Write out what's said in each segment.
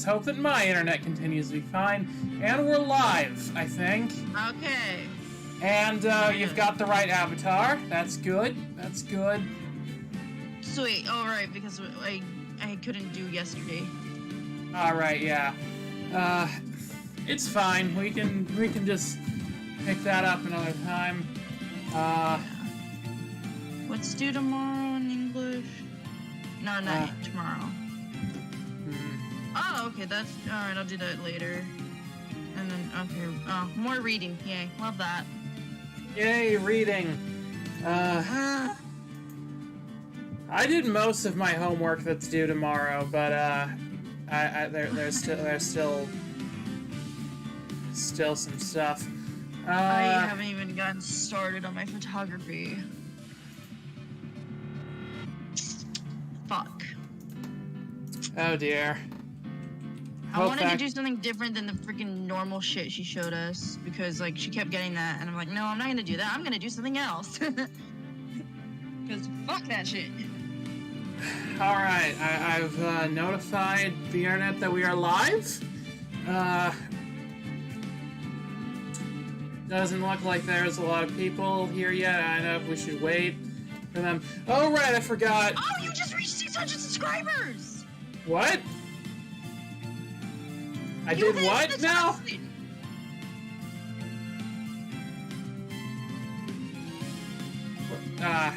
Let's hope that my internet continues to be fine. And we're live, I think. Okay. And you've got the right avatar. That's good. That's good. Sweet. All right, because I couldn't do yesterday. All right, yeah. It's fine. We can just pick that up another time. What's due tomorrow in English? No, not tomorrow. Oh, okay. That's all right. I'll do that later. And then okay. Oh, more reading. Yay! Love that. Yay, reading. I did most of my homework that's due tomorrow, but there's still some stuff. I haven't even gotten started on my photography. Fuck. Oh dear. I wanted to do something different than the freaking normal shit she showed us because like she kept getting that and I'm like, no, I'm not gonna do that. I'm gonna do something else. Because fuck that shit. Alright, I've notified the internet that we are live. Doesn't look like there's a lot of people here yet. I don't know if we should wait for them. Oh right, I forgot. Oh, you just reached 600 subscribers! What? I did what now?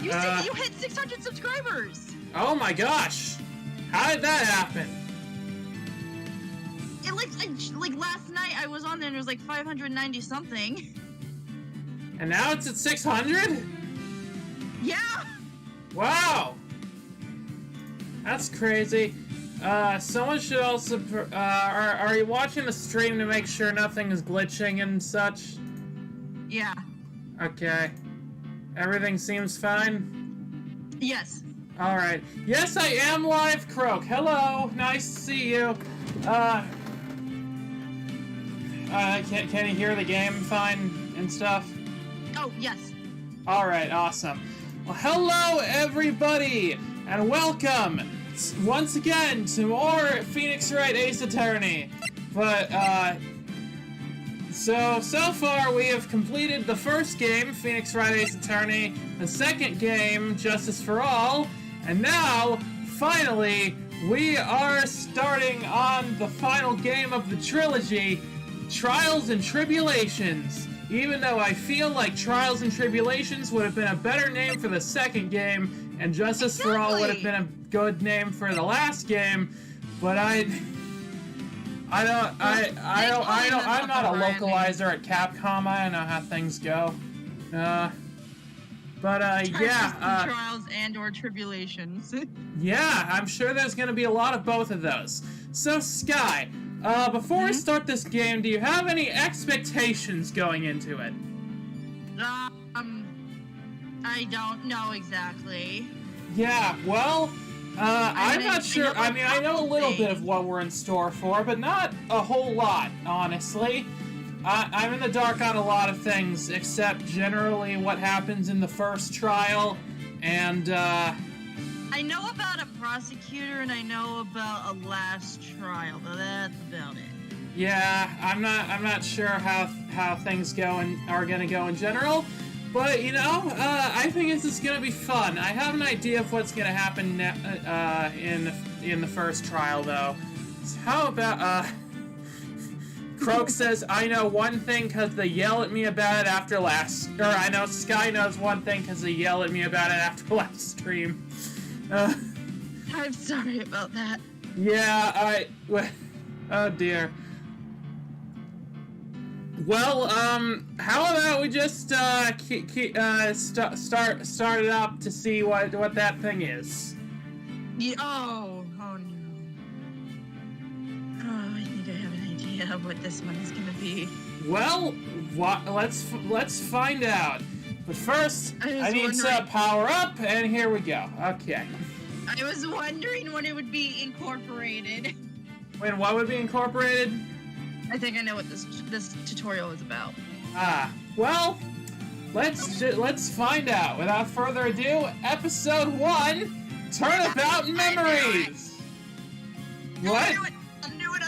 You said you hit 600 subscribers! Oh my gosh! How did that happen? It like last night I was on there and it was like 590 something. And now it's at 600? Yeah! Wow! That's crazy. Someone should also, are you watching the stream to make sure nothing is glitching and such? Yeah. Okay. Everything seems fine? Yes. Alright. Yes, I am live, Croak. Hello! Nice to see you. Can you hear the game fine and stuff? Oh, yes. Alright, awesome. Well, hello, everybody! And welcome! Once again to more Phoenix Wright Ace Attorney. But, so far we have completed the first game, Phoenix Wright Ace Attorney, the second game, Justice for All, and now, finally, we are starting on the final game of the trilogy, Trials and Tribulations. Even though I feel like Trials and Tribulations would have been a better name for the second game, and Justice for All would have been a good name for the last game, but I'm not a localizer at Capcom. I don't know how things go. Trials and/or Tribulations. Yeah, I'm sure there's gonna be a lot of both of those. So, Sky, before we start this game, do you have any expectations going into it? I don't know exactly. Yeah, well, I'm not sure. I mean, I know a little bit of what we're in store for, but not a whole lot, honestly. I'm in the dark on a lot of things, except generally what happens in the first trial, and, I know about a prosecutor, and I know about a last trial, but that's about it. Yeah, I'm not sure how things are gonna go in general. But, you know, I think this is gonna be fun. I have an idea of what's gonna happen in the first trial, though. So how about, Croak says, I know one thing because they yell at me about it after last... Or, I know Sky knows one thing because they yell at me about it after last stream. I'm sorry about that. Yeah, oh dear. Well, how about we just start it up to see what that thing is? Yeah, oh no. Oh, I think I have an idea of what this one is gonna be. Well, let's find out. But first, I need to power up, and here we go. Okay. I was wondering when it would be incorporated. When what would be incorporated? I think I know what this tutorial is about. Well, let's find out. Without further ado, episode 1, Turnabout Memories. What? I'm doing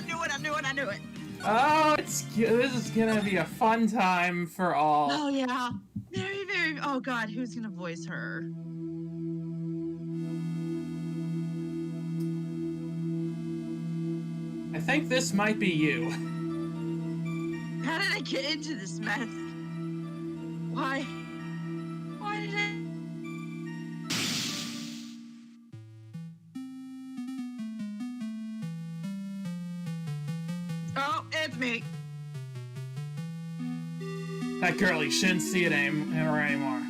knew it. Oh, this is gonna be a fun time for all. Oh yeah, very, very. Oh God, who's gonna voice her? I think this might be you. How did I get into this mess? Why? Why did I? Oh, it's me. That girl, you shouldn't see it anymore.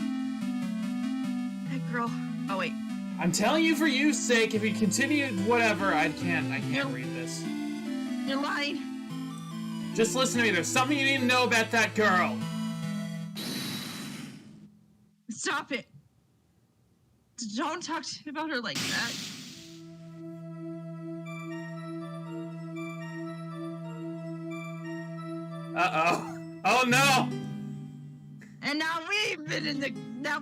That girl. Oh wait. I'm telling you for you's sake, if you continue whatever, I can't read this. You're lying. Just listen to me, there's something you need to know about that girl. Stop it. Don't talk about her like that. Uh-oh. Oh no! And now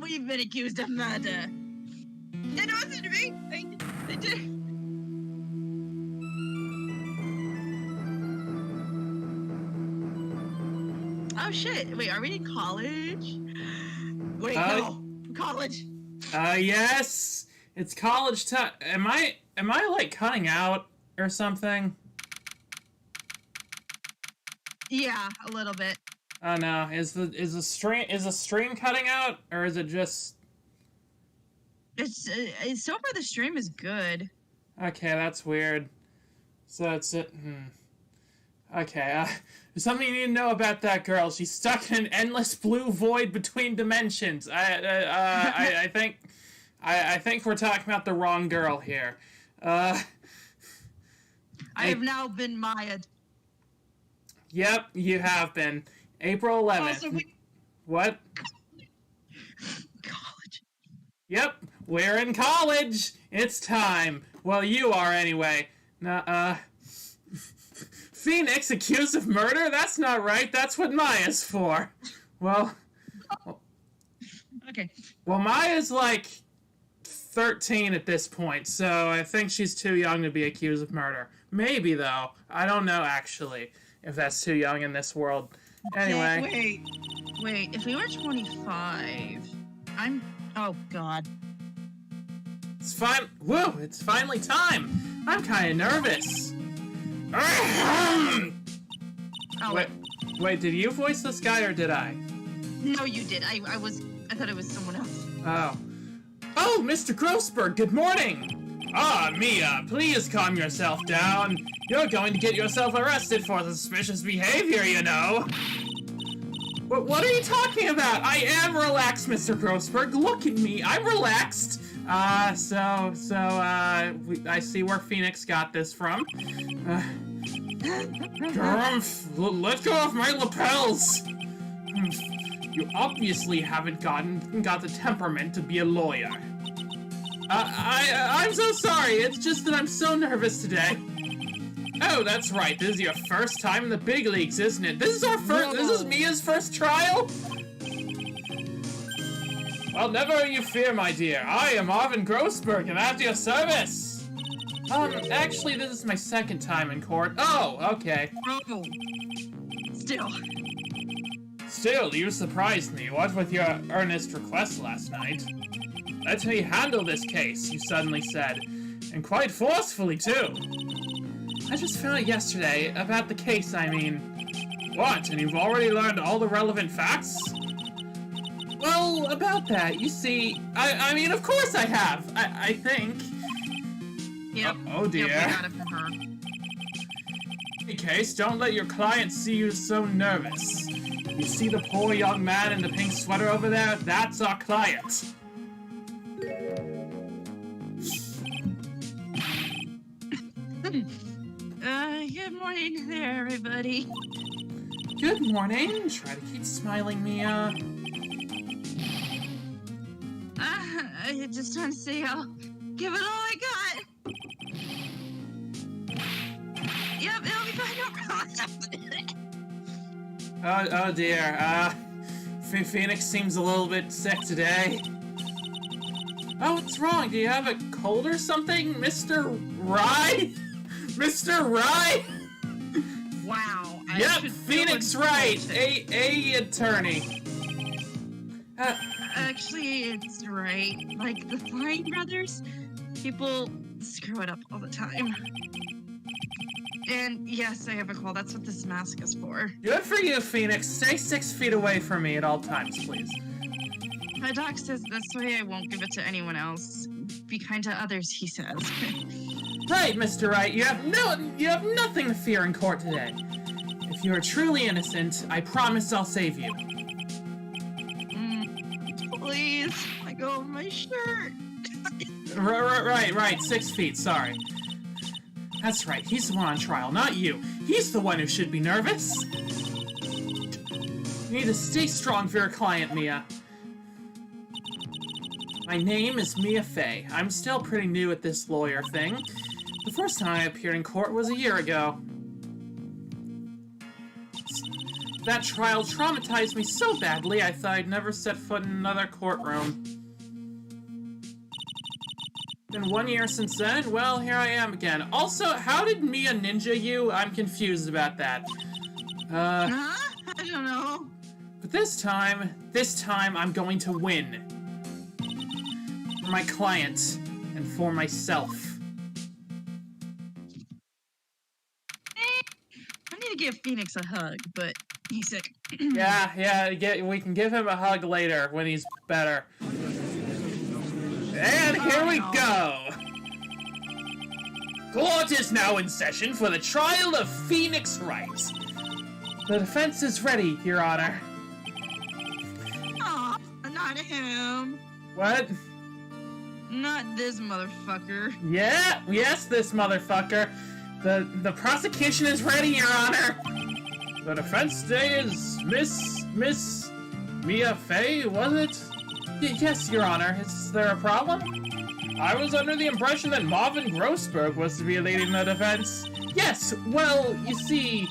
we've been accused of murder. It wasn't me. I did. Oh shit! Wait, are we in college? Wait, no, college. Yes, it's college time. Am I like cutting out or something? Yeah, a little bit. Oh no, is the stream cutting out, or is it just? It's so far the stream is good. Okay, that's weird. So it's it. Okay, there's something you need to know about that girl. She's stuck in an endless blue void between dimensions. I think we're talking about the wrong girl here. I have now been Maya. Yep, you have been. April 11th. What? College. Yep, we're in college. It's time. Well, you are anyway. Phoenix accused of murder? That's not right. That's what Maya's for. Well. Okay. Well, Maya's like 13 at this point, so I think she's too young to be accused of murder. Maybe, though. I don't know, actually, if that's too young in this world. Anyway. Wait. If we were 25, oh, God. It's fine. Whoa, it's finally time. I'm kind of nervous. Oh, Wait, did you voice this guy or did I? No, you did. I thought it was someone else. Oh, Mr. Grossberg, good morning. Mia, please calm yourself down. You're going to get yourself arrested for suspicious behavior, you know. What are you talking about? I am relaxed, Mr. Grossberg. Look at me. I'm relaxed. I see where Phoenix got this from. Grumph, let go of my lapels. You obviously haven't got the temperament to be a lawyer. I'm so sorry. It's just that I'm so nervous today. Oh, that's right. This is your first time in the big leagues, isn't it? This is Mia's first trial? Well, never you fear, my dear. I am Marvin Grossberg, and at your service. Actually, this is my second time in court. Oh, okay. Oh. Still, you surprised me. What with your earnest request last night? Let me handle this case, you suddenly said. And quite forcefully, too. I just found out yesterday about the case, I mean. What, and you've already learned all the relevant facts? Well, about that, you see, I mean, of course I have, I think. Yep. Oh dear. Yep, we got it from her. In any case, don't let your client see you so nervous. You see the poor young man in the pink sweater over there? That's our client. Good morning there, everybody. Good morning. Try to keep smiling, Mia. I just trying to say I'll give it all I got. Yep, it'll be fine, no problem. Oh dear. Phoenix seems a little bit sick today. Oh, what's wrong? Do you have a cold or something, Mr. Rye? Mr. Rye? Yep, Phoenix Wright, a attorney. Actually, it's right. Like the Flying Brothers, people screw it up all the time. And yes, I have a call. That's what this mask is for. Good for you, Phoenix. Stay 6 feet away from me at all times, please. My doc says this way I won't give it to anyone else. Be kind to others, he says. Right, Mr. Wright. You have nothing to fear in court today. If you are truly innocent, I promise I'll save you. Please, let go of my shirt. Right. 6 feet. Sorry. That's right. He's the one on trial, not you. He's the one who should be nervous. You need to stay strong for your client, Mia. My name is Mia Fey. I'm still pretty new at this lawyer thing. The first time I appeared in court was a year ago. That trial traumatized me so badly I thought I'd never set foot in another courtroom. Been 1 year since then, well, here I am again. Also, how did Mia ninja you? I'm confused about that. I don't know. But this time I'm going to win. For my client, and for myself. I need to give Phoenix a hug, but he's sick. Yeah, we can give him a hug later when he's better. And here we go! Court is now in session for the trial of Phoenix Wright. The defense is ready, Your Honor. Aw, not him. What? Not this motherfucker. Yeah, yes, this motherfucker. The prosecution is ready, Your Honor. The defense today is Miss Mia Fey, was it? Yes, Your Honor. Is there a problem? I was under the impression that Marvin Grossberg was to be leading the defense. Yes, well, you see,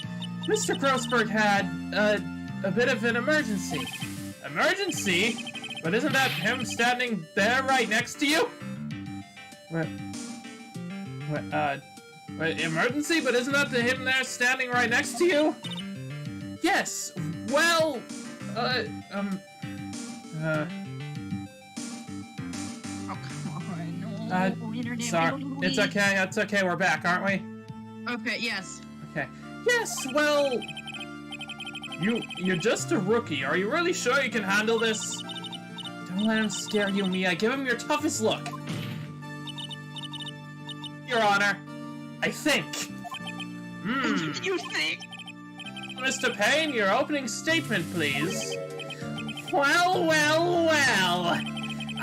Mr. Grossberg had a bit of an emergency. Emergency? But isn't that him standing there right next to you? What, emergency? But isn't that him there standing right next to you? Yes, well, Oh, come on. No. Sorry. It's okay, we're back, aren't we? Okay, yes. Okay. Yes, well, you're just a rookie. Are you really sure you can handle this? Don't let him scare you, Mia. Give him your toughest look. Your Honor, I think. You think? Mr. Payne, your opening statement, please. Well.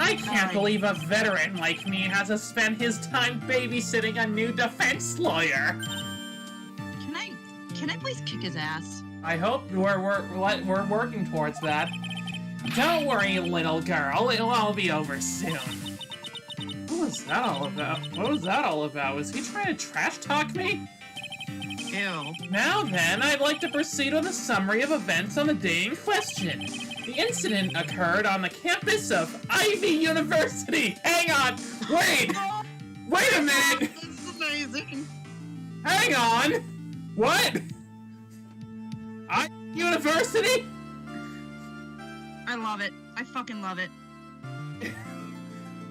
I can't believe a veteran like me has to spend his time babysitting a new defense lawyer. Can I please kick his ass? I hope we're working towards that. Don't worry, little girl. It'll all be over soon. What was that all about? Was he trying to trash talk me? Ew. Now then, I'd like to proceed with a summary of events on the day in question. The incident occurred on the campus of Ivy University. Hang on! Wait a minute! This is amazing. Hang on! What? Ivy University? I love it. I fucking love it.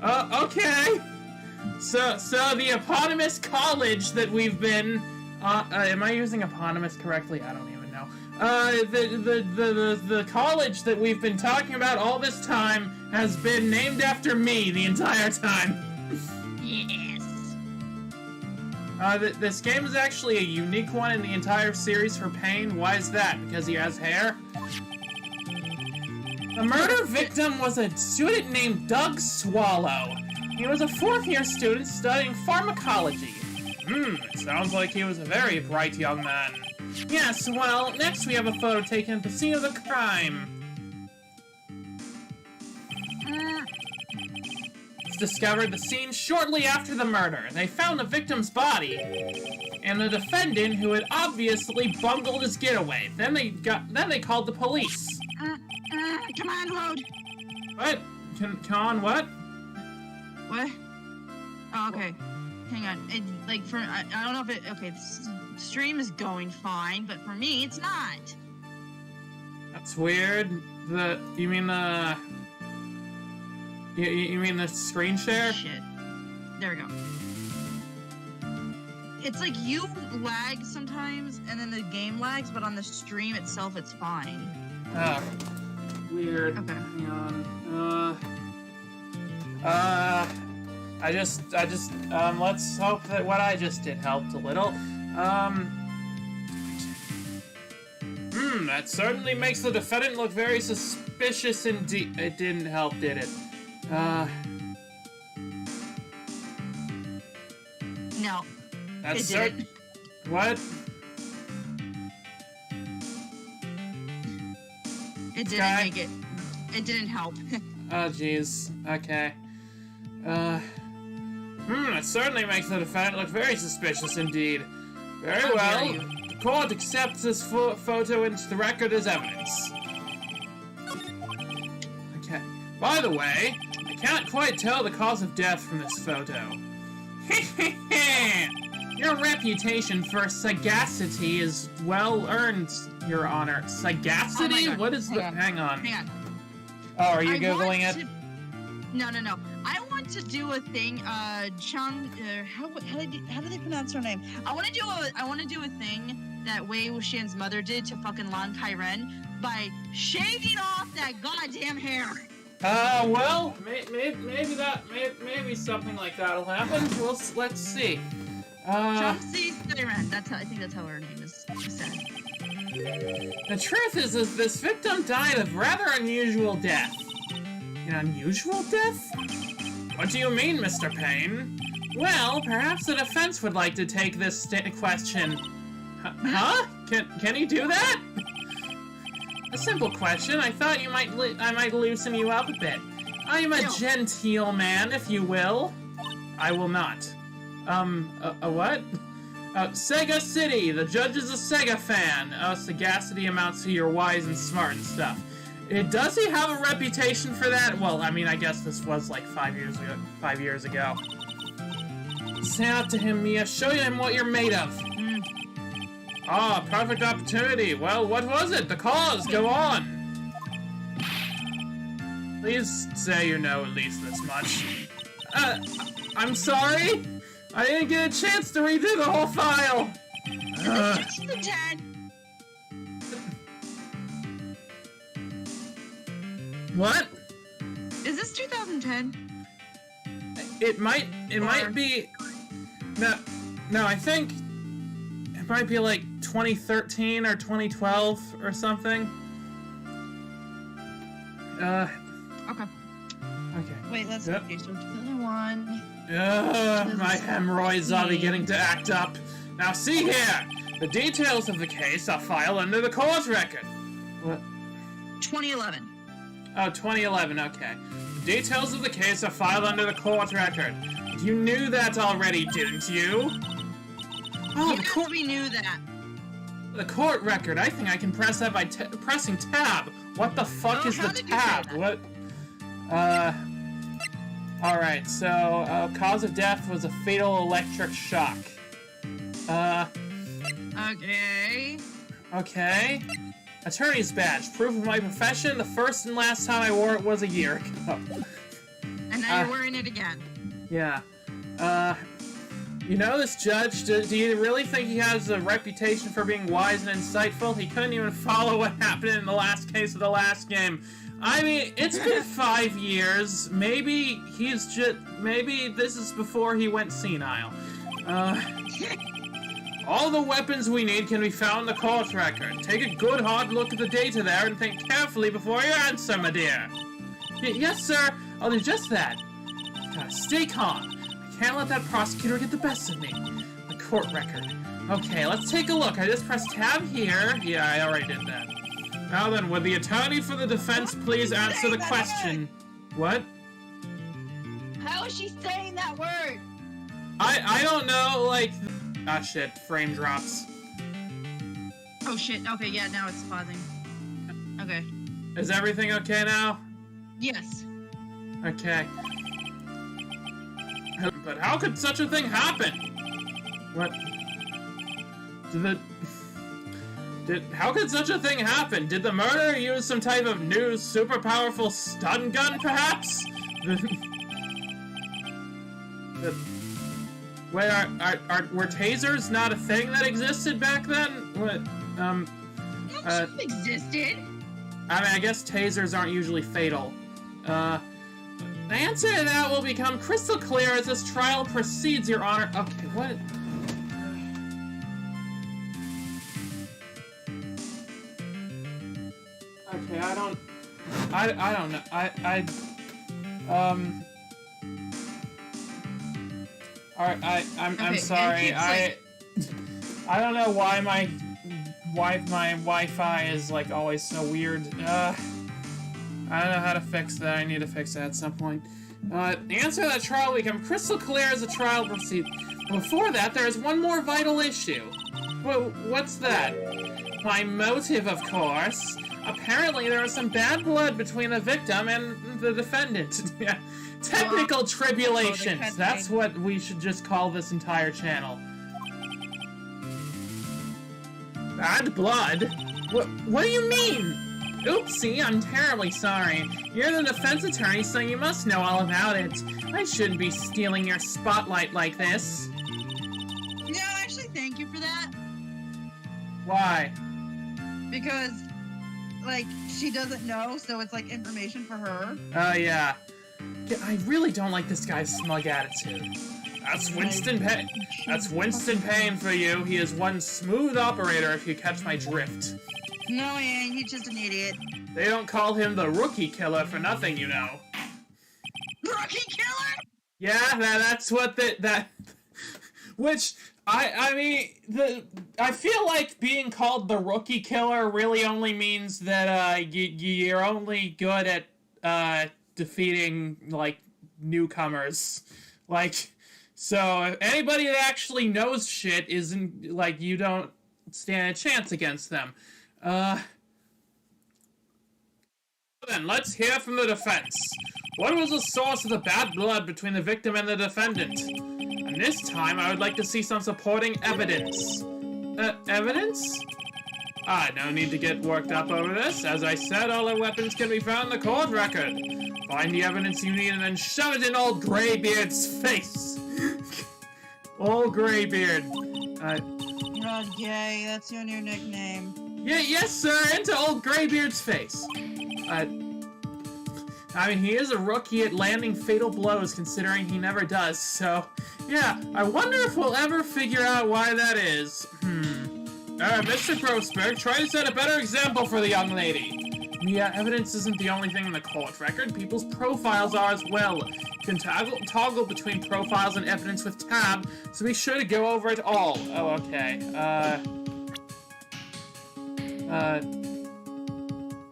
Okay. So the eponymous college that we've been, am I using eponymous correctly? I don't even know. The college that we've been talking about all this time has been named after me the entire time. Yes. This game is actually a unique one in the entire series for Payne. Why is that? Because he has hair? The murder victim was a student named Doug Swallow. He was a 4th-year student studying pharmacology. It sounds like he was a very bright young man. Yes, well, next we have a photo taken at the scene of the crime. It's discovered the scene shortly after the murder. They found the victim's body and the defendant, who had obviously bungled his getaway. Then they called the police. Command load. What? Con what? What? Oh, okay. Hang on. I don't know if it. Okay, stream is going fine, but for me, it's not. That's weird. You mean the screen share? Shit. There we go. It's like you lag sometimes, and then the game lags, but on the stream itself, it's fine. Oh, weird. Okay. Hang on. Let's hope that what I just did helped a little. That certainly makes the defendant look very suspicious indeed. It didn't help, did it? No. That's it didn't. What? It didn't make it. It didn't help. Oh, jeez. Okay. That certainly makes the defendant look very suspicious indeed. Very How well. dare you. The court accepts this photo into the record as evidence. Okay. By the way, I can't quite tell the cause of death from this photo. Your reputation for sagacity is well earned, Your Honor. Sagacity? Oh what is the... Hang on. Hang on. Oh, are you Googling it? No. I want to do a thing, how do they pronounce her name? I want to do a thing that Wei Wuxian's mother did to fucking Lan Kairen by shaving off that goddamn hair. Well, maybe something like that'll happen. Let's see. Chomsi Siren. I think that's how her name is said. The truth is this victim died of rather unusual death. An unusual death? What do you mean, Mr. Payne? Well, perhaps the defense would like to take this question. Huh? Can you do that? A simple question. I thought I might loosen you up a bit. I am a genteel man, if you will. I will not. A what? Sega City. The judge is a Sega fan. Sagacity amounts to you're wise and smart and stuff. Does he have a reputation for that? Well, I mean, I guess this was like 5 years ago. Stand up to him, Mia. Show him what you're made of. Perfect opportunity. Well, what was it? The cause. Go on. Please say you know at least this much. I'm sorry? I didn't get a chance to redo the whole file. It's the 10. What? Is this 2010? It might be. No, I think it might be like 2013 or 2012 or something. Okay. Wait, let's see. So 2001. My hemorrhoids are beginning to act up. Now see here! The details of the case are filed under the court record. What? 2011. Oh, 2011, okay. The details of the case are filed under the court record. You knew that already, didn't you? Oh, yes, we knew that. The court record. I think I can press that by pressing tab. What the fuck is the tab? What? Alright, so, cause of death was a fatal electric shock. Okay. Attorney's badge. Proof of my profession. The first and last time I wore it was a year ago. And now you're wearing it again. Yeah. You know this judge, do you really think he has a reputation for being wise and insightful? He couldn't even follow what happened in the last case of the last game. I mean, it's been 5 years. Maybe this is before he went senile. All the weapons we need can be found in the court record. Take a good hard look at the data there and think carefully before you answer, my dear. Yes, sir. I'll do just that. Gotta stay calm. I can't let that prosecutor get the best of me. The court record. Okay, let's take a look. I just pressed tab here. Yeah, I already did that. Now then, would the attorney for the defense please answer the question? What? How is she saying that word? I don't know, like... Ah, shit. Frame drops. Oh, shit. Okay, yeah, now it's pausing. Okay. Is everything okay now? Yes. Okay. But how could such a thing happen? What? How could such a thing happen? Did the murderer use some type of new super powerful stun gun, perhaps? Wait, were tasers not a thing that existed back then? What, existed. I mean, I guess tasers aren't usually fatal. The answer to that will become crystal clear as this trial proceeds, Your Honor. Okay, what? Okay, I don't know. I'm sorry. I don't know why my Wi-Fi is like always so weird. I don't know how to fix that. I need to fix that at some point. The answer to that trial will become crystal clear as the trial proceeds. Before that, there is one more vital issue. What's that? My motive, of course. Apparently, there was some bad blood between the victim and the defendant. Technical tribulations. That's what we should just call this entire channel. Bad blood? What do you mean? Oopsie, I'm terribly sorry. You're the defense attorney, so you must know all about it. I shouldn't be stealing your spotlight like this. No, actually, thank you for that. Why? Because, like, she doesn't know, so it's, like, information for her. Oh, yeah. I really don't like this guy's smug attitude. That's Winston Payne. That's Winston Payne for you. He is one smooth operator, if you catch my drift. No, he ain't. He's just an idiot. They don't call him the rookie killer for nothing, you know. Rookie killer? Yeah, that's what which, I mean, I feel like being called the rookie killer really only means that, you're only good at, defeating, like, newcomers. Like, so, if anybody that actually knows shit isn't, like, you don't stand a chance against them. Then, let's hear from the defense. What was the source of the bad blood between the victim and the defendant? And this time, I would like to see some supporting evidence. Evidence? No need to get worked up over this. As I said, all the weapons can be found in the court record. Find the evidence you need and then shove it in old Greybeard's face. Old Greybeard. Okay, that's your new nickname. Yeah, yes, sir, into old Greybeard's face. I mean, he is a rookie at landing fatal blows, considering he never does, so... Yeah, I wonder if we'll ever figure out why that is. Mr. Grossberg, try to set a better example for the young lady. Yeah, evidence isn't the only thing in the court record. People's profiles are as well. You can toggle between profiles and evidence with tab, so be sure to go over it all. Oh, okay.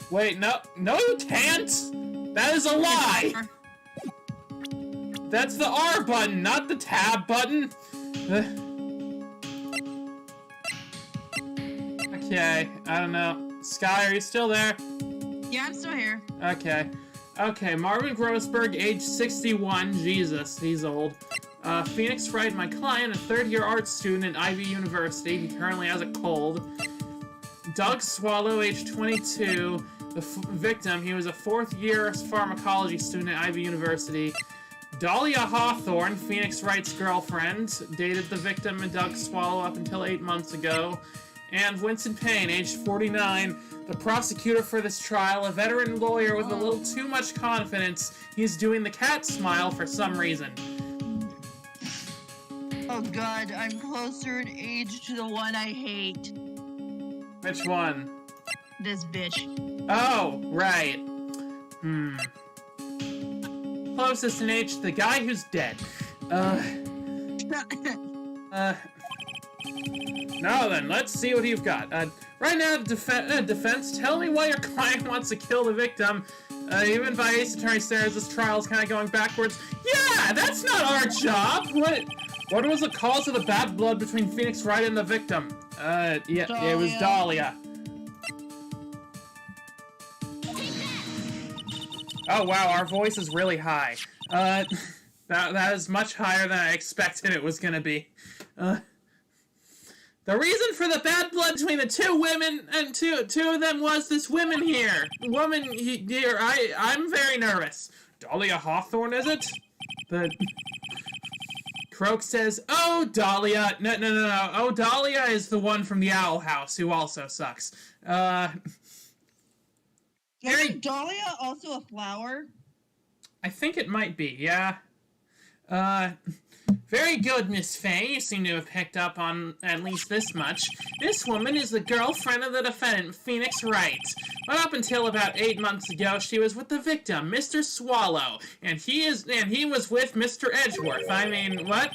Wait, no, you can't! That is a lie! That's the R button, not the tab button! Okay, I don't know. Sky, are you still there? Yeah, I'm still here. Okay. Okay, Marvin Grossberg, age 61. Jesus, he's old. Phoenix Wright, my client, a third-year art student at Ivy University. He currently has a cold. Doug Swallow, age 22. The victim, he was a fourth-year pharmacology student at Ivy University. Dahlia Hawthorne, Phoenix Wright's girlfriend, dated the victim and Doug Swallow up until 8 months ago. And Winston Payne, age 49, the prosecutor for this trial, a veteran lawyer with a little too much confidence. He's doing the cat smile for some reason. Oh god, I'm closer in age to the one I hate. Which one? This bitch. Oh, right. Closest in age to the guy who's dead. Now then, let's see what you've got. Right now, defense, tell me why your client wants to kill the victim. Even by Ace Attorney Sarah's, this trial's kind of going backwards. Yeah, that's not our job! What was the cause of the bad blood between Phoenix Wright and the victim? Yeah, Dahlia. it was Dahlia. Oh wow, our voice is really high. That is much higher than I expected it was gonna be. The reason for the bad blood between the two women and two of them was this woman here. Here, I'm very nervous. Dahlia Hawthorne, is it? The Croak says, "Oh, Dahlia." No. Oh, Dahlia is the one from the Owl House who also sucks. Isn't Dahlia also a flower? I think it might be, yeah. Very good, Miss Fay. You seem to have picked up on at least this much. This woman is the girlfriend of the defendant, Phoenix Wright. But up until about 8 months ago, she was with the victim, Mr. Swallow, and he was with Mr. Edgeworth. I mean, what?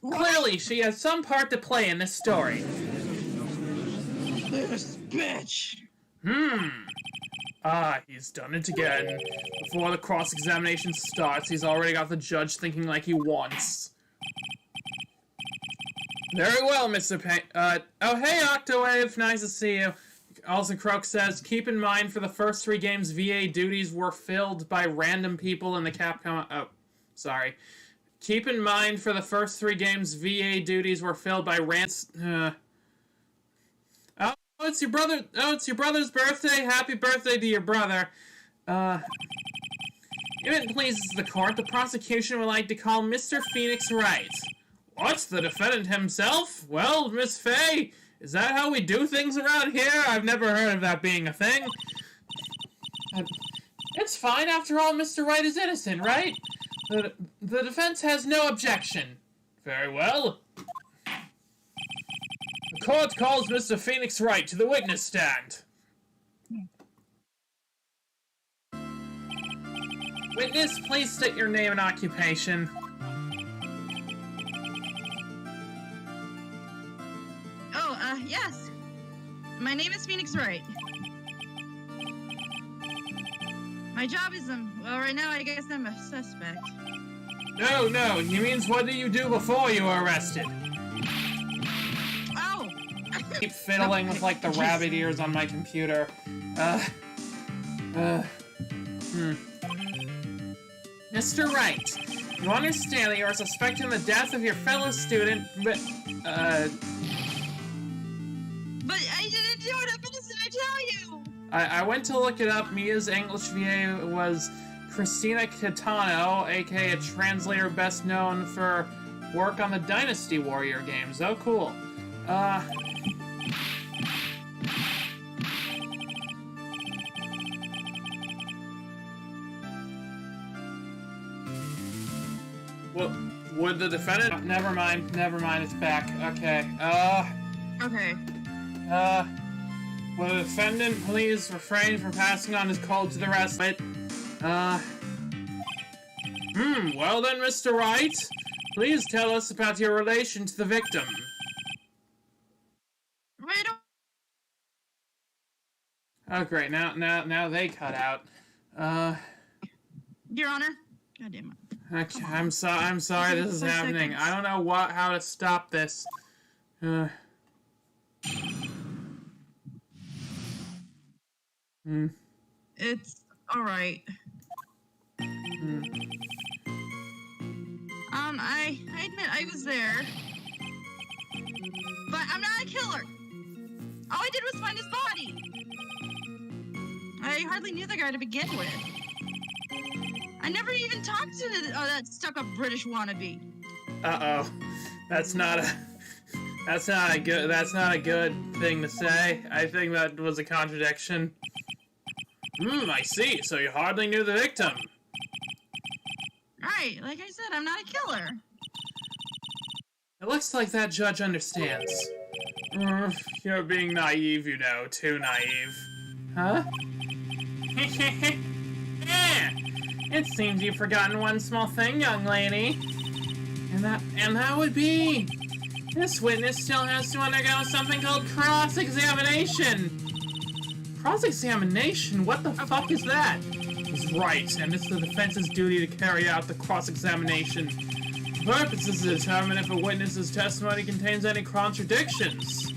Clearly, she has some part to play in this story. This bitch. He's done it again. Before the cross-examination starts, he's already got the judge thinking like he wants. Very well, Mr. Oh, hey, Octawave, nice to see you. Also, Croak says, keep in mind for the first 3 games, VA duties were filled by random people in the Capcom... Oh, sorry. Keep in mind for the first 3 games, VA duties were filled by Oh, it's your brother. Oh, it's your brother's birthday. Happy birthday to your brother. If it pleases the court, the prosecution would like to call Mr. Phoenix Wright. What? The defendant himself? Well, Miss Fay, is that how we do things around here? I've never heard of that being a thing. It's fine. After all, Mr. Wright is innocent, right? The defense has no objection. Very well. The court calls Mr. Phoenix Wright to the witness stand. Witness, please state your name and occupation. Oh, yes. My name is Phoenix Wright. My job is, well, right now I guess I'm a suspect. No, he means what did you do before you were arrested? Oh! Keep fiddling with, like, the rabbit ears on my computer. Mr. Wright, you understand that you are suspecting the death of your fellow student, but I didn't do it, I'm innocent, I tell you! I went to look it up. Mia's English VA was Christina Catano, aka a translator best known for work on the Dynasty Warrior games. Oh, cool. Well, would the defendant... Oh, never mind, it's back. Okay, Okay. Will the defendant please refrain from passing on his cold to the rest of it? Well then, Mr. Wright, please tell us about your relation to the victim. Right. Oh, great, now they cut out. Your Honor. God damn it. Okay, I'm sorry this is happening. Seconds. I don't know how to stop this. It's alright. I admit I was there. But I'm not a killer. All I did was find his body. I hardly knew the guy to begin with. I never even talked to that stuck-up British wannabe. Uh-oh. That's not a good thing to say. I think that was a contradiction. I see. So you hardly knew the victim. Right, like I said, I'm not a killer. It looks like that judge understands. You're being naive, you know. Too naive. Huh? It seems you've forgotten one small thing, young lady. And that would be... This witness still has to undergo something called cross-examination. Cross-examination? What the fuck is that? He's right, and it's the defense's duty to carry out the cross-examination. The purpose is to determine if a witness's testimony contains any contradictions.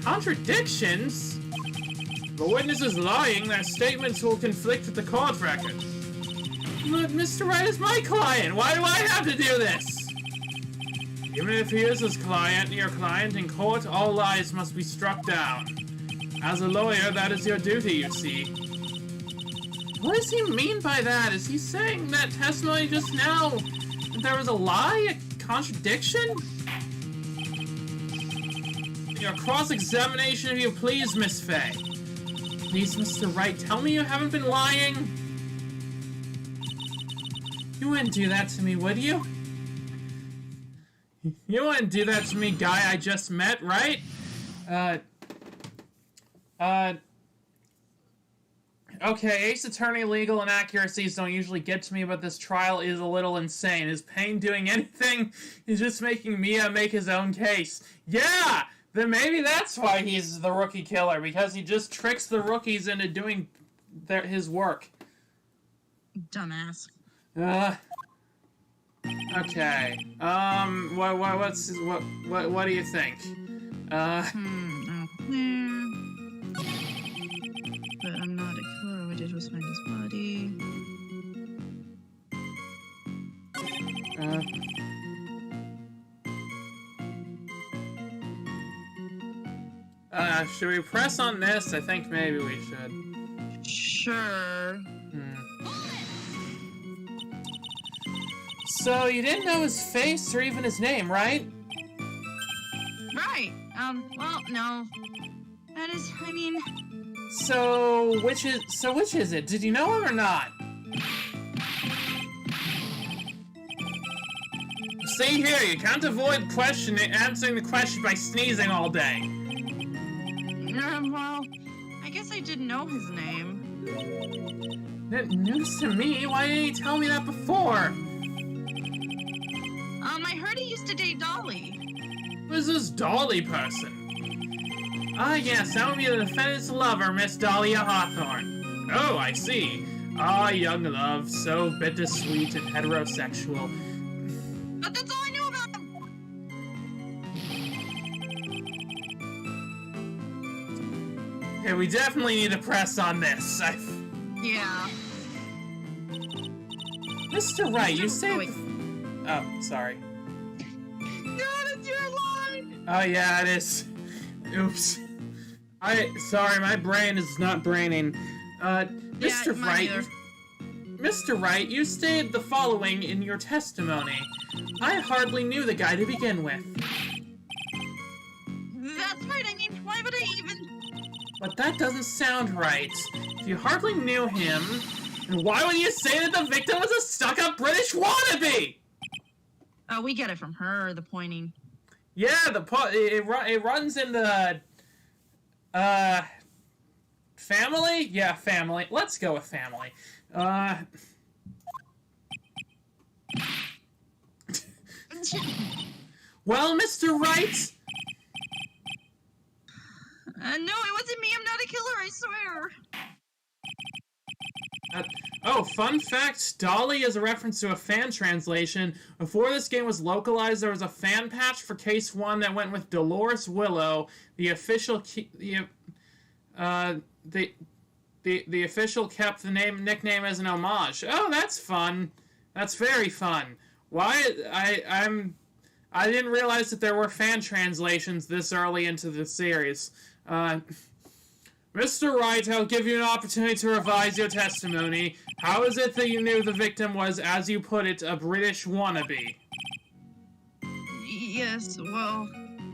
Contradictions? If a witness is lying, their statements will conflict with the court record. But Mr. Wright is my client. Why do I have to do this? Even if he is your client in court, all lies must be struck down. As a lawyer, that is your duty, you see. What does he mean by that? Is he saying that testimony just now, that there was a lie, a contradiction? Your cross-examination, if you please, Miss Faye. Please, Mr. Wright, tell me you haven't been lying. You wouldn't do that to me, would you? You wouldn't do that to me, guy I just met, right? Okay, Ace Attorney legal inaccuracies don't usually get to me, but this trial is a little insane. Is Payne doing anything? He's just making Mia make his own case. Yeah! Then maybe that's why he's the rookie killer, because he just tricks the rookies into doing his work. Dumbass. Okay. What do you think? But I'm not a killer. All I did was find his body. Should we press on this? I think maybe we should. Sure. So, you didn't know his face or even his name, right? Right. Well, no. That is, I mean... So, which is it? Did you know him or not? See here, you can't avoid answering the question by sneezing all day. Well, I guess I did know his name. News to me? Why didn't you tell me that before? I heard he used to date Dolly. Who's this Dolly person? Ah, yes, that would be the defendant's lover, Miss Dahlia Hawthorne. Oh, I see. Ah, young love, so bittersweet and heterosexual. But that's all I knew about him! Okay, we definitely need to press on this. Yeah. Mr. Wright, you say... Oh, sorry. God, it's your line! Oh, yeah, it is. Oops. Sorry, my brain is not braining. Mr. Wright... Mr. Wright, you stated the following in your testimony. I hardly knew the guy to begin with. That's right, I mean, why would I even... But that doesn't sound right. If you hardly knew him, then why would you say that the victim was a stuck-up British wannabe? Oh, we get it from her, the pointing. Yeah, it runs in the... Family? Yeah, family. Let's go with family. Well, Mr. Wright? No, it wasn't me. I'm not a killer, I swear. Oh, fun fact, Dolly is a reference to a fan translation. Before this game was localized, there was a fan patch for Case 1 that went with Dolores Willow, the official the official kept the nickname as an homage. Oh, that's fun. That's very fun. Why I didn't realize that there were fan translations this early into the series. Mr. Wright, I'll give you an opportunity to revise your testimony. How is it that you knew the victim was, as you put it, a British wannabe? Yes, well...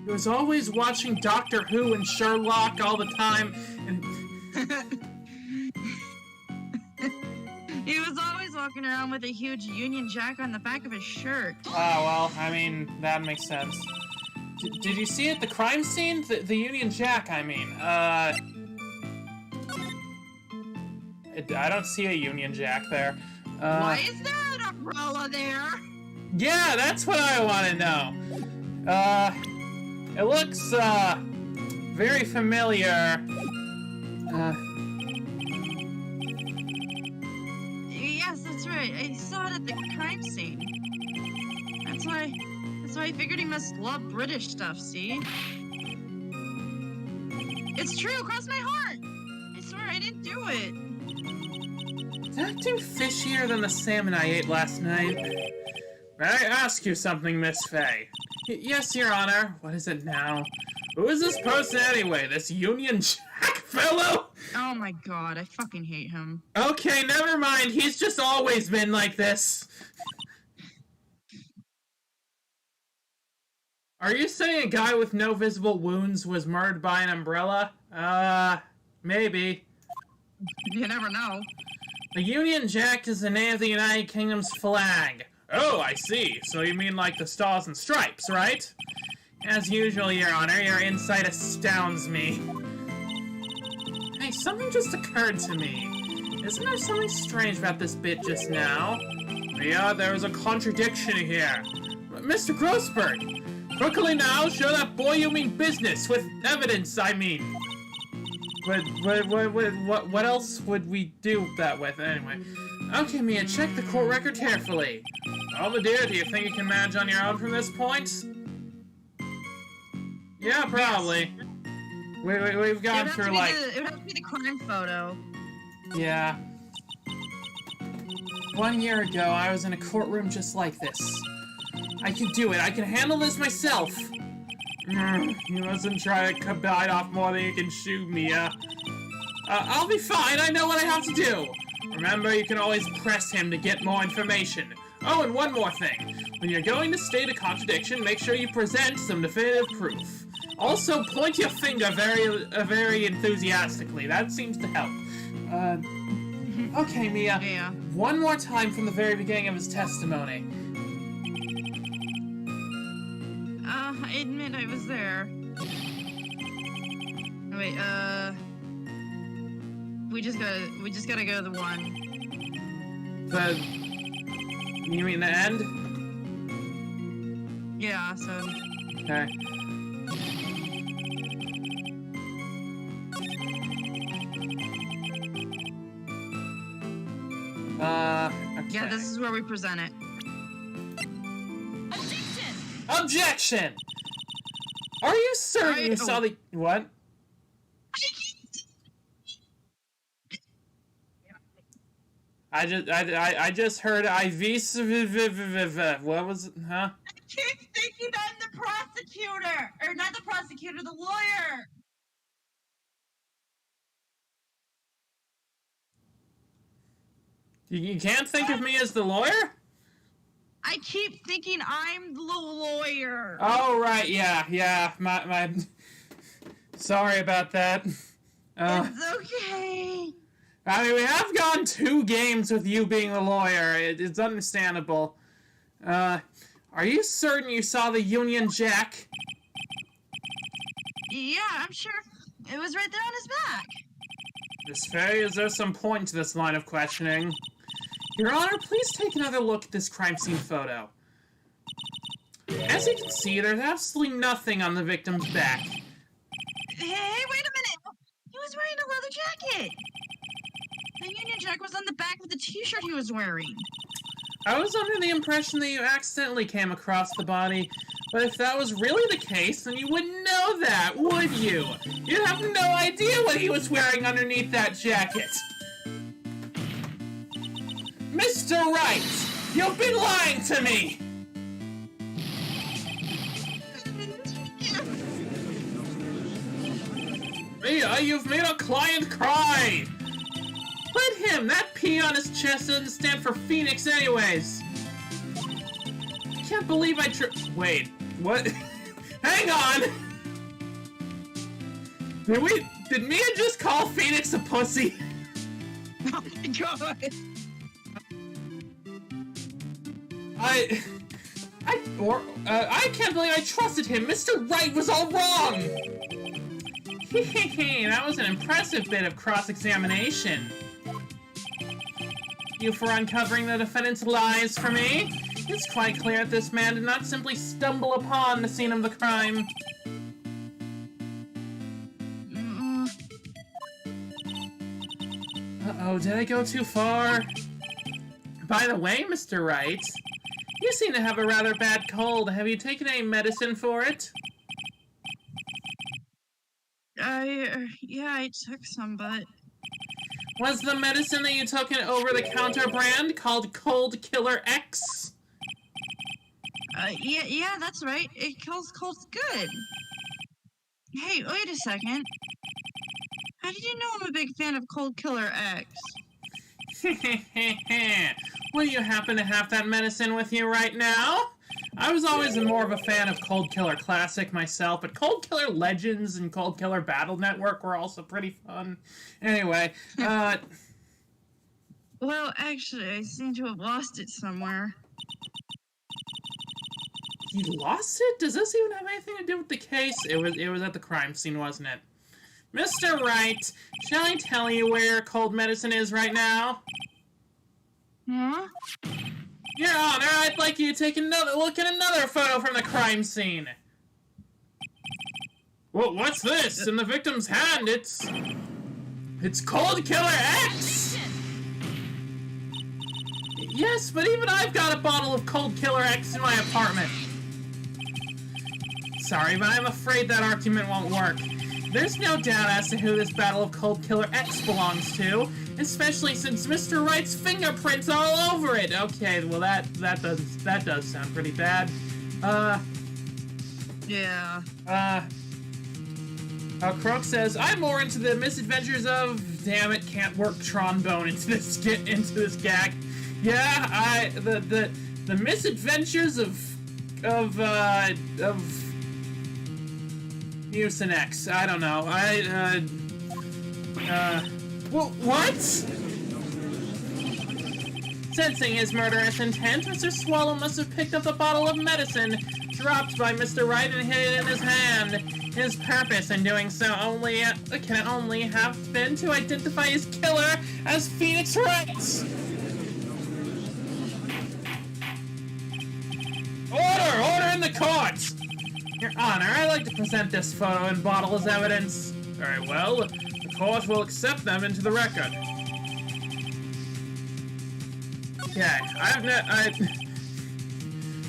He was always watching Doctor Who and Sherlock all the time, and... He was always walking around with a huge Union Jack on the back of his shirt. Oh, well, I mean, that makes sense. Did you see it, the crime scene? The Union Jack, I mean. I don't see a Union Jack there. Why is there an umbrella there? Yeah, that's what I want to know. It looks, very familiar. Yes, that's right. I saw it at the crime scene. That's why I figured he must love British stuff, see? It's true, cross my heart! I swear I didn't do it. Did that do fishier than the salmon I ate last night? May I ask you something, Miss Faye? Yes, Your Honor. What is it now? Who is this person anyway? This Union Jack fellow? Oh my god, I fucking hate him. Okay, never mind. He's just always been like this. Are you saying a guy with no visible wounds was murdered by an umbrella? Maybe. You never know. The Union Jack is the name of the United Kingdom's flag. Oh, I see. So you mean like the Stars and Stripes, right? As usual, Your Honor, your insight astounds me. Hey, something just occurred to me. Isn't there something strange about this bit just now? Yeah, there is a contradiction here. Mr. Grossberg, quickly now, show that boy you mean business, with evidence, I mean. What else would we do that with, anyway? Okay, Mia, check the court record carefully. Oh, my dear, do you think you can manage on your own from this point? Yeah, probably. Yes. We've gone through, like... it would have to be the crime photo. Yeah. 1 year ago, I was in a courtroom just like this. I can do it. I can handle this myself. You mustn't try to bite off more than you can chew, Mia. I'll be fine. I know what I have to do. Remember, you can always press him to get more information. Oh, and one more thing. When you're going to state a contradiction, make sure you present some definitive proof. Also, point your finger very enthusiastically. That seems to help. Okay, Mia. Yeah. One more time from the very beginning of his testimony. I admit I was there. Oh, wait, we just gotta go to the one. You mean the end? Yeah, so... Okay. Okay. Yeah, this is where we present it. Objection! Are you certain you saw the... What? I just heard what was it? Huh? I keep thinking I'm the prosecutor! Or not the prosecutor, the lawyer! You can't think of me as the lawyer? I keep thinking I'm the lawyer. Oh, right, yeah. My... Sorry about that. It's okay. I mean, we have gone 2 games with you being the lawyer. It's understandable. Are you certain you saw the Union Jack? Yeah, I'm sure. It was right there on his back. Miss Faye, is there some point to this line of questioning? Your Honor, please take another look at this crime scene photo. As you can see, there's absolutely nothing on the victim's back. Hey, wait a minute! He was wearing a leather jacket! The Union Jack was on the back of the t-shirt he was wearing. I was under the impression that you accidentally came across the body, but if that was really the case, then you wouldn't know that, would you? You'd have no idea what he was wearing underneath that jacket. Mr. Wright, you've been lying to me! Mia, you've made a client cry! Let him! That P on his chest doesn't stand for Phoenix anyways! I can't believe I Wait, what? Hang on! Did Mia just call Phoenix a pussy? Oh my god! I can't believe I trusted him! Mr. Wright was all wrong! That was an impressive bit of cross-examination. You for uncovering the defendant's lies for me? It's quite clear that this man did not simply stumble upon the scene of the crime. Uh-oh, did I go too far? By the way, Mr. Wright, you seem to have a rather bad cold. Have you taken any medicine for it? Yeah, I took some, but... Was the medicine that you took an over-the-counter brand called Cold Killer X? Yeah, that's right. It kills colds good. Hey, wait a second. How did you know I'm a big fan of Cold Killer X? Will you happen to have that medicine with you right now? I was always more of a fan of Cold Killer Classic myself, but Cold Killer Legends and Cold Killer Battle Network were also pretty fun. Anyway, Well, actually, I seem to have lost it somewhere. He lost it? Does this even have anything to do with the case? It was at the crime scene, wasn't it? Mr. Wright, shall I tell you where your cold medicine is right now? Huh? Your Honor, I'd like you to take another look at another photo from the crime scene. Well, what's this? In the victim's hand, it's Cold Killer X! Yes, but even I've got a bottle of Cold Killer X in my apartment. Sorry, but I'm afraid that argument won't work. There's no doubt as to who this battle of Cold Killer X belongs to, especially since Mr. Wright's fingerprints are all over it. Okay, well that does sound pretty bad. Yeah. Croak says, I'm more into the misadventures of... Damn it, can't work trombone into this gag. Yeah, the misadventures of Mucinex. I don't know. What? Sensing his murderous intent, Mr. Swallow must have picked up the bottle of medicine dropped by Mr. Wright and hid it in his hand. His purpose in doing so can only have been to identify his killer as Phoenix Wright. Order in the court! Your Honor, I'd like to present this photo and bottle as evidence. Very well. The court will accept them into the record. Okay,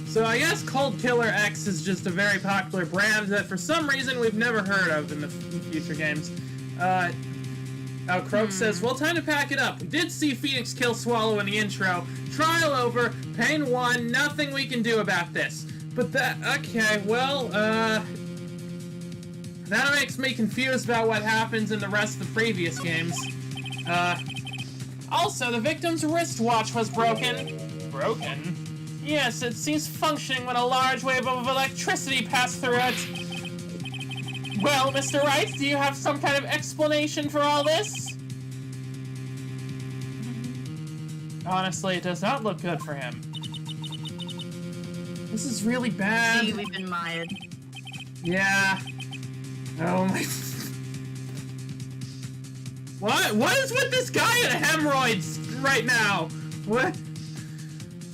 So I guess Cold Killer X is just a very popular brand that for some reason we've never heard of in the future games. Croak says, well, time to pack it up. We did see Phoenix kill Swallow in the intro. Trial over, pain won, nothing we can do about this. But okay, well, that makes me confused about what happens in the rest of the previous games. Also, the victim's wristwatch was broken. Broken? Yes, it ceased functioning when a large wave of electricity passed through it. Well, Mr. Wright, do you have some kind of explanation for all this? Honestly, it does not look good for him. This is really bad. See, we've been mired. Yeah. Oh my... What is with this guy and hemorrhoids right now? What?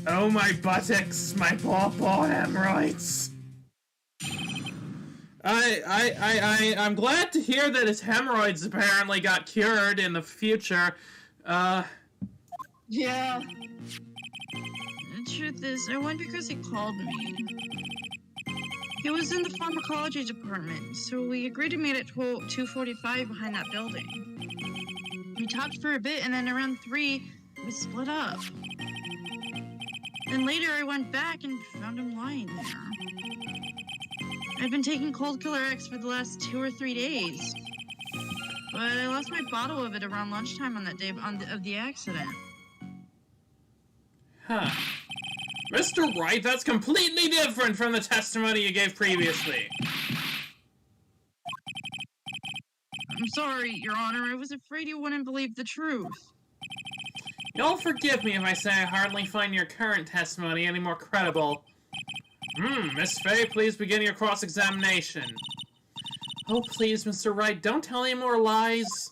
Oh my buttocks, my paw hemorrhoids. I'm glad to hear that his hemorrhoids apparently got cured in the future. Yeah. The truth is, I went because he called me. He was in the pharmacology department, so we agreed to meet at 2:45 behind that building. We talked for a bit, and then around 3, we split up. Then later, I went back and found him lying there. I've been taking Cold Killer X for the last 2 or 3 days. But I lost my bottle of it around lunchtime on that day of the accident. Huh. Mr. Wright, that's completely different from the testimony you gave previously. I'm sorry, Your Honor. I was afraid you wouldn't believe the truth. You'll forgive me if I say I hardly find your current testimony any more credible. Miss Fay, please begin your cross-examination. Oh, please, Mr. Wright, don't tell any more lies.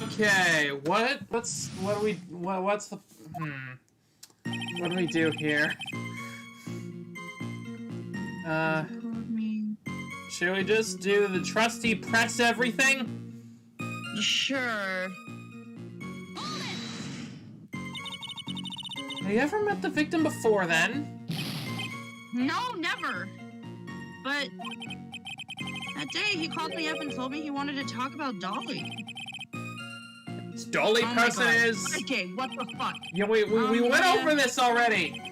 Okay, what do we do here? Should we just do the trusty press everything? Sure. Have you ever met the victim before then? No, never. But that day he called me up and told me he wanted to talk about Dolly. This Dolly person is... Okay, what the fuck? Yeah, we went over this already.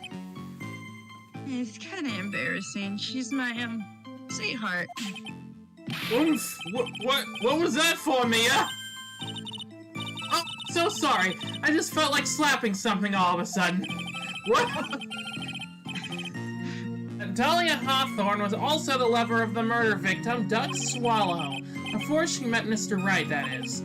It's kind of embarrassing. She's my, sweetheart. Oof! What was that for, Mia? Oh, so sorry. I just felt like slapping something all of a sudden. What? Dahlia Hawthorne was also the lover of the murder victim, Doug Swallow. Before she met Mr. Wright, that is.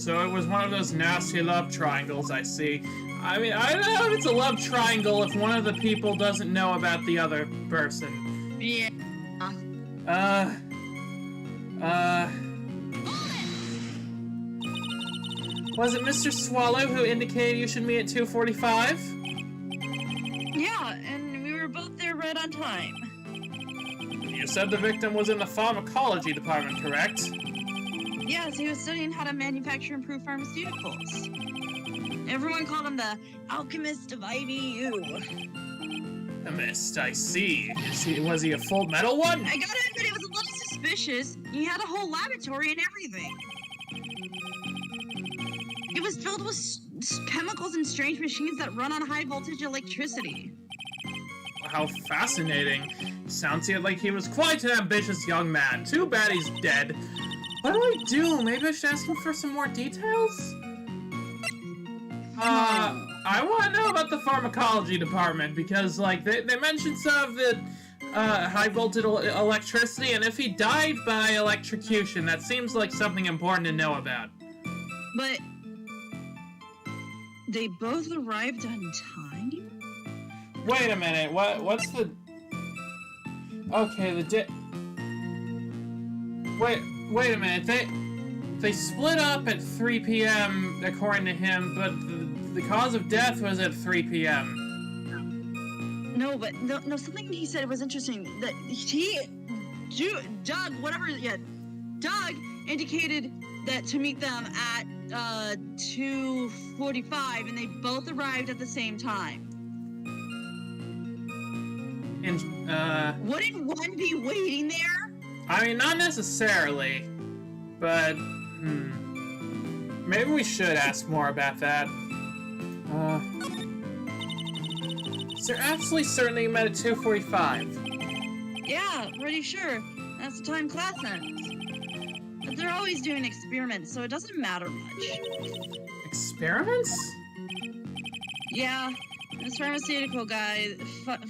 So it was one of those nasty love triangles, I see. I mean, I don't know if it's a love triangle if one of the people doesn't know about the other person. Yeah. Was it Mr. Swallow who indicated you should meet at 2:45? Yeah, and we were both there right on time. You said the victim was in the pharmacology department, correct? Yes, he was studying how to manufacture and prove pharmaceuticals. Everyone called him the alchemist of IBU. Alchemist, I see. Was he a full metal one? I gotta admit, it was a little suspicious. He had a whole laboratory and everything. It was filled with chemicals and strange machines that run on high voltage electricity. How fascinating. Sounds like he was quite an ambitious young man. Too bad he's dead. What do I do? Maybe I should ask him for some more details? I want to know about the pharmacology department because, like, they mentioned some of the high voltage electricity, and if he died by electrocution, that seems like something important to know about. But they both arrived on time? Wait a minute, what's the... Okay, Wait a minute, they split up at 3 p.m. according to him, but the cause of death was at 3 p.m. No, but no, something he said was interesting. That Doug indicated that to meet them at 2:45, and they both arrived at the same time. And, wouldn't one be waiting there? I mean, not necessarily, but, maybe we should ask more about that. Is there absolutely certain that you met at 2:45? Yeah, pretty sure. That's the time class ends. But they're always doing experiments, so it doesn't matter much. Experiments? Yeah, those pharmaceutical guys,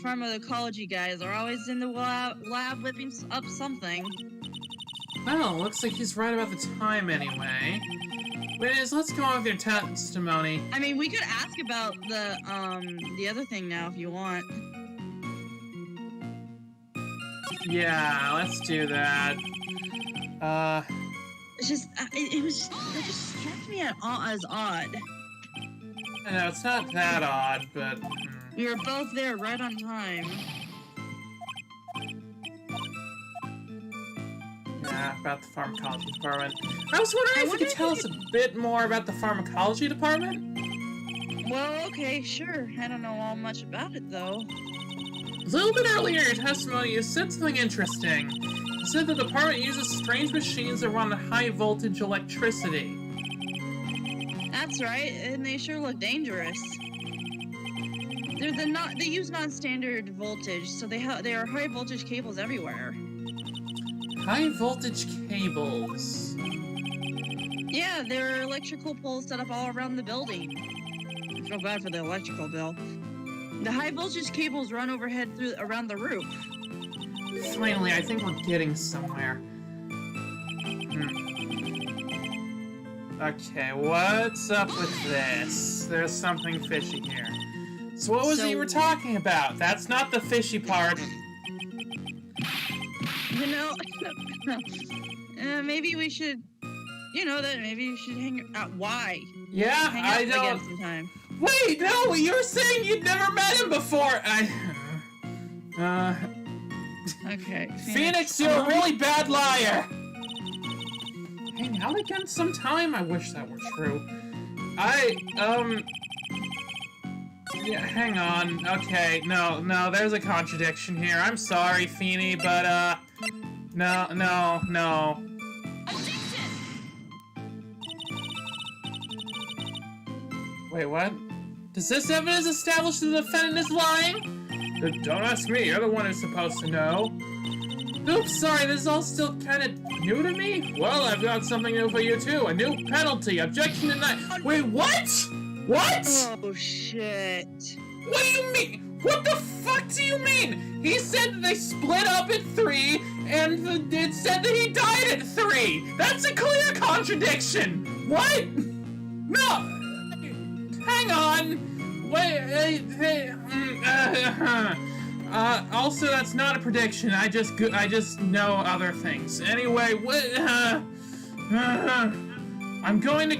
pharmacology guys are always in the lab whipping up something. Well, looks like he's right about the time anyway. Liz, let's go on with your testimony. I mean, we could ask about the other thing now if you want. Yeah, let's do that. It's just, it just struck me as odd. No, it's not that odd, but... We were both there right on time. Yeah, about the pharmacology department. I was wondering if you could tell us a bit more about the pharmacology department? Well, okay, sure. I don't know all much about it, though. A little bit earlier in your testimony, you said something interesting. You said the department uses strange machines that run high voltage electricity. That's right, and they sure look dangerous. They use non-standard voltage, so there are high voltage cables everywhere. High voltage cables. Yeah, there are electrical poles set up all around the building. I feel bad for the electrical bill. The high voltage cables run overhead around the roof. Finally, I think we're getting somewhere. Okay, what's up with this? There's something fishy here. So what was it you were talking about? That's not the fishy part. You know, maybe we should, maybe you should hang out. Why? Yeah, hang out I don't... sometime. Wait, no, you were saying you'd never met him before! Okay. Phoenix, you're a really bad liar! Hang out again sometime? I wish that were true. Yeah, hang on. Okay, no, there's a contradiction here. I'm sorry, Feeny, but, no. Wait, what? Does this evidence establish the defendant is lying? Don't ask me, you're the one who's supposed to know. Oops, sorry, this is all still kind of new to me? Well, I've got something new for you too. A new penalty. Objection denied. Wait, what? What? Oh, shit. What do you mean? What the fuck do you mean? He said that they split up at 3, and it said that he died at 3. That's a clear contradiction. What? No. Hang on. Wait. Also, that's not a prediction. I just know other things. Anyway, what? I'm going to.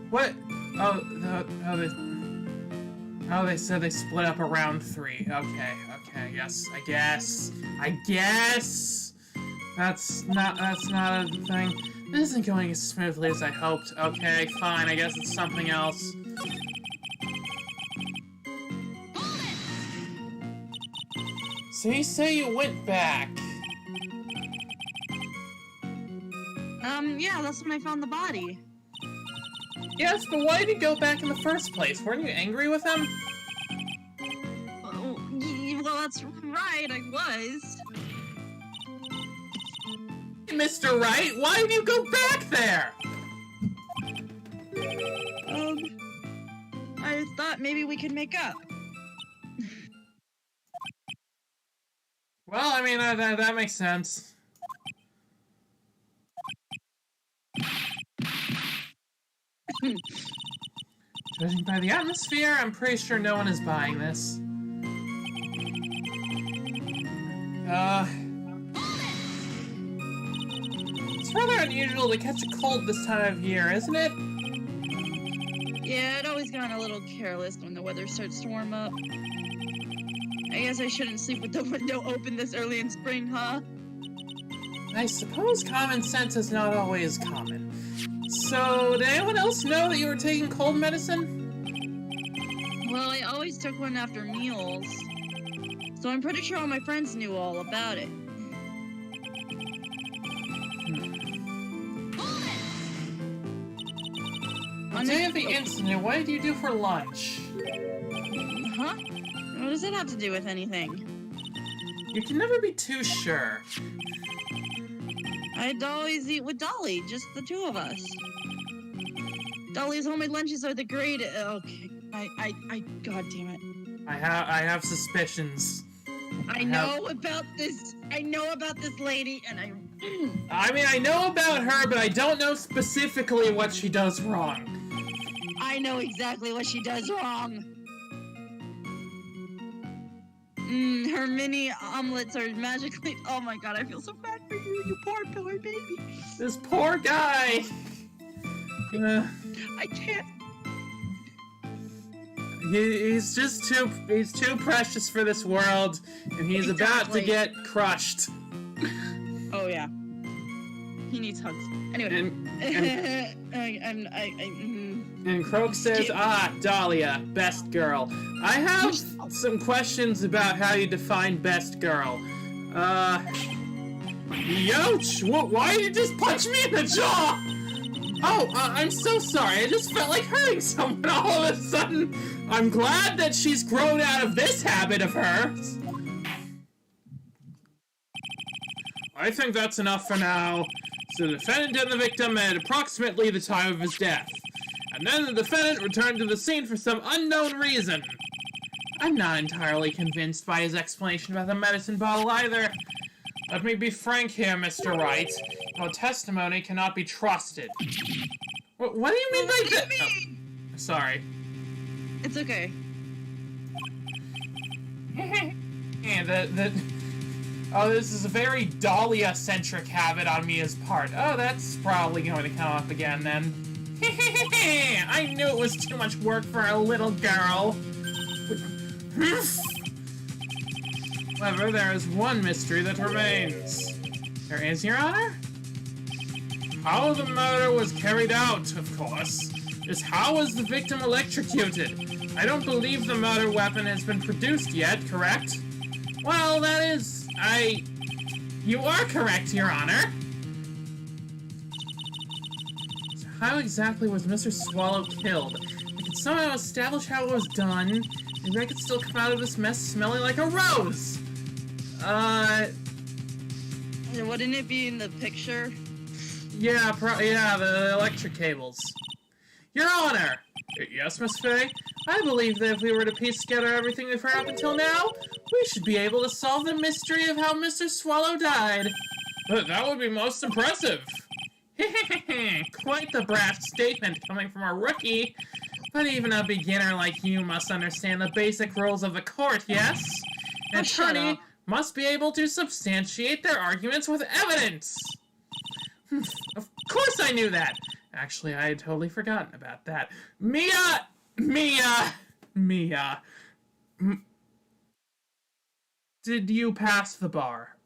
What? They said they split up around 3. Okay. I guess. That's not a thing. This isn't going as smoothly as I hoped. Okay, fine. I guess it's something else. So you say you went back? Yeah, that's when I found the body. Yes, but why did you go back in the first place? Weren't you angry with him? Oh, well, that's right, I was. Mr. Wright, why did you go back there? I thought maybe we could make up. Well, I mean, that makes sense. Judging by the atmosphere, I'm pretty sure no one is buying this. It's rather unusual to catch a cold this time of year, isn't it? Yeah, I'd always gotten a little careless when the weather starts to warm up. I guess I shouldn't sleep with the window open this early in spring, huh? I suppose common sense is not always common. So, did anyone else know that you were taking cold medicine? Well, I always took one after meals. So I'm pretty sure all my friends knew all about it. On the day of the incident, what did you do for lunch? Huh? What does it have to do with anything? You can never be too sure. I'd always eat with Dolly, just the two of us. Dolly's homemade lunches are the greatest. Okay, God damn it. I have suspicions. I know about this lady, and I mean, I know about her, but I don't know specifically what she does wrong. I know exactly what she does wrong. Her mini omelets are magically. Oh my god, I feel so bad for you, you poor baby. This poor guy. I can't. He's too precious for this world, and he's about to get crushed. Oh yeah. He needs hugs. Anyway. And Croak says, Dahlia, best girl. I have some questions about how you define best girl. Youch! Why did you just punch me in the jaw? Oh, I'm so sorry. I just felt like hurting someone all of a sudden. I'm glad that she's grown out of this habit of hers. I think that's enough for now. So the defendant and the victim at approximately the time of his death. And then the defendant returned to the scene for some unknown reason. I'm not entirely convinced by his explanation about the medicine bottle either. Let me be frank here, Mr. Wright. Your testimony cannot be trusted. What do you mean by that? Oh, sorry. It's okay. Yeah, oh, this is a very Dahlia-centric habit on Mia's part. Oh, that's probably going to come up again then. I knew it was too much work for a little girl. However, there is one mystery that remains. There is, Your Honor? How the murder was carried out, of course. Just how was the victim electrocuted? I don't believe the murder weapon has been produced yet, correct? Well, that is... You are correct, Your Honor. how exactly was Mr. Swallow killed? I could somehow establish how it was done. Maybe I could still come out of this mess smelling like a rose! Wouldn't it be in the picture? Yeah, the electric cables. Your Honor! Yes, Miss Faye? I believe that if we were to piece together everything we've heard up until now, we should be able to solve the mystery of how Mr. Swallow died. But that would be most impressive. Quite the brash statement coming from a rookie. But even a beginner like you must understand the basic rules of the court, yes? An attorney must be able to substantiate their arguments with evidence. Of course I knew that. Actually, I had totally forgotten about that. Mia! Did you pass the bar?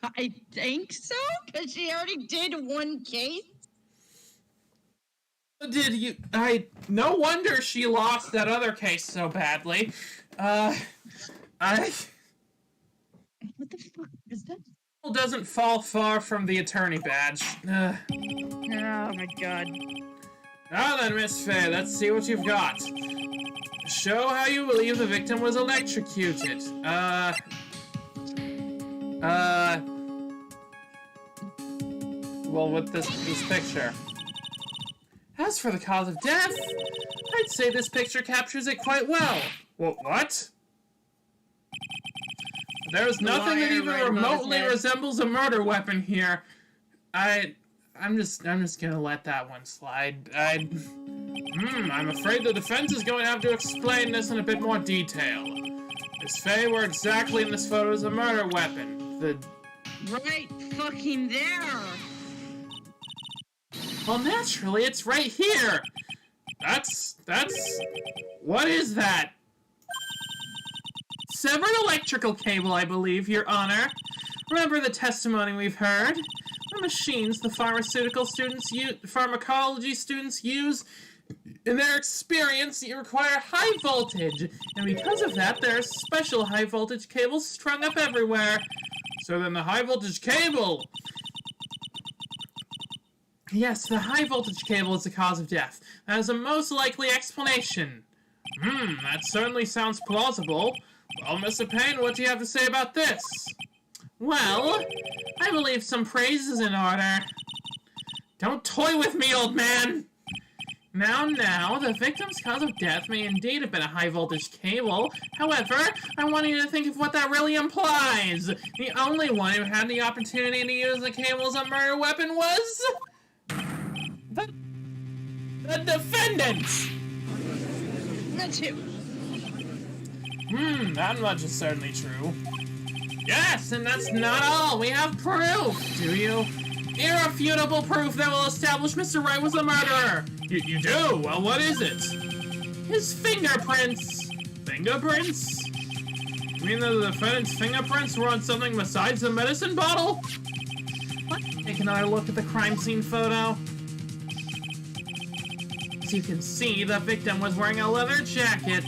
I think so, because she already did one case. Did you? No wonder she lost that other case so badly. What the fuck is that? Doesn't fall far from the attorney badge. Oh my god. Now then, Miss Faye, let's see what you've got. Show how you believe the victim was electrocuted. Well, with this picture. As for the cause of death, I'd say this picture captures it quite well. What? There's nothing that even remotely resembles a murder weapon here. I'm just gonna let that one slide. I'm afraid the defense is going to have to explain this in a bit more detail. Miss Faye, where exactly in this photo is a murder weapon? Right fucking there! Well, naturally, it's right here! What is that? Severed electrical cable, I believe, Your Honor. Remember the testimony we've heard? The machines the pharmacology students use, in their experience, you require high voltage, and because of that, there are special high voltage cables strung up everywhere. So then the high voltage cable... Yes, the high voltage cable is the cause of death. That is the most likely explanation. That certainly sounds plausible. Well, Mr. Payne, what do you have to say about this? Well, I believe some praise is in order. Don't toy with me, old man! Now, the victim's cause of death may indeed have been a high-voltage cable. However, I want you to think of what that really implies. The only one who had the opportunity to use the cable as a murder weapon was... The defendant! That's him. That much is certainly true. Yes, and that's not all. We have proof, do you? Irrefutable proof that will establish Mr. Wright was the murderer. You do? Well, what is it? His fingerprints. Fingerprints? You mean that the defendant's fingerprints were on something besides the medicine bottle? Let's take another look at the crime scene photo. As you can see, the victim was wearing a leather jacket.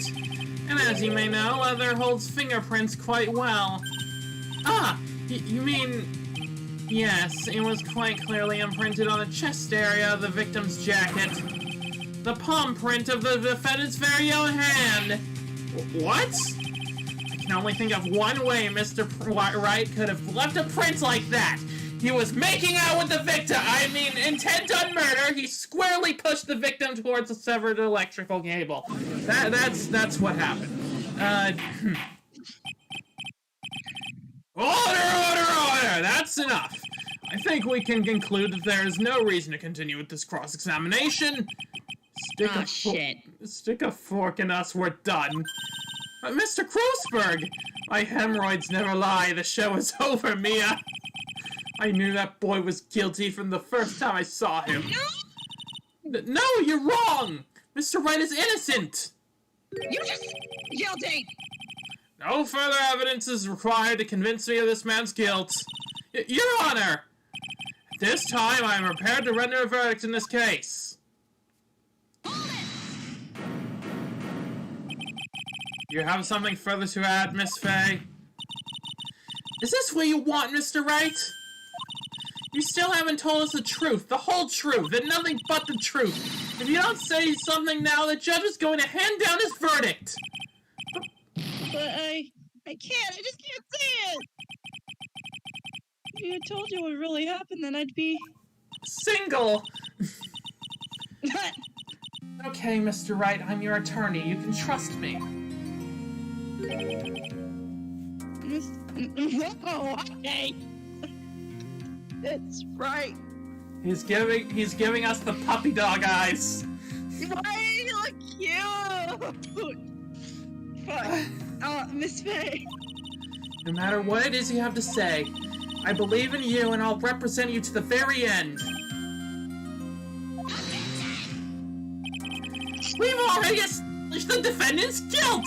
And as you may know, leather holds fingerprints quite well. You mean... Yes, it was quite clearly imprinted on the chest area of the victim's jacket. The palm print of the defendant's very own hand. What? I can only think of one way Mr. Wright could have left a print like that. He was making out with the victim. I mean, intent on murder. He squarely pushed the victim towards a severed electrical cable. That's what happened. Order! That's enough. I think we can conclude that there is no reason to continue with this cross-examination. Stick a fork in us, we're done. Mr. Kreuzberg! My hemorrhoids never lie, the show is over, Mia. I knew that boy was guilty from the first time I saw him. No, you're wrong! Mr. Wright is innocent! You just guilty! No further evidence is required to convince me of this man's guilt. Your Honor! At this time, I am prepared to render a verdict in this case. You have something further to add, Miss Faye? Is this what you want, Mr. Wright? You still haven't told us the truth, the whole truth, and nothing but the truth. If you don't say something now, the judge is going to hand down his verdict. But I can't. I just can't say it. If you had told you what really happened, then I'd be... single. Okay, Mr. Wright, I'm your attorney. You can trust me. Oh, okay. It's right. He's giving us the puppy dog eyes. Why do you look cute? Fuck. Miss Faye. No matter what it is you have to say, I believe in you and I'll represent you to the very end. We've already established the defendant's guilt!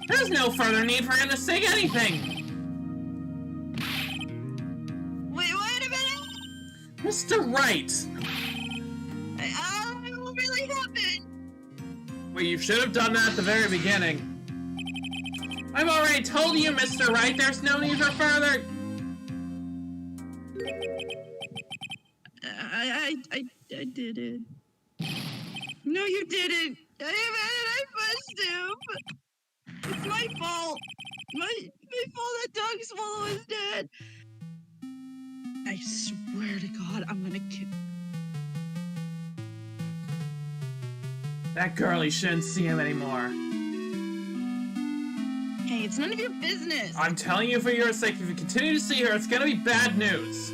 There's no further need for him to say anything. Wait a minute! Mr. Wright! What really happened? Well, you should have done that at the very beginning. I've already told you, Mr. Wright, there's no need for further... I did it. No, you didn't. I pushed him. It's my fault. My fault that dog swallow is dead. I swear to God, I'm gonna kill... That girl, you shouldn't see him anymore. Hey, it's none of your business. I'm telling you for your sake, if you continue to see her, it's gonna be bad news.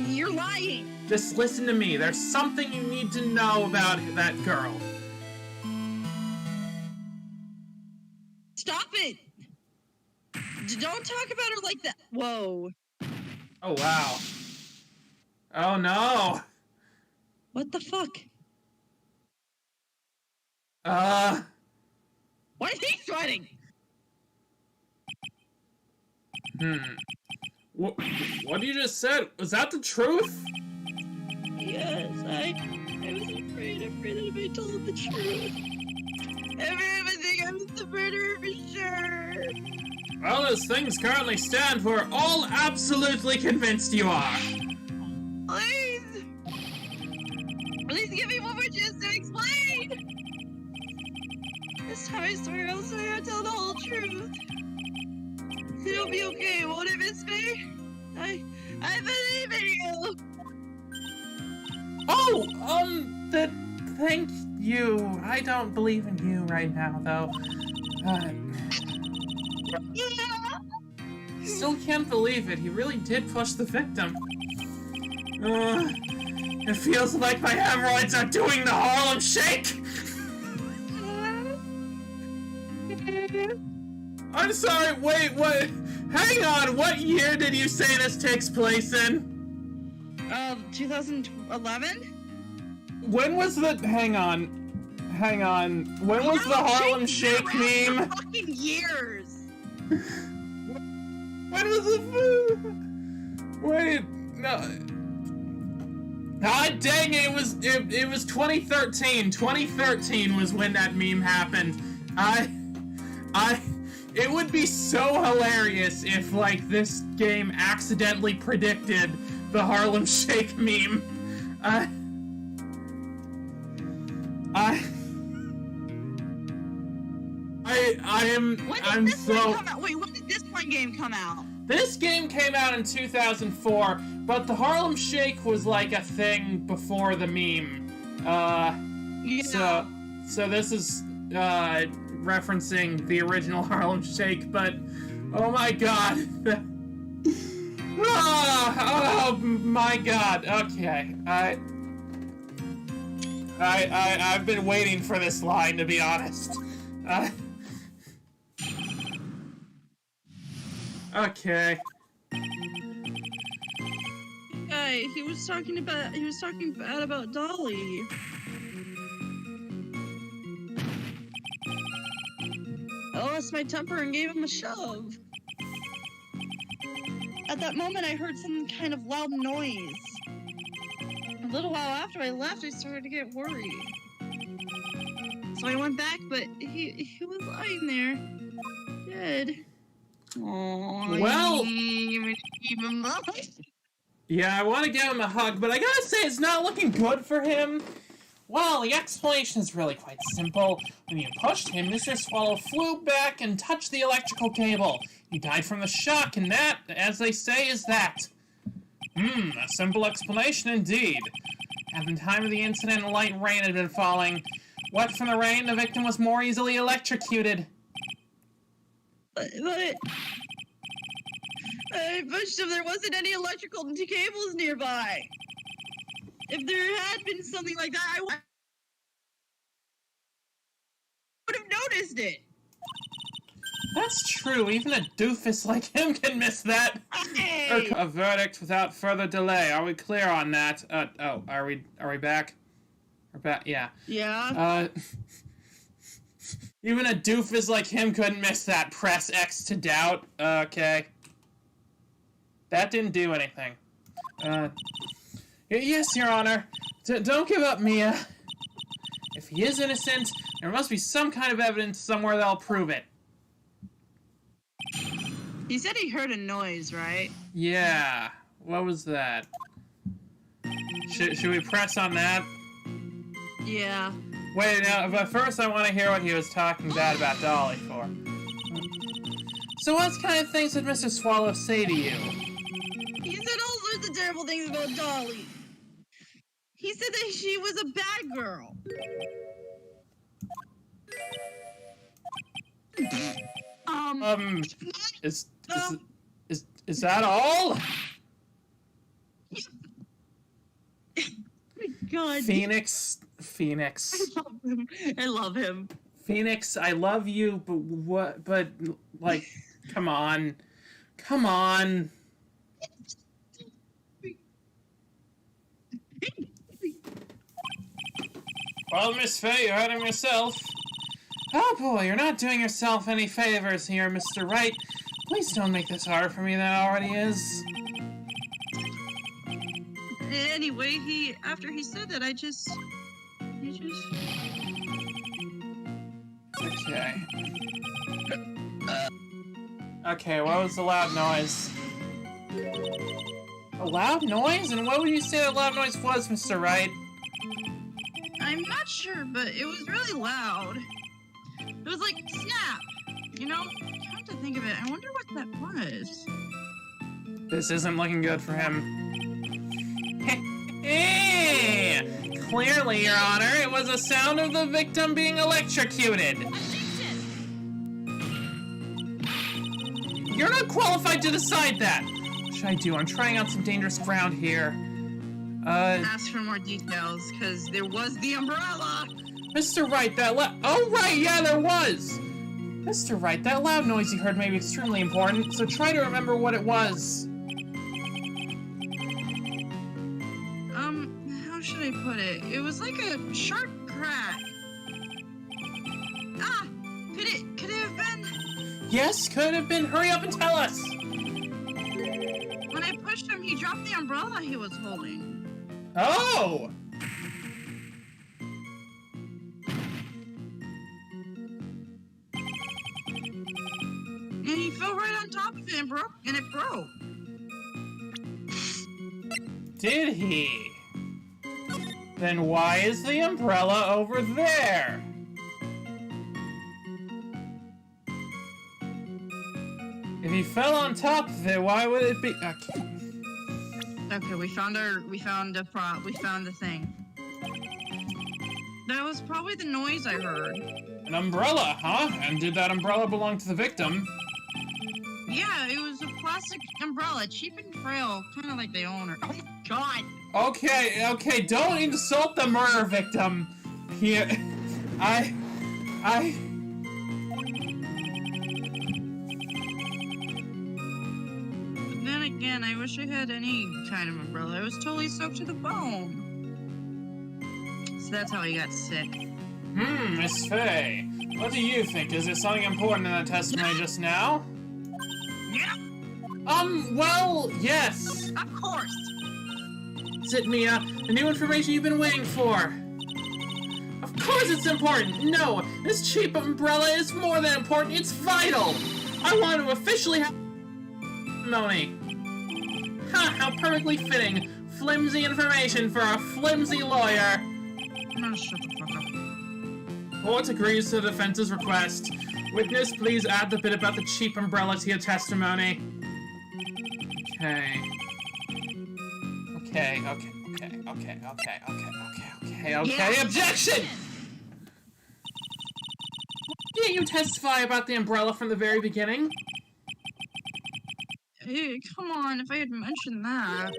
You're lying. Just listen to me. There's something you need to know about that girl. Stop it! Don't talk about her like that. Whoa. Oh, wow. Oh, no. What the fuck? Why is he sweating? What you just said? Was that the truth? Yes, I was afraid that if I told the truth, everyone would think I was the murderer for sure. Well, as things currently stand, we're all absolutely convinced you are. Please! Please give me one more chance to explain! This time I swear I'll tell the whole truth. It'll be okay, won't it, Miss Faye? I believe in you! Oh, thank you. I don't believe in you right now, though. Still can't believe it. He really did push the victim. It feels like my hemorrhoids are doing the Harlem Shake! I'm sorry, wait, what? Hang on, what year did you say this takes place in? 2011? When was the... Hang on. When was the Harlem Shake meme? For fucking years! When was the... Wait, no... God dang it, it was 2013. 2013 was when that meme happened. It would be so hilarious if, like, this game accidentally predicted the Harlem Shake meme. I'm so... Wait, when did this one game come out? This game came out in 2004, but the Harlem Shake was like a thing before the meme. Yeah. So this is, referencing the original Harlem Shake, but, oh my god. Oh my god, okay. I've been waiting for this line, to be honest. Okay. Hey, he was talking bad about Dolly. I lost my temper and gave him a shove. At that moment, I heard some kind of loud noise. A little while after I left, I started to get worried. So I went back, but he was lying there, dead. Aww, well, keep him alive. Yeah, I want to give him a hug, but I gotta say it's not looking good for him. Well, the explanation is really quite simple. When you pushed him, Mr. Swallow flew back and touched the electrical cable. He died from the shock, and that, as they say, is that. A simple explanation indeed. At the time of the incident, light rain had been falling. Wet from the rain, the victim was more easily electrocuted. But I pushed him, there wasn't any electrical cables nearby. If there had been something like that, I would have noticed it. That's true, even a doofus like him can miss that. Hey. A verdict without further delay. Are we clear on that? Are we back? We're back, yeah. Yeah. Even a doofus like him couldn't miss that. Press X to doubt. Okay. That didn't do anything. Yes, Your Honor. Don't give up, Mia. If he is innocent, there must be some kind of evidence somewhere that'll prove it. He said he heard a noise, right? Yeah. What was that? Should we press on that? Yeah. Wait, now, but first I want to hear what he was talking bad about Dolly for. So what kind of things did Mr. Swallow say to you? He said all sorts of terrible things about Dolly. He said that she was a bad girl. Is that all? God. Phoenix. I love him. Phoenix, I love you, but what? But like, come on. Well, Miss Faye, you heard him yourself. Oh boy, you're not doing yourself any favors here, Mr. Wright. Please don't make this harder for me than it already is. Anyway, after he said that, Okay. Okay, what was the loud noise? A loud noise? And what would you say that loud noise was, Mr. Wright? I'm not sure, but it was really loud. It was like, snap! You know, come to think of it, I wonder what that was. This isn't looking good for him. Hey! Clearly, Your Honor, it was the sound of the victim being electrocuted. You're not qualified to decide that. What should I do? I'm trying out some dangerous ground here. Ask for more details, because there was the umbrella. Mr. Wright, oh, right, yeah, there was. Mr. Wright, that loud noise you heard may be extremely important, so try to remember what it was. How should I put it? It was like a sharp crack. Ah! Could it have been? Yes, could have been. Hurry up and tell us. When I pushed him, he dropped the umbrella he was holding. Oh! And he fell right on top of it and it broke. Did he? Then why is the umbrella over there? If he fell on top of it, why would it be? Okay, we found the thing. That was probably the noise I heard. An umbrella, huh? And did that umbrella belong to the victim? Yeah, it was a plastic umbrella, cheap and frail, kind of like the owner. Oh my god! Okay, don't insult the murder victim. Here, I... But then again, I wish I had any kind of umbrella. I was totally soaked to the bone. So that's how he got sick. Miss Faye, what do you think? Is there something important in the testimony just now? Yeah. Well, yes. Of course. Is it, Mia? The new information you've been waiting for. Of course it's important. No, this cheap umbrella is more than important. It's vital. I want to officially have testimony. Ha! How perfectly fitting. Flimsy information for a flimsy lawyer. No, shut the fuck up. Court agrees to the defense's request. Witness, please add the bit about the cheap umbrella to your testimony. Okay. Okay. Yeah. Objection! Didn't you testify about the umbrella from the very beginning? Hey, come on, if I had mentioned that.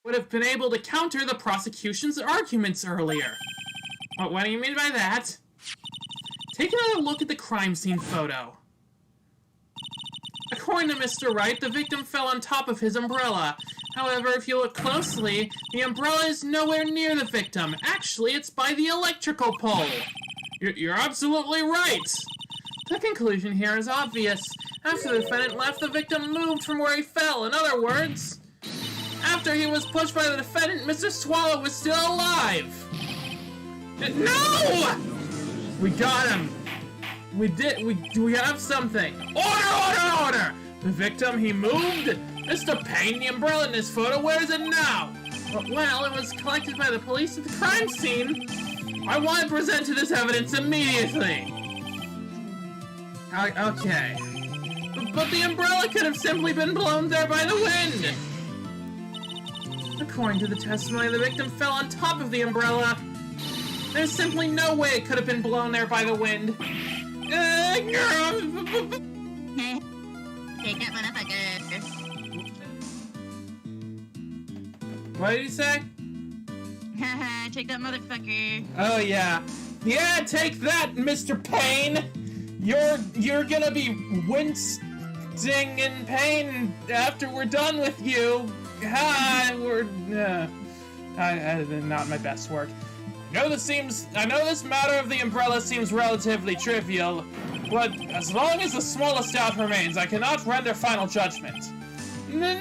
Would have been able to counter the prosecution's arguments earlier. What do you mean by that? Take another look at the crime scene photo. According to Mr. Wright, the victim fell on top of his umbrella. However, if you look closely, the umbrella is nowhere near the victim. Actually, it's by the electrical pole. You're absolutely right. The conclusion here is obvious. After the defendant left, the victim moved from where he fell. In other words, after he was pushed by the defendant, Mr. Swallow was still alive. No! We got him. We have something. Order! The victim, he moved. Mr. Payne, the umbrella in this photo, where is it now? Well, it was collected by the police at the crime scene. I want to present to this evidence immediately. Okay. But the umbrella could have simply been blown there by the wind. According to the testimony, the victim fell on top of the umbrella. There's simply no way it could have been blown there by the wind. Take that motherfucker. What did he say? Take that motherfucker. Oh yeah. Yeah, take that, Mr. Payne! You're gonna be wincing in pain after we're done with you. Not my best work. I know this matter of the umbrella seems relatively trivial, but as long as the smallest doubt remains, I cannot render final judgment. No!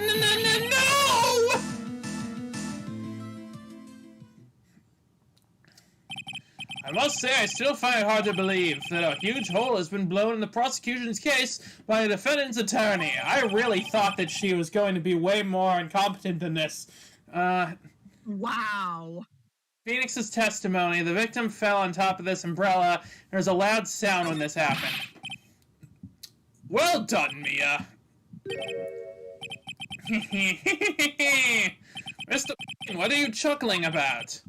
I must say, I still find it hard to believe that a huge hole has been blown in the prosecution's case by the defendant's attorney. I really thought that she was going to be way more incompetent than this. Wow. Phoenix's testimony, the victim fell on top of this umbrella. There was a loud sound when this happened. Well done, Mia. Mr. What are you chuckling about?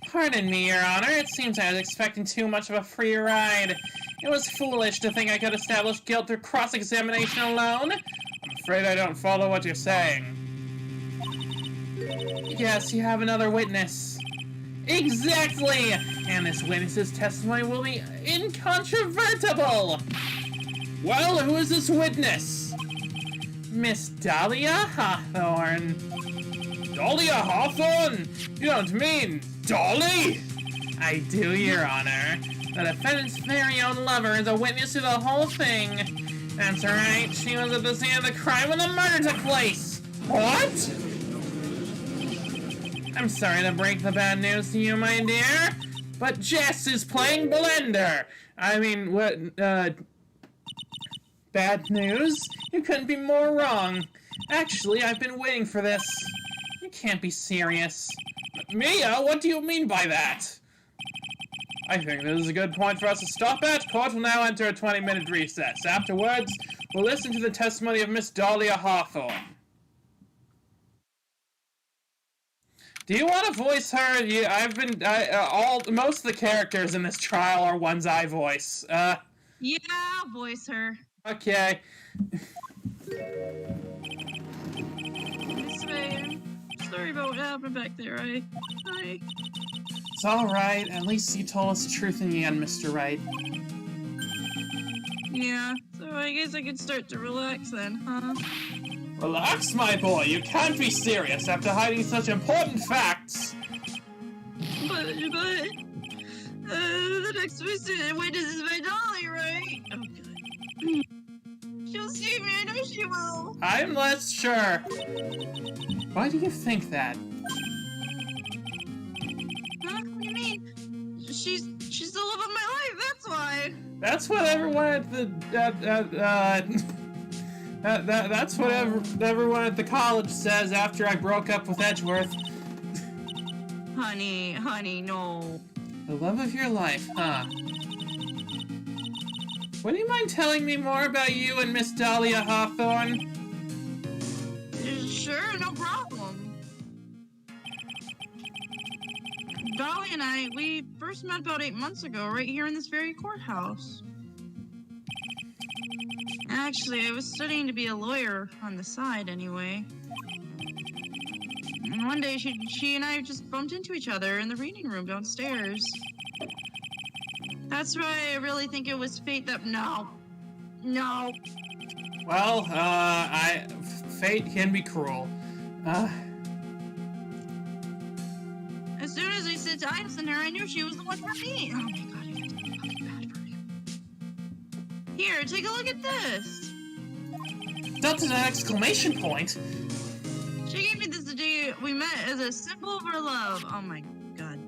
Pardon me, Your Honor. It seems I was expecting too much of a free ride. It was foolish to think I could establish guilt through cross-examination alone. I'm afraid I don't follow what you're saying. Yes, you have another witness. Exactly! And this witness's testimony will be incontrovertible! Well, who is this witness? Miss Dahlia Hawthorne. Dahlia Hawthorne? You don't mean Dolly? I do, Your Honor. The defendant's very own lover is a witness to the whole thing. That's right, she was at the scene of the crime when the murder took place. What? I'm sorry to break the bad news to you, my dear, but Jess is playing Blender. I mean, what, bad news? You couldn't be more wrong. Actually, I've been waiting for this. You can't be serious. Mia, what do you mean by that? I think this is a good point for us to stop at. Court will now enter a 20-minute recess. Afterwards, we'll listen to the testimony of Miss Dahlia Hawthorne. Do you want to voice her? Yeah, most of the characters in this trial are ones I voice. Yeah, I'll voice her. Okay. Sorry about what happened back there. Hi. It's alright. At least you told us the truth in the end, Mr. Wright. Yeah, so I guess I could start to relax then, huh? Relax, my boy. You can't be serious after hiding such important facts. But the next witness is my Dolly, right? Oh, God. She'll see me. I know she will. I'm less sure. Why do you think that? Huh? What do you mean? She's the love of my life. That's why. That's what everyone at the That's what everyone at the college says after I broke up with Edgeworth. Honey, no. The love of your life, huh? Would you mind telling me more about you and Miss Dahlia Hawthorne? Sure, no problem. Dahlia and I, we first met about 8 months ago, right here in this very courthouse. Actually, I was studying to be a lawyer on the side anyway. And one day, she and I just bumped into each other in the reading room downstairs. That's why I really think it was fate that... No. Well, fate can be cruel. As soon as I said eyes on her, I knew she was the one for me. Oh my god, I feel fucking bad for you. Here, take a look at this. That's an exclamation point. She gave me this the day we met as a symbol of our love. Oh my god.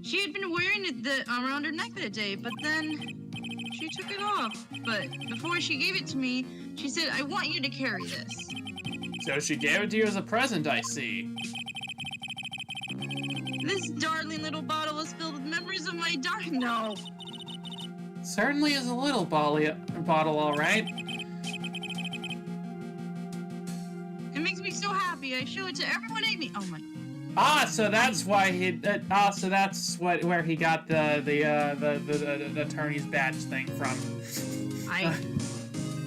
She had been wearing it around her neck that day, but then she took it off. But before she gave it to me, she said, I want you to carry this. So she gave it to you as a present, I see. This darling little bottle is filled with memories of my darling. No. Certainly is a little bottle, all right. It makes me so happy. I show it to everyone I meet. Oh my. So that's why he. So that's where he got the attorney's badge thing from.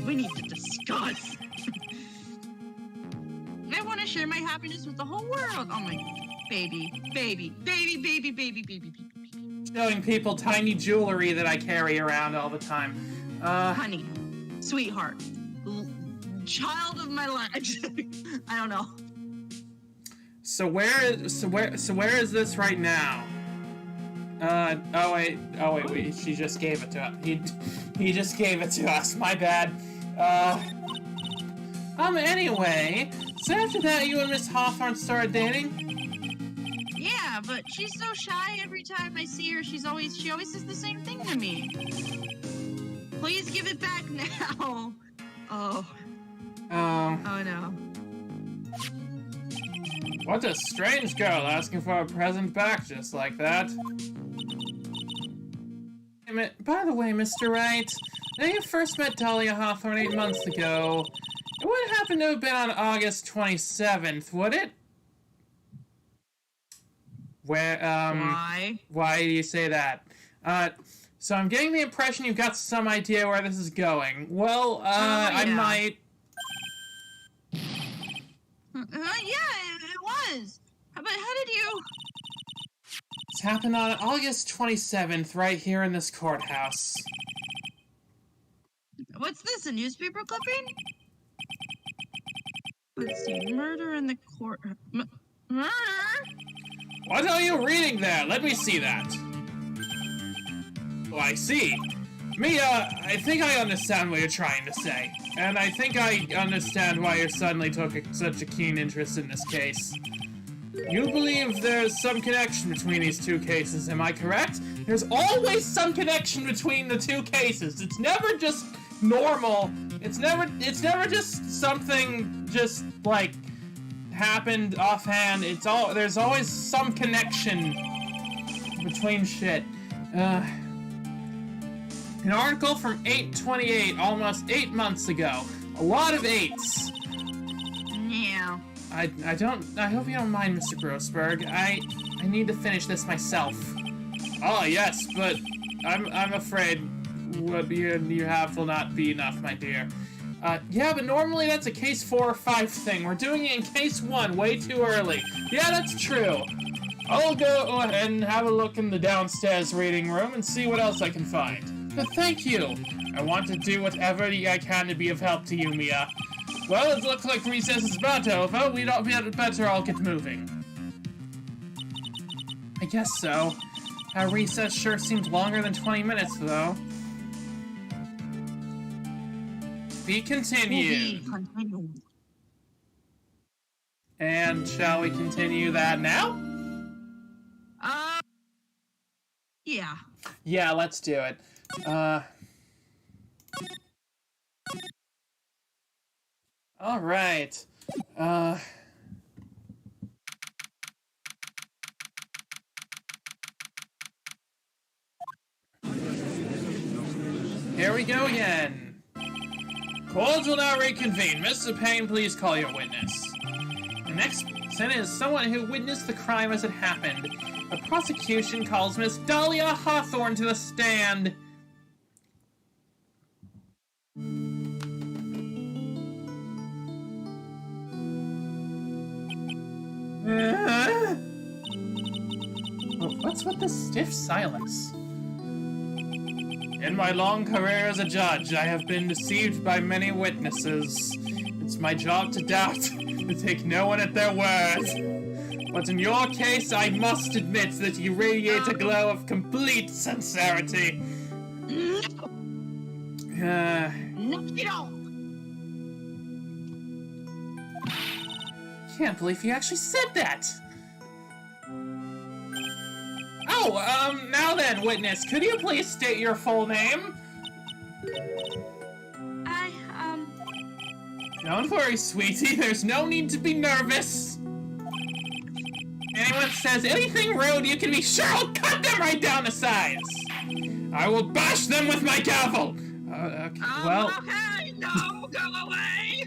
We need to discuss. I want to share my happiness with the whole world. Oh my, baby. Showing people tiny jewelry that I carry around all the time. Honey, sweetheart, child of my life. I don't know. So where is this right now? Oh wait, she just gave it to us. He just gave it to us, my bad. Anyway, so after that you and Miss Hawthorne started dating? Yeah, but she's so shy every time I see her, she always says the same thing to me. Please give it back now. Oh no. What a strange girl asking for a present back just like that. By the way, Mr. Wright, now you first met Dahlia Hawthorne 8 months ago. It wouldn't happen to have been on August 27th, would it? Why? Why do you say that? So I'm getting the impression you've got some idea where this is going. Well, yeah. I might... Yeah, it was. But how did you... It's happened on August 27th, right here in this courthouse. What's this, a newspaper clipping? Let's see, murder in the court... Murder? What are you reading there? Let me see that. Oh, I see. Mia, I think I understand what you're trying to say. And I think I understand why you suddenly took such a keen interest in this case. You believe there's some connection between these two cases, am I correct? There's always some connection between the two cases. It's never just normal. It's never just something just, like, happened offhand. There's always some connection between shit. An article from 8/28, almost 8 months ago. A lot of 8s. Yeah. I hope you don't mind, Mr. Grossberg. I need to finish this myself. Oh, yes, but I'm afraid what you have will not be enough, my dear. Yeah, but normally that's a case 4 or 5 thing. We're doing it in case 1, way too early. Yeah, that's true. I'll go ahead and have a look in the downstairs reading room and see what else I can find. But thank you. I want to do whatever I can to be of help to you, Mia. Well, it looks like recess is about over. We'd better all get moving. I guess so. Our recess sure seemed longer than 20 minutes, though. Be continued. And shall we continue that now? Yeah. Yeah, let's do it. All right. Here we go again. Court will now reconvene. Mr. Payne, please call your witness. The next sentence is someone who witnessed the crime as it happened. The prosecution calls Miss Dahlia Hawthorne to the stand. What's with the stiff silence? In my long career as a judge, I have been deceived by many witnesses. It's my job to doubt, to take no one at their word. But in your case, I must admit that you radiate a glow of complete sincerity. No, you don't. Can't believe he actually said that. Oh, now then, witness, could you please state your full name? Don't worry, sweetie, there's no need to be nervous. Anyone says anything rude, you can be sure I'll cut them right down to size. I will bash them with my gavel. Okay, well... Okay, no, go away!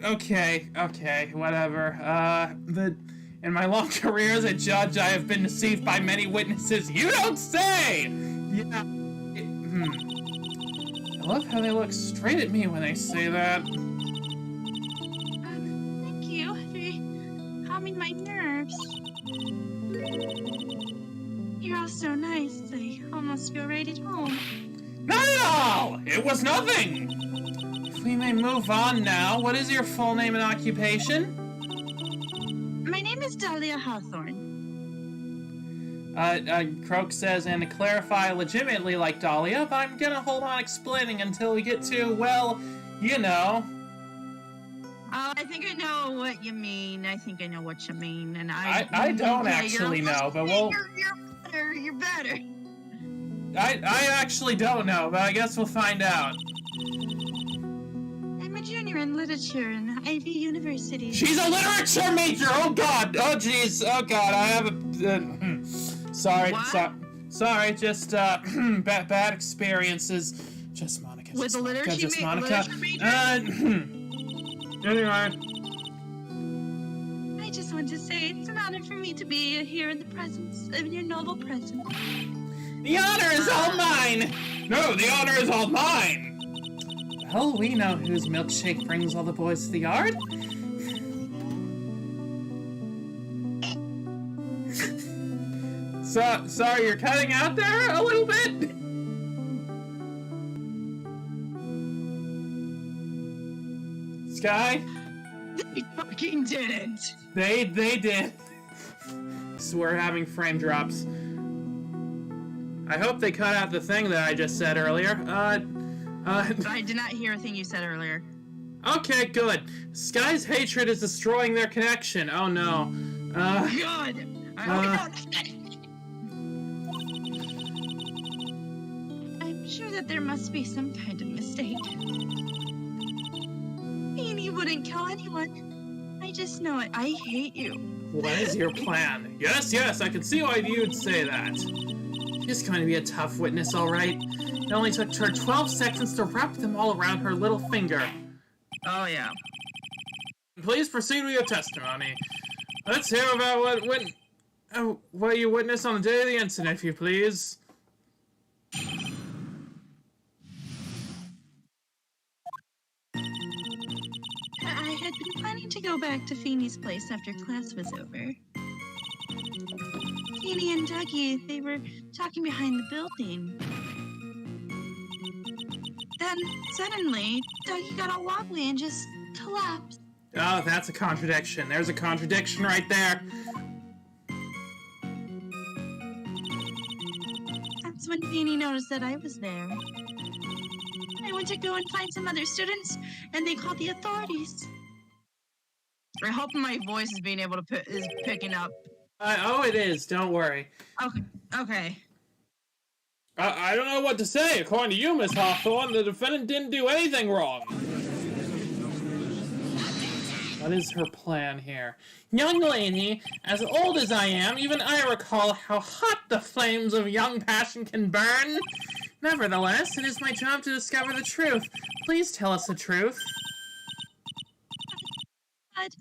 Okay, whatever. In my long career as a judge, I have been deceived by many witnesses. You don't say! Yeah. I love how they look straight at me when they say that. Thank you for calming my nerves. You're all so nice, I almost feel right at home. Not at all! It was nothing! If we may move on now, what is your full name and occupation? My name is Dahlia Hawthorne. Croak says, and to clarify, legitimately like Dahlia, but I'm gonna hold on explaining until we get to, well, you know. I think I know what you mean. I think I know what you mean, and I don't actually know, but we'll... You're better. I actually don't know, but I guess we'll find out. I'm a junior in literature in Ivy University. She's a literature major! Oh god! Oh jeez! Oh god, I have a... Sorry, just, bad experiences. Just Monica. With just a Monica, literature just Monica. major? Anyway. I just want to say it's an honor for me to be here in the presence of your noble presence. The honor is all mine! No, the honor is all mine! Well, we know whose milkshake brings all the boys to the yard. Sorry, you're cutting out there a little bit? Sky? They fucking didn't! They did. So we're having frame drops. I hope they cut out the thing that I just said earlier. I did not hear a thing you said earlier. Okay, good. Sky's hatred is destroying their connection. Oh no. Good! I hope I'm sure that there must be some kind of mistake. Amy wouldn't kill anyone. I just know it. I hate you. What is your plan? Yes, I can see why you'd say that. She's going to be a tough witness, all right. It only took her 12 seconds to wrap them all around her little finger. Oh, yeah. Please proceed with your testimony. Let's hear about what you witnessed on the day of the incident, if you please. I had been planning to go back to Feeney's place after class was over. Feeny and Dougie, they were talking behind the building. Then, suddenly, Dougie got all wobbly and just collapsed. Oh, that's a contradiction. There's a contradiction right there. That's when Feeny noticed that I was there. I went to go and find some other students, and they called the authorities. I hope my voice is being able to is picking up. Oh, it is. Don't worry. Okay. I don't know what to say. According to you, Miss Hawthorne, the defendant didn't do anything wrong. What is her plan here? Young lady, as old as I am, even I recall how hot the flames of young passion can burn. Nevertheless, it is my job to discover the truth. Please tell us the truth. But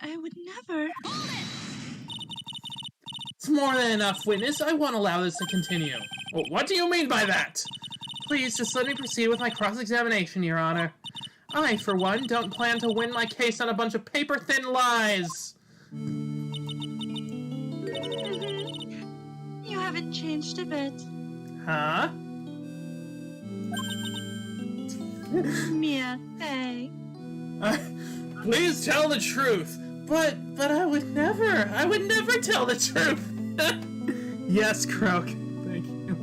I would never. It's more than enough, witness. I won't allow this to continue. Well, what do you mean by that? Please, just let me proceed with my cross-examination, Your Honor. I, for one, don't plan to win my case on a bunch of paper-thin lies. You haven't changed a bit. Huh? Mia Fey. Please tell the truth. But I would never tell the truth. Yes, Croak. Thank you.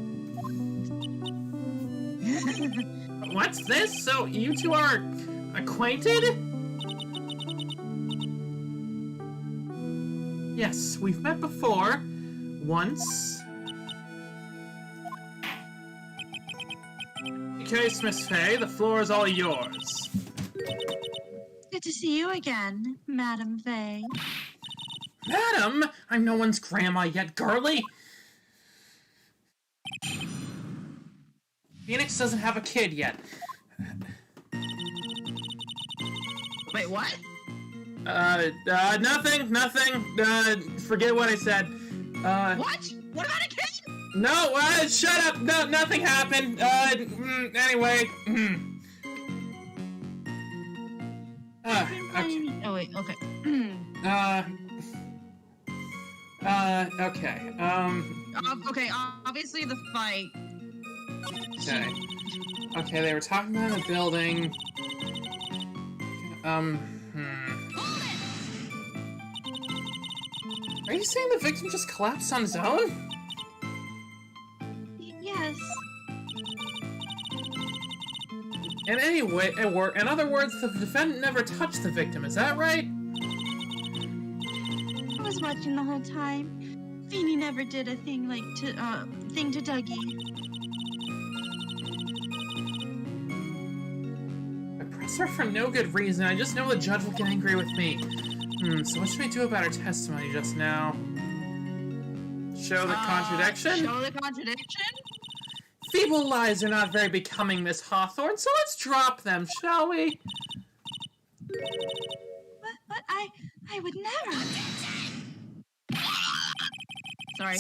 What's this? So you two are acquainted? Yes, we've met before. Once. Okay, Miss Fey, the floor is all yours. Good to see you again, Madam Fey. Madam? I'm no one's grandma yet, girly. Phoenix doesn't have a kid yet. Wait, what? Nothing. Forget what I said. What? What about a kid? No, shut up. No, nothing happened. Anyway. Okay. Oh, wait, okay. Okay. Okay, obviously the fight. Okay. Okay, they were talking about a building. Are you saying the victim just collapsed on his own? Yes. In other words, the defendant never touched the victim, is that right? I was watching the whole time. Feeny never did a thing to Dougie. I press her for no good reason. I just know the judge will get angry with me. So what should we do about her testimony just now? Show the contradiction? Show the contradiction? Feeble lies are not very becoming, Miss Hawthorne, so let's drop them, shall we? But I would never. Sorry.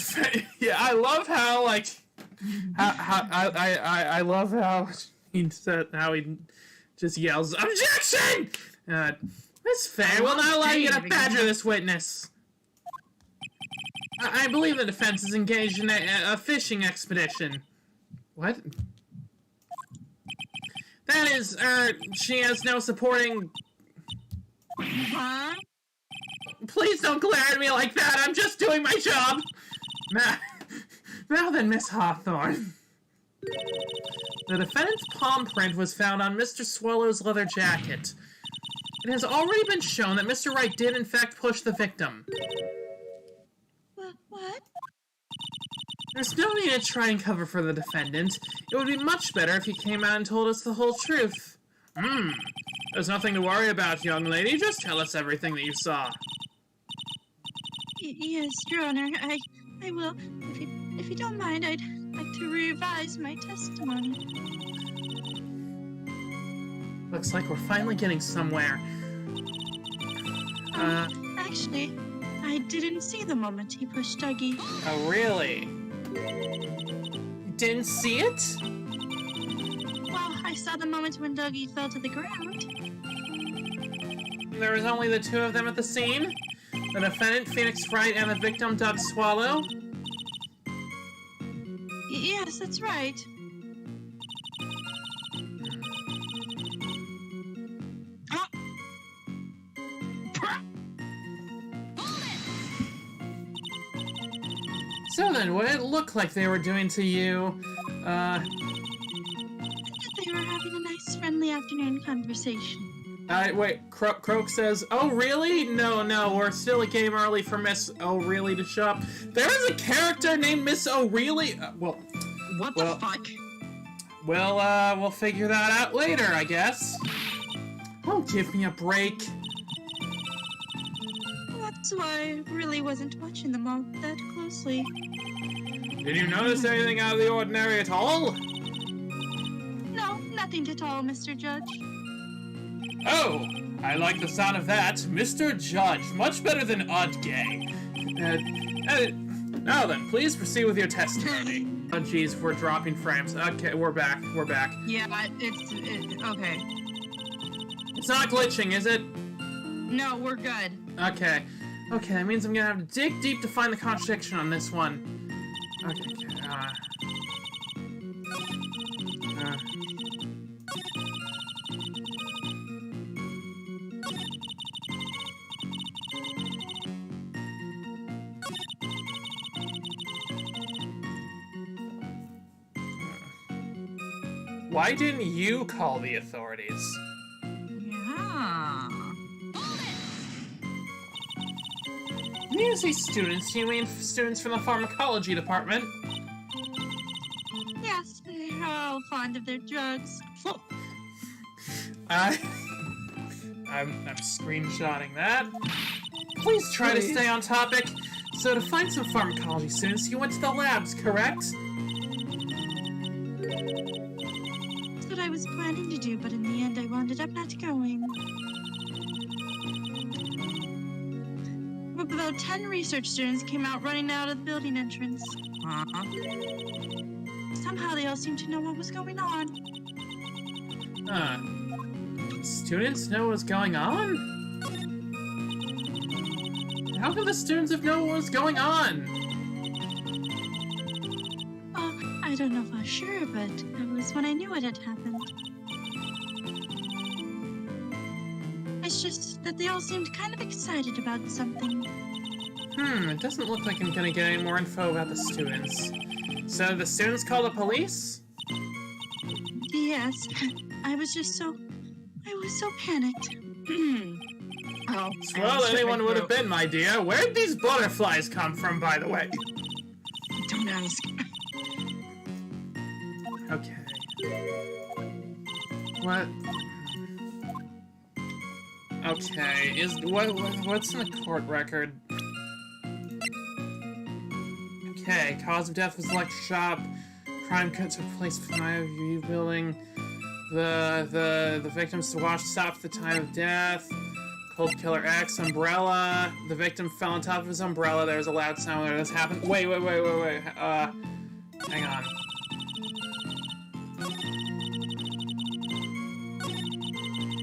Yeah, I love how, like, I love how he just yells, "Objection!" Miss Fey will not allow you to badger this witness. I believe the defense is engaged in a fishing expedition. What? That is, she has no supporting... Huh? Please don't glare at me like that, I'm just doing my job! Now then, Miss Hawthorne. The defendant's palm print was found on Mr. Swallow's leather jacket. It has already been shown that Mr. Wright did in fact push the victim. What? There's no need to try and cover for the defendant. It would be much better if he came out and told us the whole truth. There's nothing to worry about, young lady. Just tell us everything that you saw. Yes, Your Honor. I will. If you don't mind, I'd like to revise my testimony. Looks like we're finally getting somewhere. Actually, I didn't see the moment he pushed Dougie. Oh, really? You didn't see it? Well, I saw the moment when Dougie fell to the ground. There was only the two of them at the scene? The defendant, Phoenix Wright, and the victim, Doug Swallow? Yes, that's right. So then, what did it look like they were doing to you? They were having a nice, friendly afternoon conversation. Wait, Croak says, "Oh, really? No, we're still a game early for Miss O'Reilly to show up." There is a character named Miss O'Reilly? What the fuck? Well, we'll figure that out later, I guess. Oh, give me a break. So I really wasn't watching them all that closely. Did you notice anything out of the ordinary at all? No, nothing at all, Mr. Judge. Oh, I like the sound of that. Mr. Judge, much better than odd gay. Now then, please proceed with your testimony. Oh jeez, we're dropping frames. Okay, we're back. Yeah, it's okay. It's not glitching, is it? No, we're good. Okay, that means I'm gonna have to dig deep to find the contradiction on this one. Okay, why didn't you call the authorities? Yeah. When you say students, you mean students from the pharmacology department? Yes, they're all fond of their drugs. I'm screenshotting that. Please try to stay on topic. So to find some pharmacology students, you went to the labs, correct? That's what I was planning to do, but in the end I wound up not going. About 10 research students came out running out of the building entrance. Somehow they all seemed to know what was going on. Huh. Students know what's going on? How could the students have known what was going on? Oh, I don't know for sure, but that was when I knew it had happened. It's just that they all seemed kind of excited about something. It doesn't look like I'm gonna get any more info about the students. So the students call the police? Yes, I was so panicked. Oh, Well, anyone would have been, my dear. Where'd these butterflies come from, by the way? Don't ask. Okay. What? Okay, what's in the court record? Okay, cause of death was electroshock. Crime took place from my view building. The victims stopped at the time of death. Cold Killer X, umbrella. The victim fell on top of his umbrella. There was a loud sound where this happened. Wait. Hang on.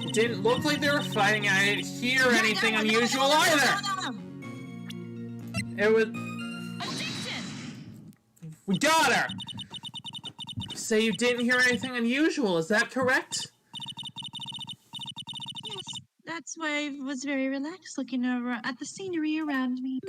It didn't look like they were fighting. I didn't hear anything unusual either. It was. We got her! Say you didn't hear anything unusual, is that correct? Yes, that's why I was very relaxed looking at the scenery around me.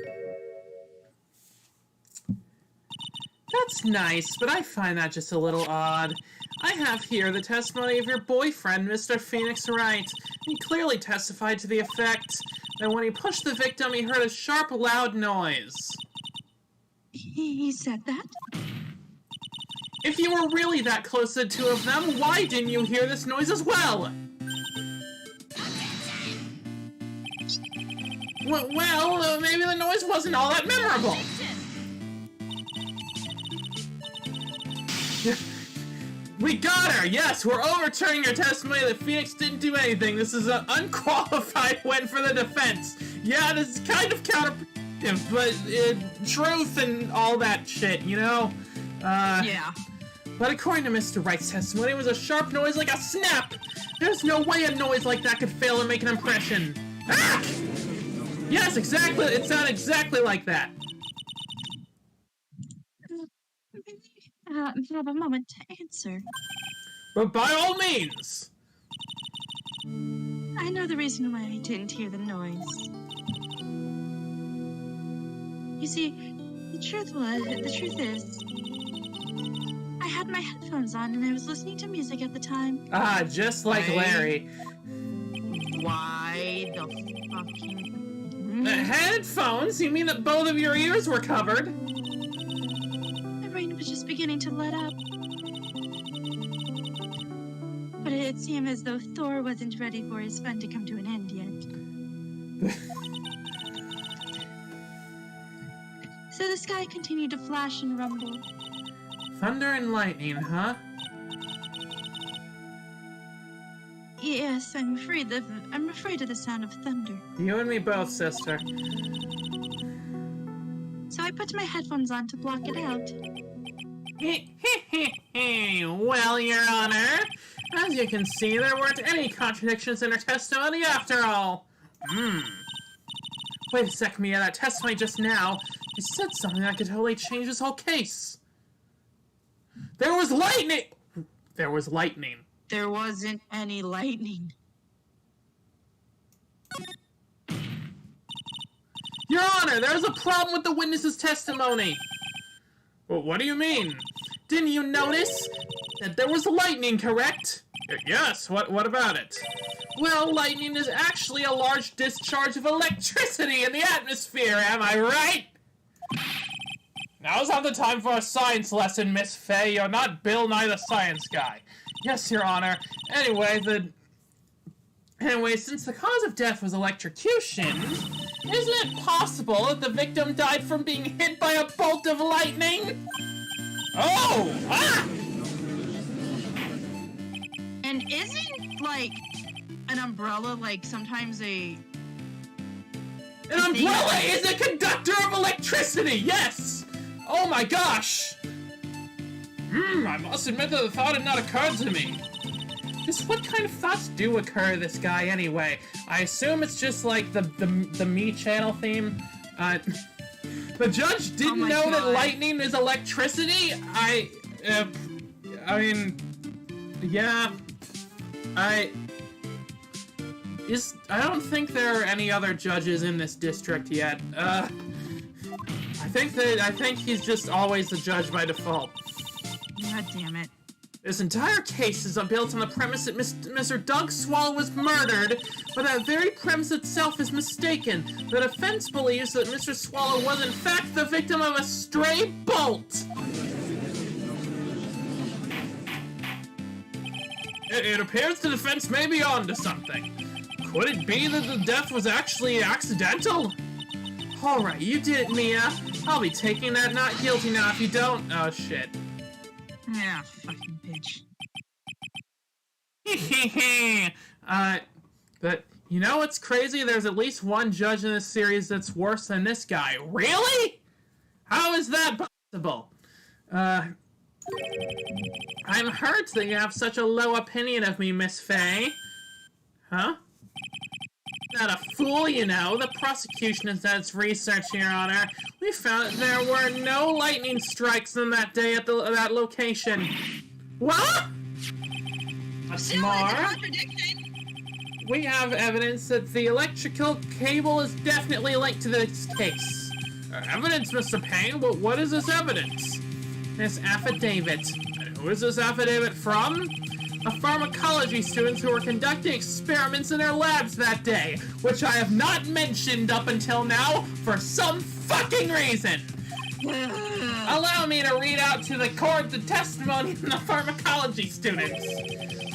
That's nice, but I find that just a little odd. I have here the testimony of your boyfriend, Mr. Phoenix Wright. He clearly testified to the effect that when he pushed the victim, he heard a sharp, loud noise. He said that? If you were really that close to the two of them, why didn't you hear this noise as well? Well, maybe the noise wasn't all that memorable. We got her! Yes, we're overturning your testimony that Phoenix didn't do anything. This is an unqualified win for the defense. Yeah, this is kind of counterproductive, but truth and all that shit, you know? Yeah. But according to Mr. Wright's testimony, it was a sharp noise like a snap! There's no way a noise like that could fail and make an impression. Ah! Yes, exactly! It sounded exactly like that! Have a moment to answer. But by all means! I know the reason why I didn't hear the noise. You see, the truth is, I had my headphones on and I was listening to music at the time. Ah, just like Larry. Why the fucking... The headphones? You mean that both of your ears were covered? My brain was just beginning to let up. But it seemed as though Thor wasn't ready for his fun to come to an end yet. the sky continued to flash and rumble. Thunder and lightning, huh? Yes, I'm afraid of the sound of thunder. You and me both, sister. So I put my headphones on to block it out. Well, Your Honor, as you can see, there weren't any contradictions in her testimony after all. Wait a sec, Mia, that testimony just now, you said something that could totally change this whole case. There was lightning! There was lightning. There wasn't any lightning. Your Honor, there's a problem with the witness's testimony. Well, what do you mean? Didn't you notice that there was lightning, correct? Yes, what about it? Well, lightning is actually a large discharge of electricity in the atmosphere, am I right? Now's not the time for a science lesson, Miss Fay. You're not Bill Nye the Science Guy. Yes, Your Honor. Anyway, since the cause of death was electrocution, isn't it possible that the victim died from being hit by a bolt of lightning? Oh! Ah! And isn't, like, an umbrella, like, sometimes An umbrella is a conductor of electricity, yes! Oh my gosh! I must admit that the thought had not occurred to me. Just what kind of thoughts do occur to this guy anyway? I assume it's just like the Me channel theme. The judge didn't know that lightning is electricity? I mean, yeah. I don't think there are any other judges in this district yet. I think he's just always the judge by default. God damn it. This entire case is built on the premise that Mr. Doug Swallow was murdered, but that very premise itself is mistaken. The defense believes that Mr. Swallow was in fact the victim of a stray bolt. It appears the defense may be onto something. Could it be that the death was actually accidental? Alright, you did it, Mia. I'll be taking that not guilty now if you don't. Oh, shit. Yeah, fucking bitch. But you know what's crazy? There's at least one judge in this series that's worse than this guy. Really? How is that possible? I'm hurt that you have such a low opinion of me, Miss Fay. Huh? Not a fool, you know. The prosecution has done its research, Your Honor. We found that there were no lightning strikes on that day at that location. What? What's more, we have evidence that the electrical cable is definitely linked to this case. Evidence, Mr. Payne? What is this evidence? This affidavit. And who is this affidavit from? The pharmacology students who were conducting experiments in their labs that day, which I have not mentioned up until now for some fucking reason. Allow me to read out to the court the testimony from the pharmacology students.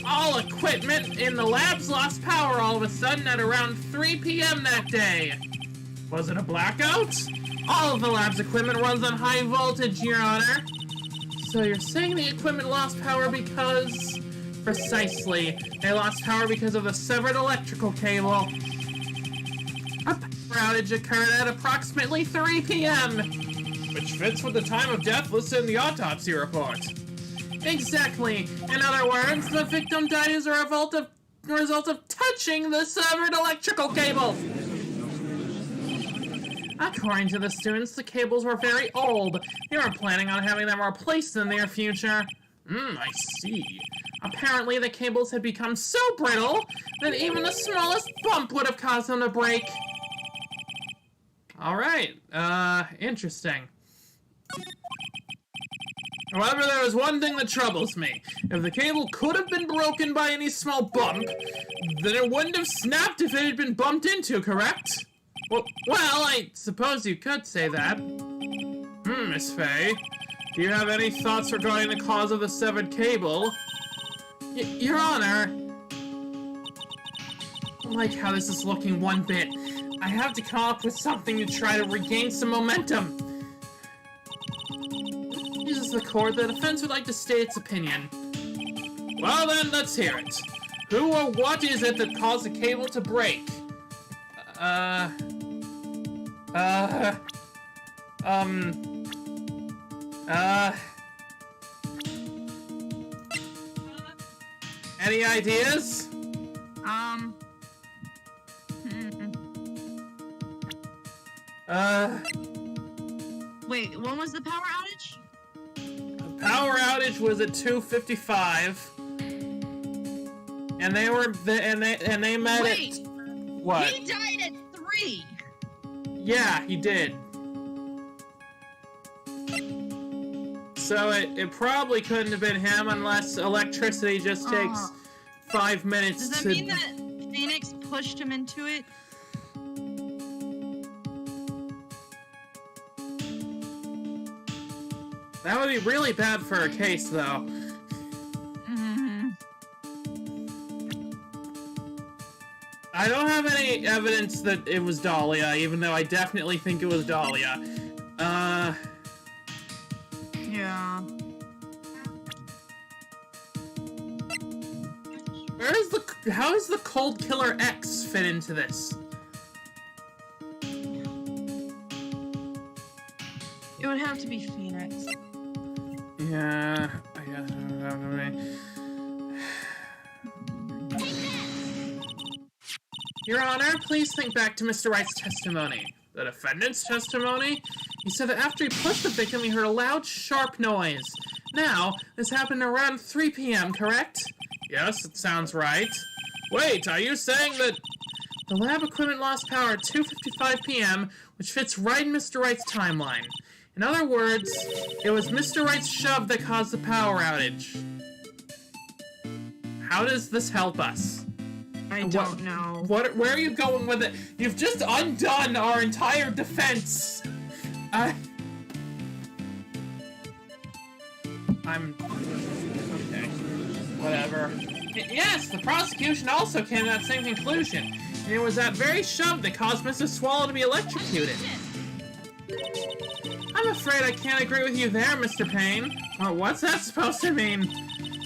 All equipment in the labs lost power all of a sudden at around 3 p.m. that day. Was it a blackout? All of the lab's equipment runs on high voltage, Your Honor. So you're saying the equipment lost power because... Precisely. They lost power because of the severed electrical cable. A power outage occurred at approximately 3 p.m. Which fits with the time of death listed in the autopsy report. Exactly. In other words, the victim died as a result of touching the severed electrical cable. According to the students, the cables were very old. They were planning on having them replaced in the near future. I see. Apparently, the cables had become so brittle that even the smallest bump would have caused them to break. Alright, interesting. However, there is one thing that troubles me. If the cable could have been broken by any small bump, then it wouldn't have snapped if it had been bumped into, correct? Well, I suppose you could say that. Miss Fay, do you have any thoughts regarding the cause of the severed cable? Your Honor, I don't like how this is looking one bit. I have to come up with something to try to regain some momentum. is the court. The defense would like to state its opinion. Well then, let's hear it. Who or what is it that caused the cable to break? Any ideas? Wait, when was the power outage? The power outage was at 2:55. And they were, and they met Wait, at... What? He died at 3! Yeah, he did. So it probably couldn't have been him unless electricity just takes 5 minutes to... Does that mean that Phoenix pushed him into it? That would be really bad for a case, though. I don't have any evidence that it was Dahlia, even though I definitely think it was Dahlia. Yeah. How does the Cold Killer X fit into this? It would have to be Phoenix. Yeah, I guess it would have to be. Your Honor, please think back to Mr. Wright's testimony. The defendant's testimony? He said that after he pushed the victim, he heard a loud, sharp noise. Now, this happened around 3 p.m., correct? Yes, it sounds right. Wait, are you saying that... The lab equipment lost power at 2:55 p.m., which fits right in Mr. Wright's timeline. In other words, it was Mr. Wright's shove that caused the power outage. How does this help us? I don't know. Where are you going with it? You've just undone our entire defense! Okay. Whatever. Yes, the prosecution also came to that same conclusion. And it was that very shove that caused Mr. Swallow to be electrocuted. I'm afraid I can't agree with you there, Mr. Payne. Well, what's that supposed to mean?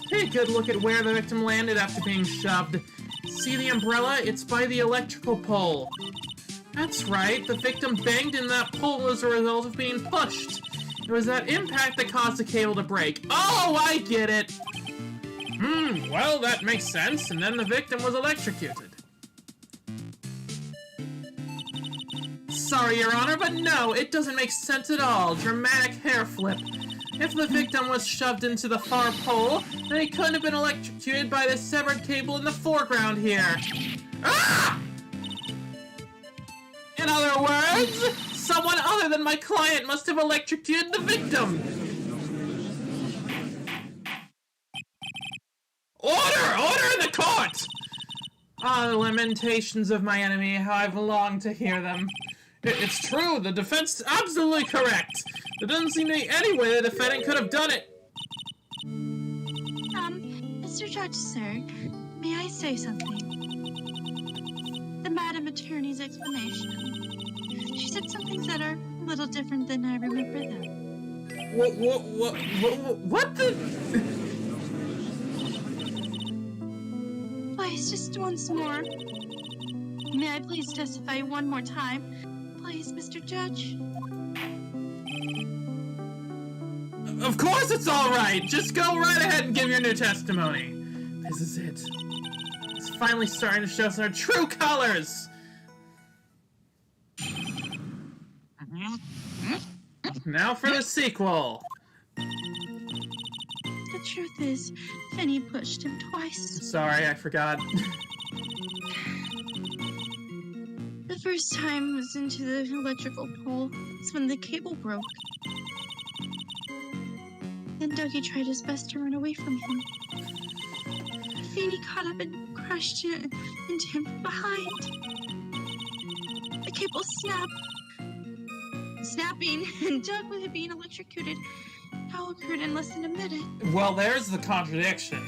Take a good look at where the victim landed after being shoved. See the umbrella? It's by the electrical pole. That's right, the victim banged in that pole as a result of being pushed. It was that impact that caused the cable to break. Oh, I get it! Well, that makes sense, and then the victim was electrocuted. Sorry, Your Honor, but no, it doesn't make sense at all. Dramatic hair flip. If the victim was shoved into the far pole, then he couldn't have been electrocuted by the severed cable in the foreground here. Ah! In other words, someone other than my client must have electrocuted the victim. Order! Order in the court! Ah, the lamentations of my enemy, how I've longed to hear them. It's true, the defense is absolutely correct. There doesn't seem to be any way the defendant could have done it. Mr. Judge, sir, may I say something? The Madam Attorney's explanation. She said some things that are a little different than I remember them. What the... Please, just once more. May I please testify one more time? Please, Mr. Judge. Of course it's alright! Just go right ahead and give your new testimony. This is it. It's finally starting to show us our true colors! Now for the sequel. The truth is, Finny pushed him twice. Sorry, I forgot. The first time was into the electrical pole. It's when the cable broke. Then Dougie tried his best to run away from him. Fanny caught up and crushed into him from behind. The cable snapping, and Doug with it being electrocuted. How occurred in less than a minute. Well, there's the contradiction.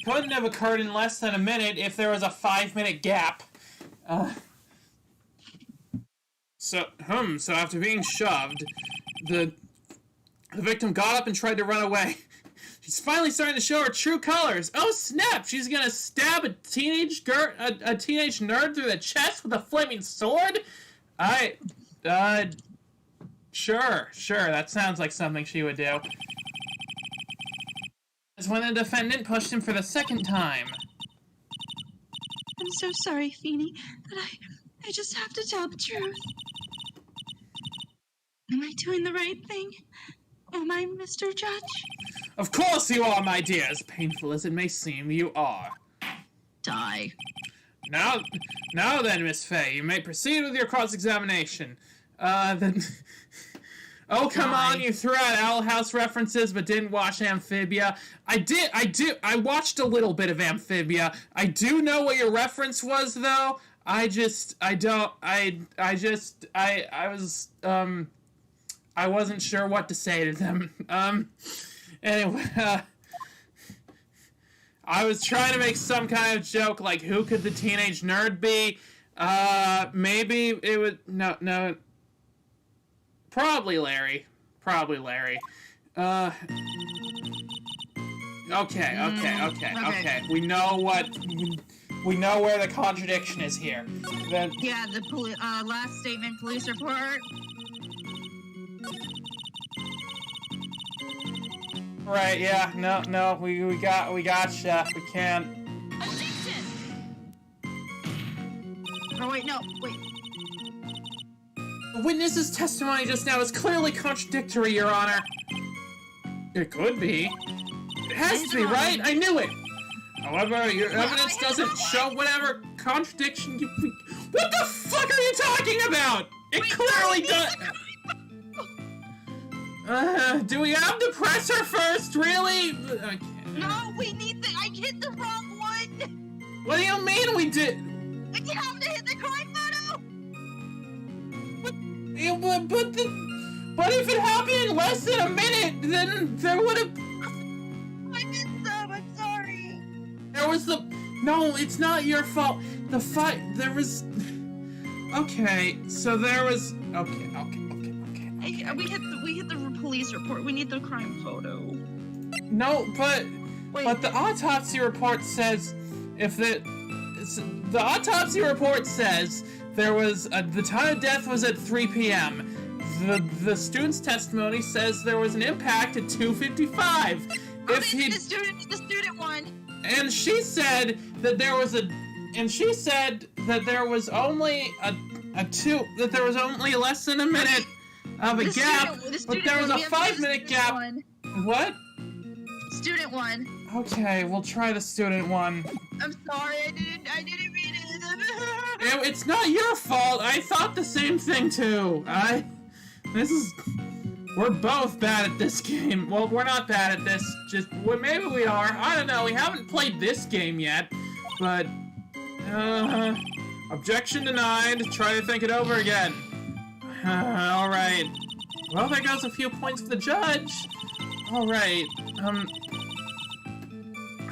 Couldn't have occurred in less than a minute if there was a 5-minute gap. So after being shoved, the victim got up and tried to run away. She's finally starting to show her true colors. Oh snap! She's gonna stab a teenage nerd through the chest with a flaming sword? Sure, that sounds like something she would do. Is when the defendant pushed him for the second time. I'm so sorry, Feeny, but I just have to tell the truth. Am I doing the right thing? Am I, Mr. Judge? Of course you are, my dear. As painful as it may seem, you are. Die. Now then, Miss Fay, you may proceed with your cross-examination. Then... Oh, come on, you threw out Owl House references but didn't watch Amphibia. I watched a little bit of Amphibia. I do know what your reference was, though. I wasn't sure what to say to them. Anyway, I was trying to make some kind of joke, like, who could the teenage nerd be? Maybe it would, no. Probably Larry. Okay. We know where the contradiction is here. Then... Yeah, the last statement, police report. Right, yeah, no, we gotcha. We can't. Objection! Oh, wait. The witness's testimony just now is clearly contradictory, Your Honor. It could be. It has to be, right? I knew it! However, your evidence doesn't show whatever contradiction you... What the fuck are you talking about? It clearly does... do we have to press her first, really? Okay. No, we need the... I hit the wrong one! What do you mean we did... We have to hit the crime photo! But if it happened in less than a minute, then there would have... I missed them, I'm sorry. There was the... No, it's not your fault. There was... Okay, so there was... Okay. We hit the police report. We need the crime photo. No, but... Wait. But the autopsy report says... The autopsy report says there was... the time of death was at 3 p.m. The student's testimony says there was an impact at 2:55. The student one. And she said that there was only there was only less than a minute of a gap, but there was a 5-minute gap. What? Student one. Okay, we'll try the student one. I'm sorry, I didn't mean it. It's not your fault. I thought the same thing too. We're both bad at this game. Well, we're not bad at this. Maybe we are. I don't know. We haven't played this game yet. But, objection denied. Try to think it over again. Alright. Well, there goes a few points for the judge. Alright.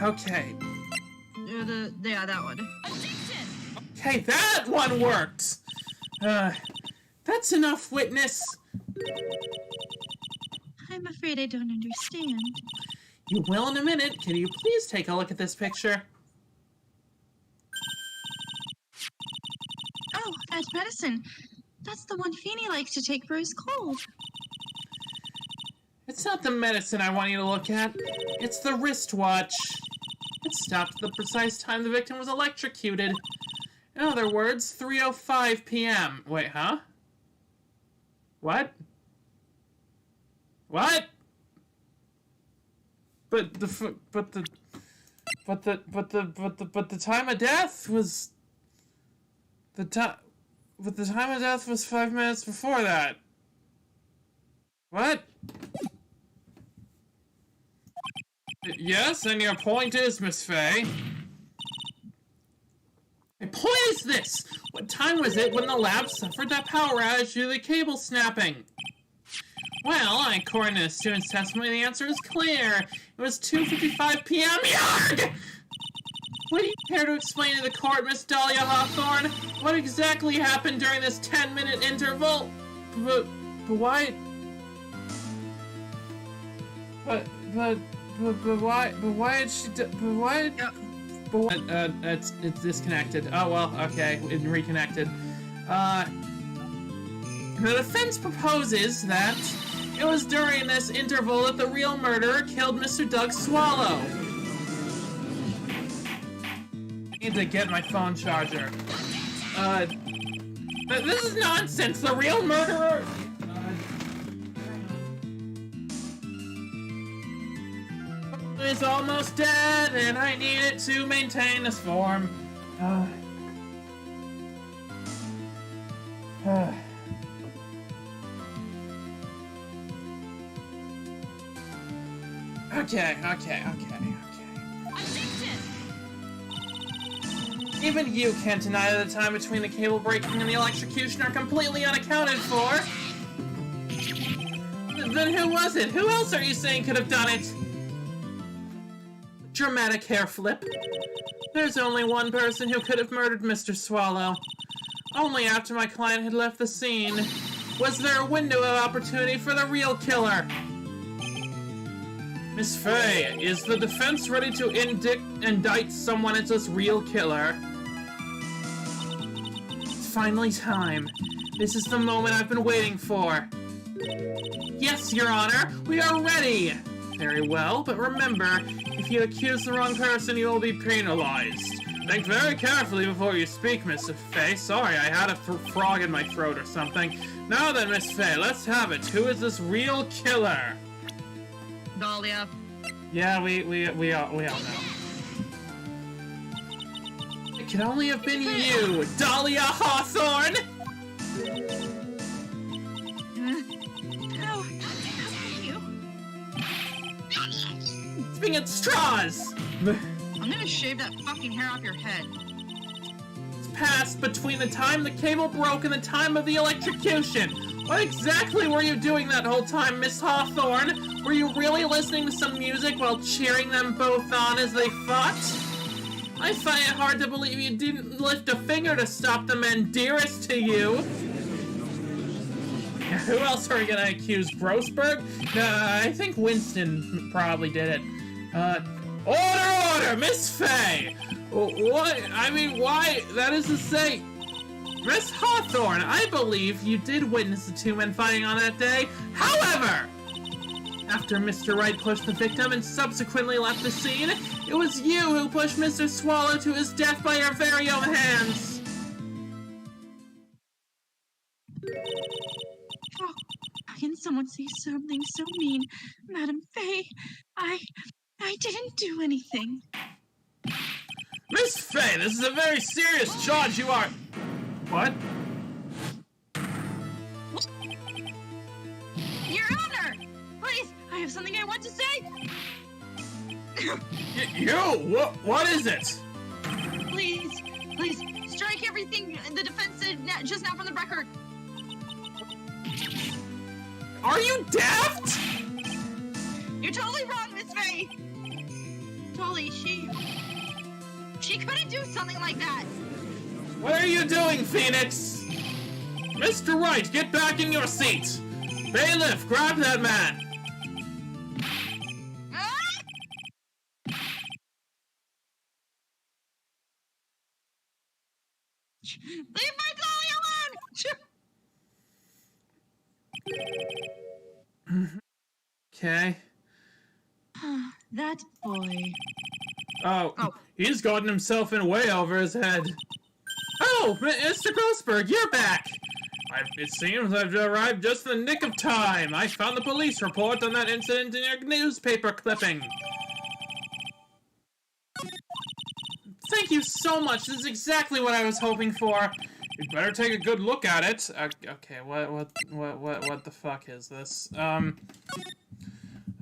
Okay. Yeah, that one. Objection! Okay, that one worked! That's enough, witness! I'm afraid I don't understand. You will in a minute. Can you please take a look at this picture? Oh, that medicine. That's the one Feeny likes to take for his cold. It's not the medicine I want you to look at. It's the wristwatch. It stopped at the precise time the victim was electrocuted. In other words, 3:05 p.m. Wait, huh? What? What? But the time of death was But the time of death was 5 minutes before that. What? Yes, and your point is, Miss Fay? My point is this! What time was it when the lab suffered that power outage due to the cable snapping? Well, according to the student's testimony, the answer is clear. It was 2:55 p.m. Yarg! Would you care to explain to the court, Miss Dahlia Hawthorne, what exactly happened during this 10-minute interval? But why... But why did she it's disconnected. Oh, well, okay, it reconnected. The defense proposes that it was during this interval that the real murderer killed Mr. Doug Swallow. I need to get my phone charger. This is nonsense! The real murderer... is almost dead, and I need it to maintain this form. Okay. Even you can't deny that the time between the cable breaking and the electrocution are completely unaccounted for. Then who was it? Who else are you saying could have done it? Dramatic hair flip. There's only one person who could have murdered Mr. Swallow. Only after my client had left the scene was there a window of opportunity for the real killer. Miss Faye, is the defense ready to indict someone as this real killer? It's finally time. This is the moment I've been waiting for. Yes, Your Honor, we are ready! Very well, but remember, if you accuse the wrong person, you will be penalized. Think very carefully before you speak, Miss Faye. Sorry, I had a frog in my throat or something. Now then, Miss Faye, let's have it. Who is this real killer? Dahlia. Yeah, we all know. It could only have been you, Dahlia Hawthorne! How can you? Spin at straws! I'm gonna shave that fucking hair off your head. It's passed between the time the cable broke and the time of the electrocution. What exactly were you doing that whole time, Miss Hawthorne? Were you really listening to some music while cheering them both on as they fought? I find it hard to believe you didn't lift a finger to stop the men dearest to you. Who else are we gonna accuse? Grossberg? I think Winston probably did it. Order! Miss Faye! What? I mean, why? That is to say... Miss Hawthorne, I believe you did witness the two men fighting on that day. However, after Mr. Wright pushed the victim and subsequently left the scene, it was you who pushed Mr. Swallow to his death by your very own hands. Oh, how can someone say something so mean? Madam Faye, I didn't do anything. Miss Faye, this is a very serious charge you are... What? Your Honor! Please, I have something I want to say! What is it? Please, strike everything the defense said just now from the record. Are you daft? You're totally wrong, Miss Faye! Totally, she couldn't do something like that! What are you doing, Phoenix? Mr. Wright, get back in your seat! Bailiff, grab that man! Ah! Leave my dolly alone! Okay. That boy. Oh, he's gotten himself in way over his head. Oh, Mr. Grossberg, you're back! It seems I've arrived just in the nick of time. I found the police report on that incident in your newspaper clipping. Thank you so much. This is exactly what I was hoping for. You'd better take a good look at it. Okay, what the fuck is this?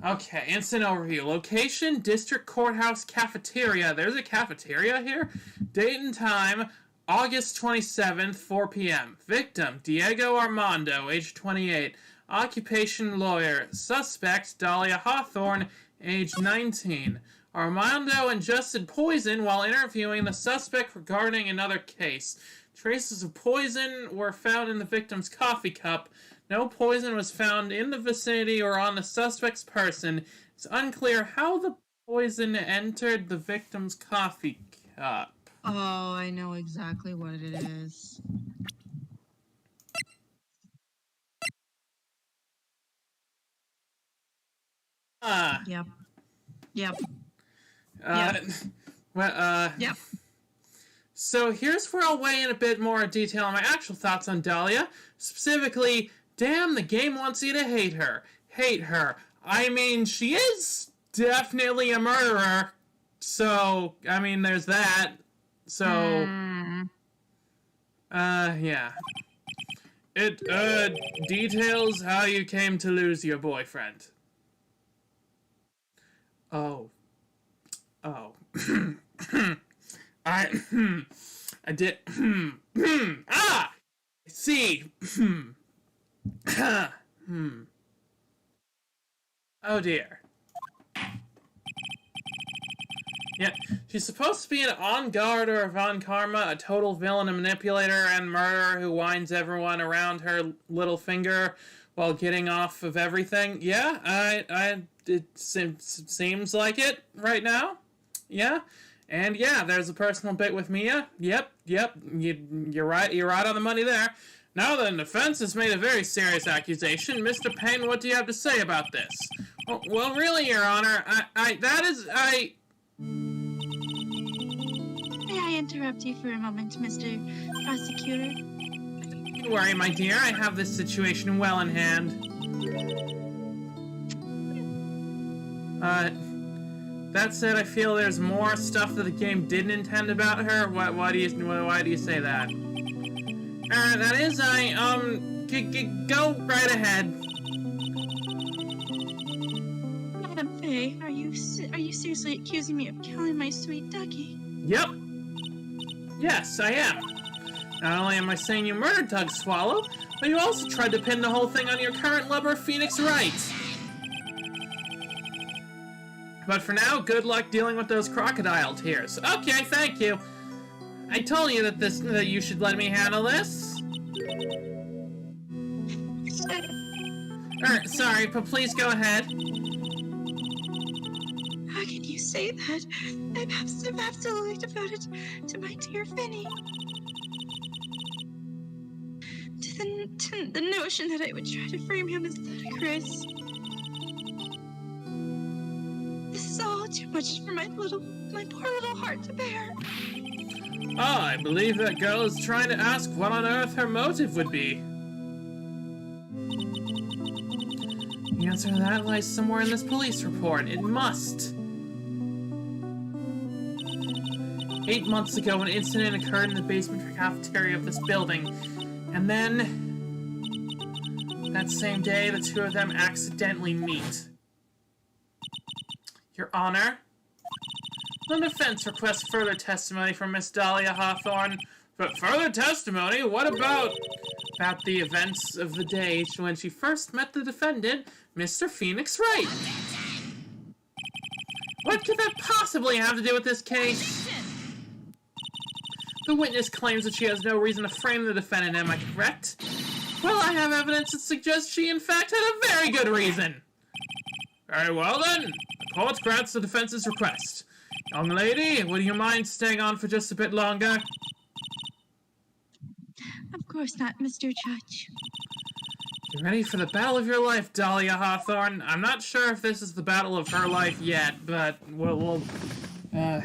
Okay, instant overview. Location, District Courthouse Cafeteria. There's a cafeteria here? Date and time, August 27th, 4 p.m. Victim, Diego Armando, age 28. Occupation, lawyer. Suspect, Dahlia Hawthorne, age 19. Armando ingested poison while interviewing the suspect regarding another case. Traces of poison were found in the victim's coffee cup. No poison was found in the vicinity or on the suspect's person. It's unclear how the poison entered the victim's coffee cup. Oh, I know exactly what it is. Yep. Yep. Yep. So here's where I'll weigh in a bit more detail on my actual thoughts on Dahlia. Specifically, damn, the game wants you to hate her. Hate her. I mean, she is definitely a murderer. So, I mean, there's that. So, yeah. It, details how you came to lose your boyfriend. Oh. I did, I see. Oh dear. Yeah, she's supposed to be an on-guard or a Von Karma, a total villain, a manipulator, and murderer who winds everyone around her little finger while getting off of everything. Yeah, it seems like it right now. Yeah. And yeah, there's a personal bit with Mia. Yep, you're right on the money there. Now the defense has made a very serious accusation. Mr. Payne, what do you have to say about this? Well, really, Your Honor, May I interrupt you for a moment, Mr. Prosecutor? Don't worry, my dear, I have this situation well in hand. That said, I feel there's more stuff that the game didn't intend about her. Why do you say that? That is, go right ahead. Madam Faye, are you seriously accusing me of killing my sweet ducky? Yep. Yes, I am. Not only am I saying you murdered Doug Swallow, but you also tried to pin the whole thing on your current lover, Phoenix Wright. But for now, good luck dealing with those crocodile tears. Okay, thank you. I told you that you should let me handle this. Sorry, but please go ahead. How can you say that? I'm absolutely devoted to my dear Finny. To the notion that I would try to frame him as ludicrous. This is all too much for my poor little heart to bear. I believe that girl is trying to ask what on earth her motive would be. The answer to that lies somewhere in this police report. It must. 8 months ago, an incident occurred in the basement cafeteria of this building. And then, that same day, the two of them accidentally meet. Your Honor, the defense requests further testimony from Miss Dahlia Hawthorne. But further testimony? What about the events of the day when she first met the defendant, Mr. Phoenix Wright? What could that possibly have to do with this case? The witness claims that she has no reason to frame the defendant, am I correct? Well, I have evidence that suggests she, in fact, had a very good reason. Very well, then. The court grants the defense's request. Young lady, would you mind staying on for just a bit longer? Of course not, Mr. Judge. You ready for the battle of your life, Dahlia Hawthorne? I'm not sure if this is the battle of her life yet, but we'll I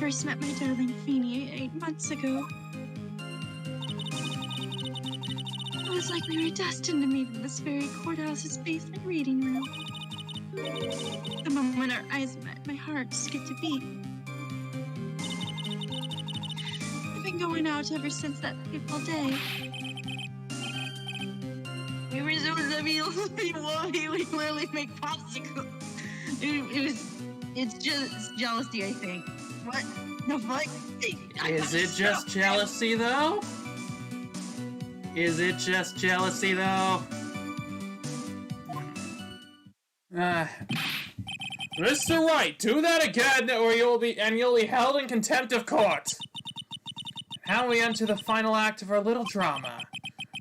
first met my darling Feeny 8 months ago. It was like we were destined to meet in this very courthouse's basement reading room. The moment our eyes met, my heart skipped a beat. I've been going out ever since that fateful day. We were so we literally make popsicles. It's just jealousy, I think. What the fuck? Is it just jealousy, though? Is it just jealousy, though? Mr. Wright, do that again, or you'll be held in contempt of court. Now we enter the final act of our little drama.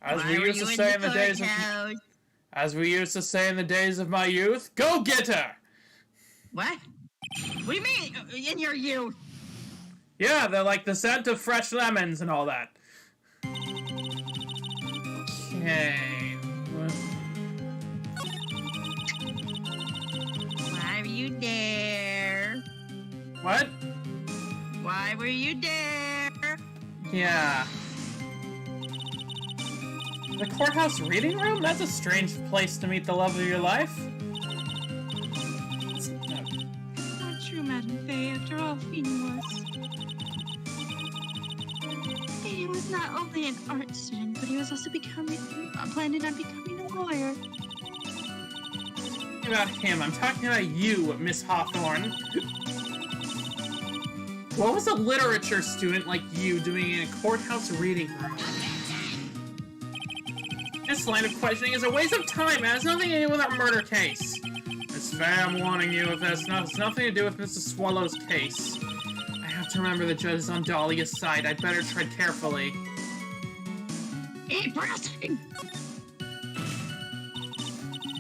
As we used to say in the days of my youth, go get her! What? What do you mean, in your youth? Yeah, they're like the scent of fresh lemons and all that. Okay. Why were you there? What? Why were you there? Yeah. The courthouse reading room? That's a strange place to meet the love of your life. Not true, Madam Faye. After all, Phoenix was. He was not only an art student, but he was also planning on becoming a lawyer. About him. I'm talking about you, Miss Hawthorne. What was a literature student like you doing in a courthouse reading room? This line of questioning is a waste of time. It has nothing to do with our murder case. Miss Faye, I'm warning you, if that's nothing to do with Mr. Swallow's case. I have to remember the judge is on Dahlia's side. I'd better tread carefully. Interesting.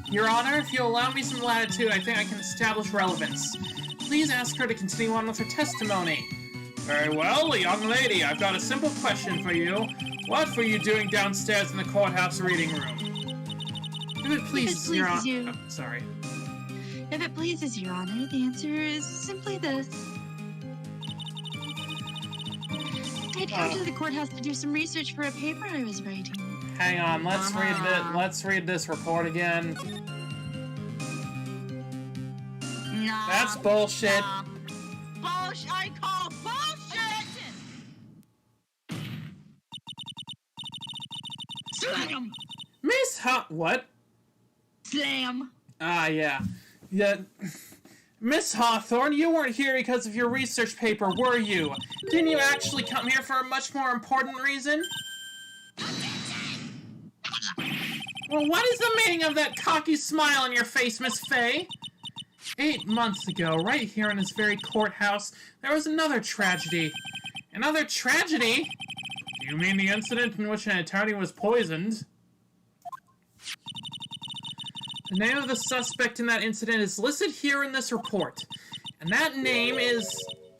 Your Honor, if you allow me some latitude, I think I can establish relevance. Please ask her to continue on with her testimony. Very well, young lady, I've got a simple question for you. What were you doing downstairs in the courthouse reading room? If it pleases Your Honor... Oh, sorry. If it pleases Your Honor, the answer is simply this. I'd come to the courthouse to do some research for a paper I was writing. Hang on, let's read this report again. No. That's bullshit. No. Bullshit. I call bullshit. Slam. Miss what? Slam. Ah, yeah. Yeah. Miss Hawthorne, you weren't here because of your research paper, were you? Didn't you actually come here for a much more important reason? Well, what is the meaning of that cocky smile on your face, Miss Faye? 8 months ago, right here in this very courthouse, there was another tragedy. Another tragedy? Do you mean the incident in which an attorney was poisoned? The name of the suspect in that incident is listed here in this report. And that name is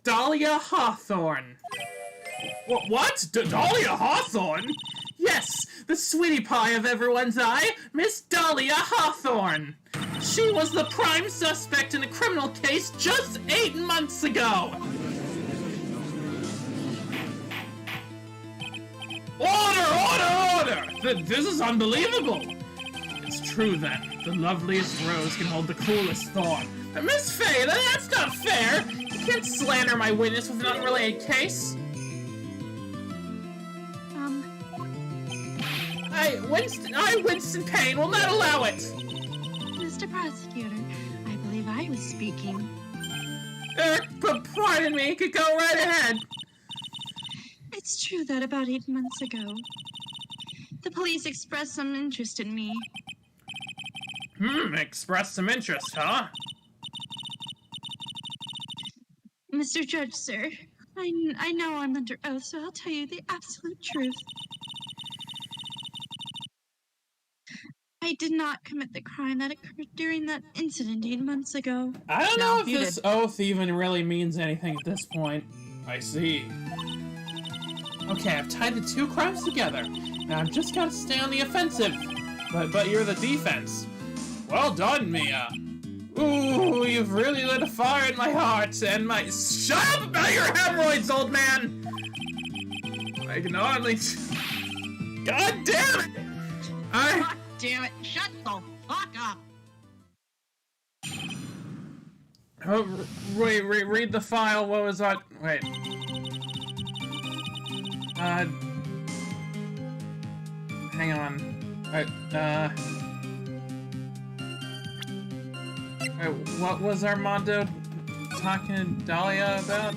Dahlia Hawthorne. What? Dahlia Hawthorne? Yes, the sweetie pie of everyone's eye, Miss Dahlia Hawthorne. She was the prime suspect in a criminal case just 8 months ago. Order! This is unbelievable. It's true then. The loveliest rose can hold the coolest thorn. But Miss Faye, that's not fair. You can't slander my witness with an unrelated case. Winston Payne will not allow it. Mr. Prosecutor, I believe I was speaking. Pardon me, could go right ahead. It's true that about 8 months ago, the police expressed some interest in me. Expressed some interest, huh? Mr. Judge, sir, I know I'm under oath, so I'll tell you the absolute truth. I did not commit the crime that occurred during that incident 8 months ago. I don't know if this oath even really means anything at this point. I see. Okay, I've tied the two crimes together. Now I've just got to stay on the offensive. But you're the defense. Well done, Mia. Ooh, you've really lit a fire in my heart and my... Shut up about your hemorrhoids, old man! I can hardly... God damn it! God damn it, shut the fuck up! Oh, wait, read the file, what was that? Wait. Hang on. Wait, what was Armando talking to Dahlia about?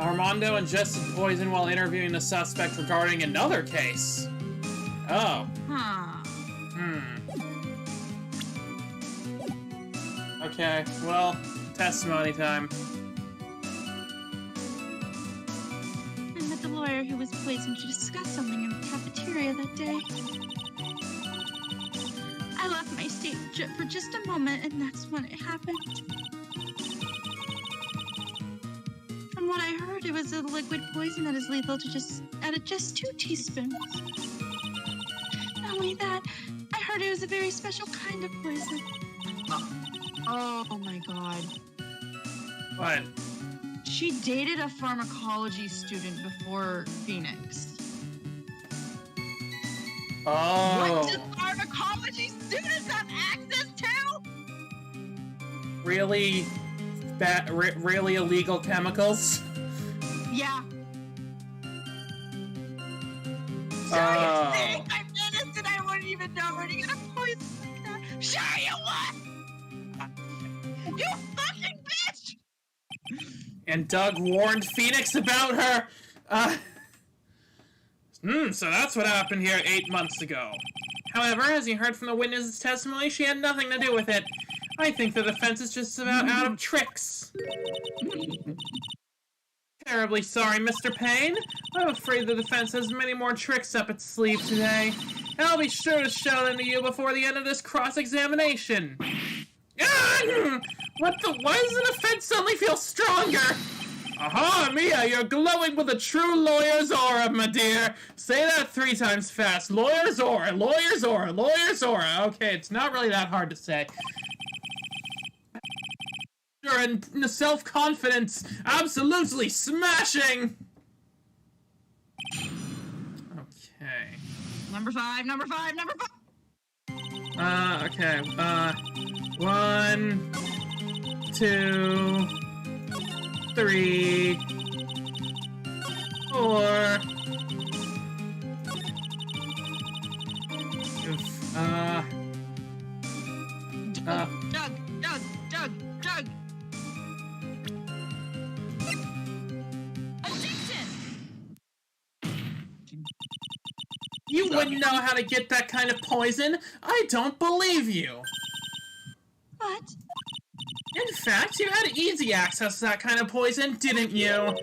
Armando ingested poison while interviewing the suspect regarding another case. Oh. Huh. Okay, well, testimony time. I met the lawyer who was poisoned to discuss something in the cafeteria that day. I left my state for just a moment, and that's when it happened. From what I heard, it was a liquid poison that is lethal to just 2 teaspoons. Not only that, I heard it was a very special kind of poison. Oh my god. What? She dated a pharmacology student before Phoenix. Oh. What do pharmacology students have access to? Really really illegal chemicals? Yeah. So you think I'm innocent? I wouldn't even know where to get a poison like that. Sure you would! You fucking bitch! And Doug warned Phoenix about her. So that's what happened here 8 months ago. However, as you heard from the witness's testimony, she had nothing to do with it. I think the defense is just about out of tricks. Terribly sorry, Mr. Payne. I'm afraid the defense has many more tricks up its sleeve today. And I'll be sure to show them to you before the end of this cross-examination. Why does the defense suddenly feel stronger? Aha, Mia, you're glowing with a true lawyer's aura, my dear. Say that 3 times fast. Lawyer's aura, lawyer's aura, lawyer's aura. Okay, it's not really that hard to say. And self-confidence, absolutely smashing. Okay. Number 5. Okay. 1, 2, 3, 4. Doug. Objection! You wouldn't know how to get that kind of poison. I don't believe you. What? In fact, you had easy access to that kind of poison, didn't you?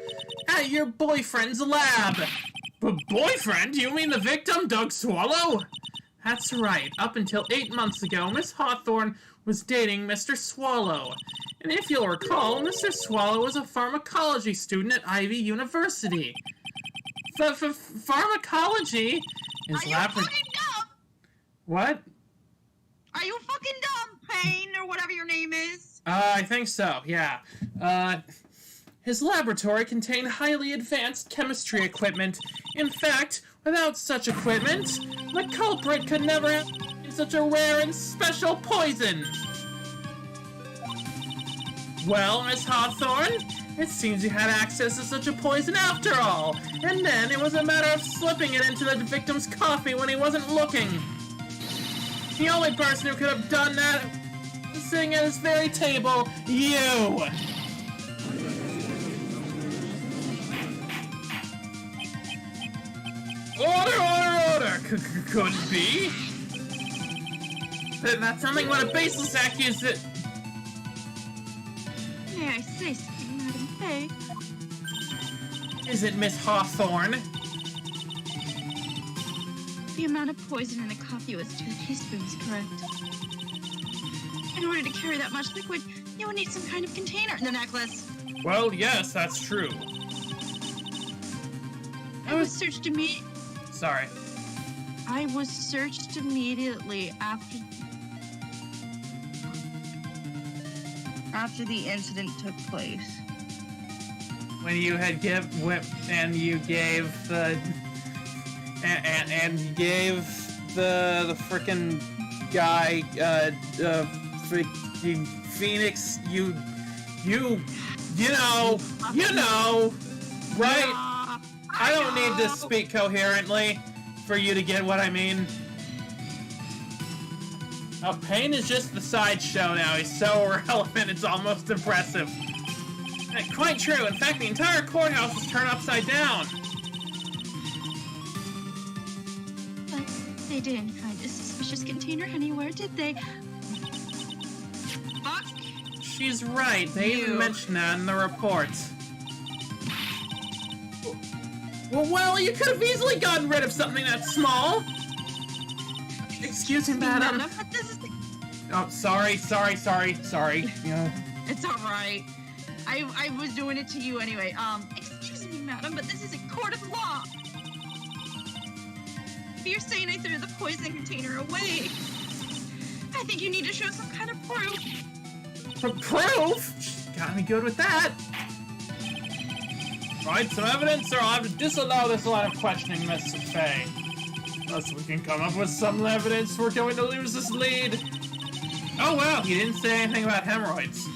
At your boyfriend's lab. But boyfriend? You mean the victim, Doug Swallow? That's right. Up until 8 months ago, Miss Hawthorne was dating Mr. Swallow. And if you'll recall, Mr. Swallow was a pharmacology student at Ivy University. Pharmacology is Are you fucking dumb? What? Are you fucking dumb, Payne, or whatever your name is? I think so, yeah. His laboratory contained highly advanced chemistry equipment. In fact, without such equipment, the culprit could never have such a rare and special poison. Well, Miss Hawthorne, it seems you had access to such a poison after all. And then it was a matter of slipping it into the victim's coffee when he wasn't looking. The only person who could have done that was sitting at his very table, you! Order! Could be. But that's something what a baseless accusation. May I say something, Madam Payne? Is it Miss Hawthorne? The amount of poison in the coffee was 2 teaspoons, correct? In order to carry that much liquid, you would need some kind of container in the necklace. Well, yes, that's true. I was searched immediately. Sorry. I was searched immediately after the incident took place. When you had gave the frickin' guy freaking Phoenix, you know, right? I don't need to speak coherently for you to get what I mean. Oh, Payne is just the sideshow now. He's so irrelevant, it's almost impressive. Quite true. In fact, the entire courthouse was turned upside down. But they didn't find a suspicious container anywhere, did they? Fuck. She's right. They even mentioned that in the report. Well, you could have easily gotten rid of something that small. Excuse me, madam. But this is the... Oh, sorry. Yeah. It's alright. I was doing it to you anyway. Excuse me, madam, but this is a court of law. If you're saying I threw the poison container away, I think you need to show some kind of proof. Proof? Got me good with that. Right, some evidence, or I'll have to disallow this line of questioning, Miss Faye. Unless we can come up with some evidence, we're going to lose this lead. Oh well, he didn't say anything about hemorrhoids.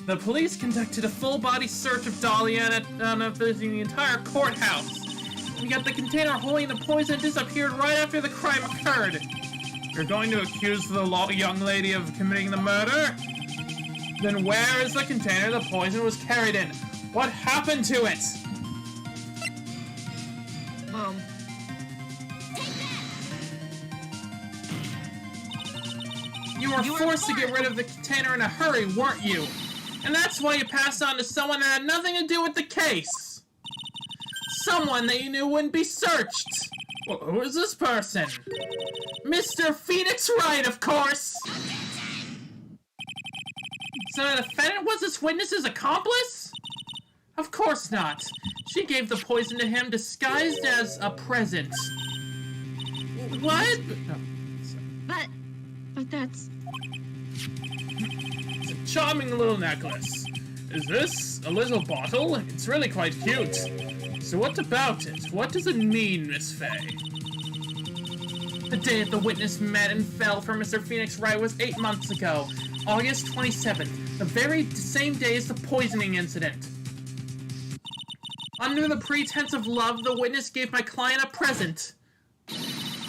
The police conducted a full-body search of Dahlia and the entire courthouse. And yet the container holding the poison disappeared right after the crime occurred. You're going to accuse the young lady of committing the murder? Then where is the container the poison was carried in? What happened to it? You were forced to get rid of the container in a hurry, weren't you? And that's why you passed on to someone that had nothing to do with the case. Someone that you knew wouldn't be searched. Well, who is this person? Mr. Phoenix Wright, of course! So the defendant was this witness's accomplice? Of course not. She gave the poison to him disguised as a present. What? But that's... It's a charming little necklace. Is this a little bottle? It's really quite cute. So what about it? What does it mean, Miss Faye? The day that the witness met and fell for Mr. Phoenix Wright was 8 months ago. August 27th, the very same day as the poisoning incident. Under the pretense of love, the witness gave my client a present.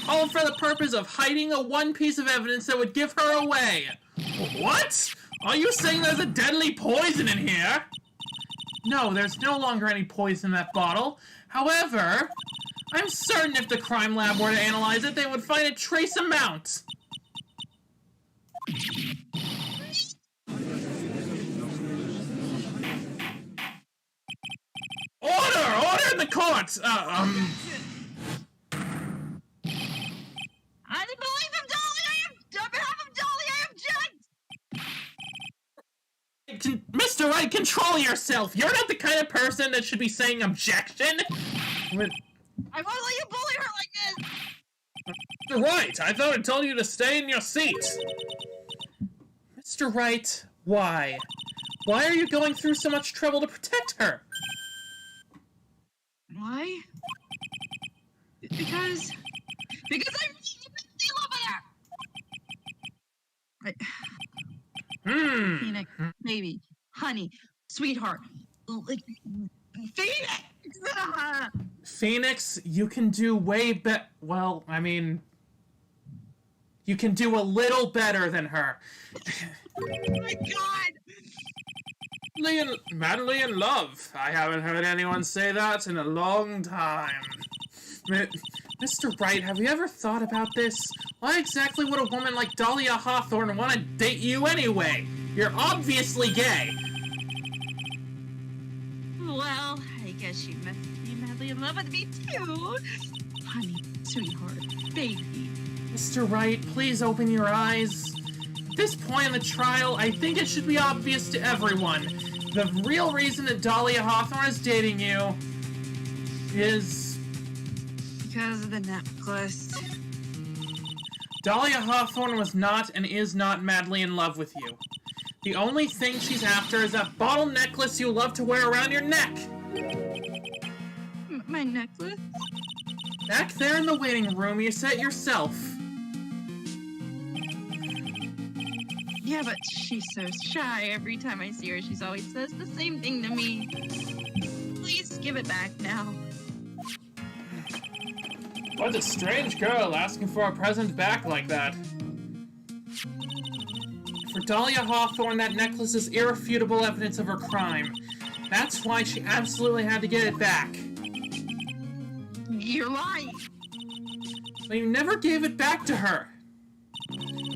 All for the purpose of hiding the one piece of evidence that would give her away. What? Are you saying there's a deadly poison in here? No, there's no longer any poison in that bottle. However, I'm certain if the crime lab were to analyze it, they would find a trace amount. Order in the court! I didn't believe him, Dolly! On behalf of Dolly, I object! Mr. Wright, control yourself! You're not the kind of person that should be saying objection! I won't let you bully her like this! Mr. Wright, I thought I told you to stay in your seat! Mr. Wright, why? Why are you going through so much trouble to protect her? Why? Because I really love her! Phoenix, baby, honey, sweetheart, like, Phoenix! Phoenix, you can do way better. Well, I mean, you can do a little better than her. Oh my god! Madly in love. I haven't heard anyone say that in a long time. Mr. Wright, have you ever thought about this? Why exactly would a woman like Dahlia Hawthorne want to date you anyway? You're obviously gay. Well, I guess you must be madly in love with me too. Honey, sweetheart, baby. Mr. Wright, please open your eyes. At this point in the trial, I think it should be obvious to everyone. The real reason that Dahlia Hawthorne is dating you is... because of the necklace. Dahlia Hawthorne was not and is not madly in love with you. The only thing she's after is that bottle necklace you love to wear around your neck. My necklace? Back there in the waiting room, you said it yourself. Yeah, but she's so shy. Every time I see her, she's always says the same thing to me. Please give it back now. What a strange girl asking for a present back like that. For Dahlia Hawthorne, that necklace is irrefutable evidence of her crime. That's why she absolutely had to get it back. You're right. But you never gave it back to her.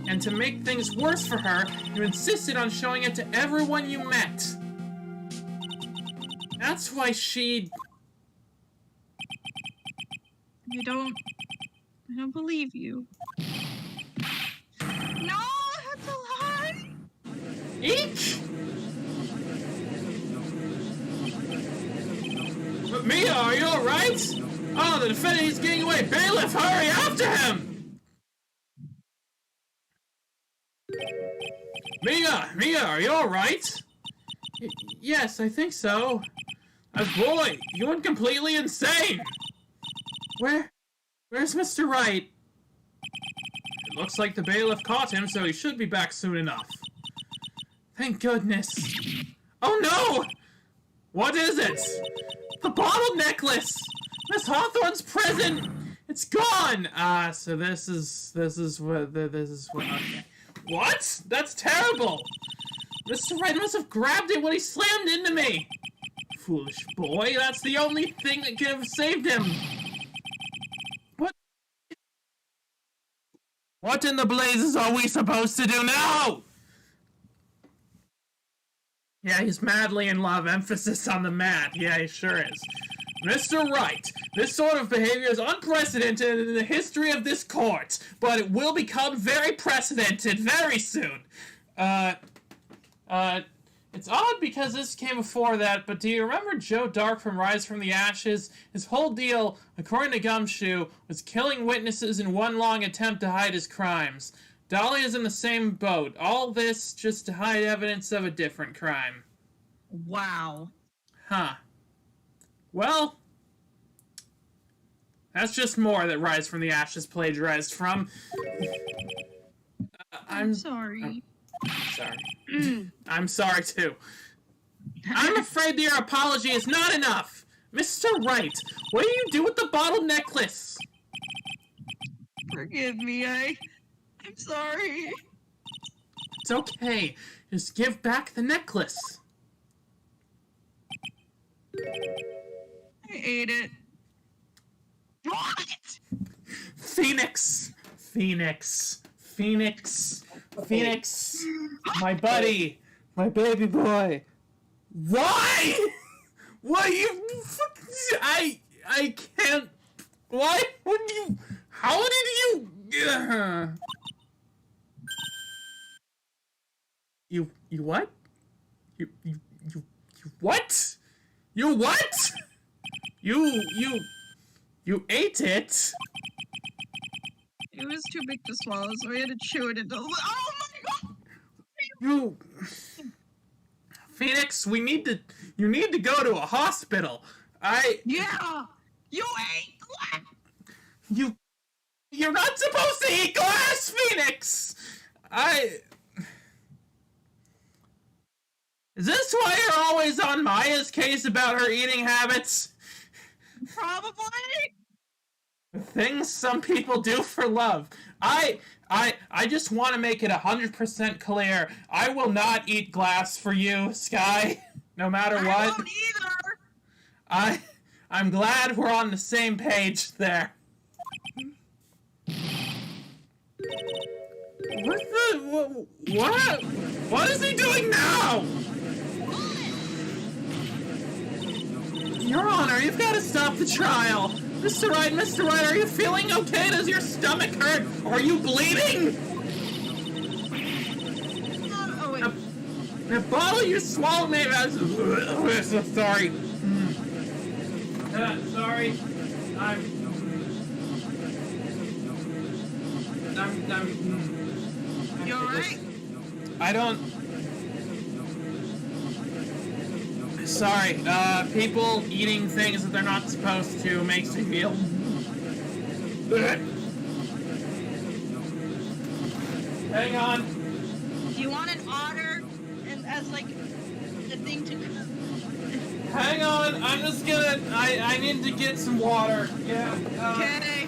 And to make things worse for her, you insisted on showing it to everyone you met. That's why she... I don't believe you. No, that's a lie! Eek! But Mia, are you alright? Oh, the defendant is getting away! Bailiff, hurry after him! Mia, are you alright? Yes, I think so. Boy, you went completely insane! Where's Mr. Wright? It looks like the bailiff caught him, so he should be back soon enough. Thank goodness. Oh no! What is it? The bottle necklace! Miss Hawthorne's present! It's gone! So this is what, okay. What? That's terrible! Mr. Wright must have grabbed it when he slammed into me! Foolish boy, that's the only thing that could have saved him! What in the blazes are we supposed to do now? Yeah, he's madly in love. Emphasis on the mad. Yeah, he sure is. Mr. Wright, this sort of behavior is unprecedented in the history of this court, but it will become very precedented very soon. It's odd because this came before that, but do you remember Joe Dark from Rise from the Ashes? His whole deal, according to Gumshoe, was killing witnesses in one long attempt to hide his crimes. Dahlia's in the same boat. All this just to hide evidence of a different crime. Wow. Huh. Well, that's just more that Rise from the Ashes plagiarized from. I'm sorry. Sorry. I'm sorry, too. I'm afraid your apology is not enough. Mr. Wright, what do you do with the bottle necklace? Forgive me, I'm sorry. It's okay. Just give back the necklace. I ate it. What? Phoenix, my buddy, my baby boy. Why? Why you? I can't. Why would you? How did you? You what? You what? You what? You ate it? It was too big to swallow, so we had to chew it into. Oh my god! You, Phoenix, you need to go to a hospital. Yeah! You ate glass! You're not supposed to eat glass, Phoenix! Is this why you're always on Maya's case about her eating habits? Probably! The things some people do for love. I just want to make it 100% clear. I will not eat glass for you, Sky, no matter what. I won't either! I'm glad we're on the same page there. What is he doing now? Your Honor, you've got to stop the trial. Mr. Wright, are you feeling okay? Does your stomach hurt? Are you bleeding? Oh, wait. The bottle you swallowed me. I'm so sorry. Sorry. You alright? I don't. Sorry, people eating things that they're not supposed to makes me feel... Hang on. Do you want an otter and as like the thing to... Hang on, I'm just gonna... I need to get some water. Yeah, Okay.